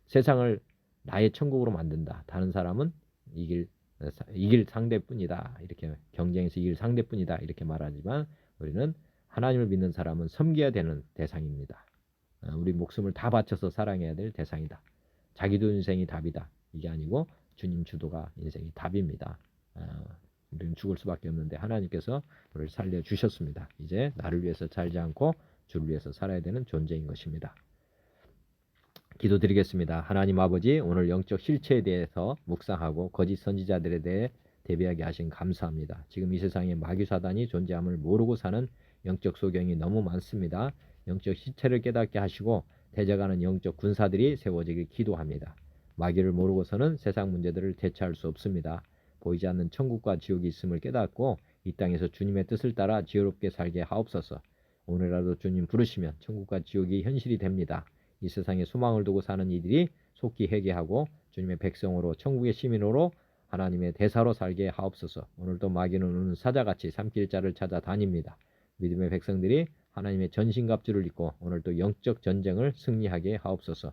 세상을 나의 천국으로 만든다. 다른 사람은 이길 상대뿐이다. 이렇게 경쟁에서 이길 상대뿐이다. 이렇게 말하지만 우리는 하나님을 믿는 사람은 섬겨야 되는 대상입니다. 우리 목숨을 다 바쳐서 사랑해야 될 대상이다. 자기도 인생이 답이다. 이게 아니고 주님 주도가 인생이 답입니다. 우리는 죽을 수밖에 없는데 하나님께서 우리를 살려주셨습니다. 이제 나를 위해서 살지 않고 주를 위해서 살아야 되는 존재인 것입니다. 기도드리겠습니다. 하나님 아버지, 오늘 영적 실체에 대해서 묵상하고 거짓 선지자들에 대해 대비하게 하신 감사합니다. 지금 이 세상에 마귀 사단이 존재함을 모르고 사는 영적 소경이 너무 많습니다. 영적 실체를 깨닫게 하시고 대적하는 영적 군사들이 세워지길 기도합니다. 마귀를 모르고서는 세상 문제들을 대처할 수 없습니다. 보이지 않는 천국과 지옥이 있음을 깨닫고 이 땅에서 주님의 뜻을 따라 지혜롭게 살게 하옵소서. 오늘이라도 주님 부르시면 천국과 지옥이 현실이 됩니다. 이 세상에 소망을 두고 사는 이들이 속히 회개하고 주님의 백성으로 천국의 시민으로 하나님의 대사로 살게 하옵소서. 오늘도 마귀는 우는 사자같이 삼킬 자를 찾아 다닙니다. 믿음의 백성들이 하나님의 전신갑주를 입고 오늘도 영적 전쟁을 승리하게 하옵소서.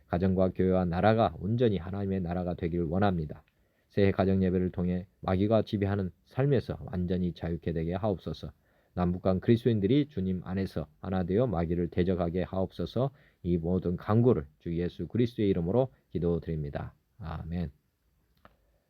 가정과 교회와 나라가 온전히 하나님의 나라가 되길 원합니다. 새해 가정 예배를 통해 마귀가 지배하는 삶에서 완전히 자유케 되게 하옵소서. 남북한 그리스도인들이 주님 안에서 하나 되어 마귀를 대적하게 하옵소서. 이 모든 간구를 주 예수 그리스도의 이름으로 기도드립니다. 아멘.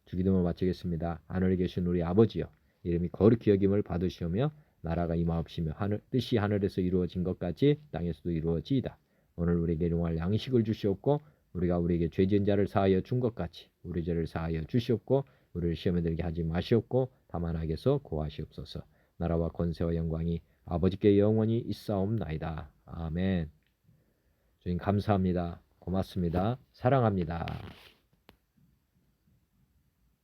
주기도를 마치겠습니다. 하늘에 계신 우리 아버지여, 이름이 거룩히 여김을 받으시오며 나라가 임하옵시며 뜻이 하늘에서 이루어진 것 같이 땅에서도 이루어지이다. 오늘 우리에게 일용할 양식을 주시옵고 우리가 우리에게 죄 지은 자를 사하여 준 것 같이 우리 죄를 사하여 주시옵고 우리를 시험에 들게 하지 마시옵고 다만 악에서 구하시옵소서. 나라와 권세와 영광이 아버지께 영원히 있사옵나이다. 아멘. 주님 감사합니다. 고맙습니다. 사랑합니다.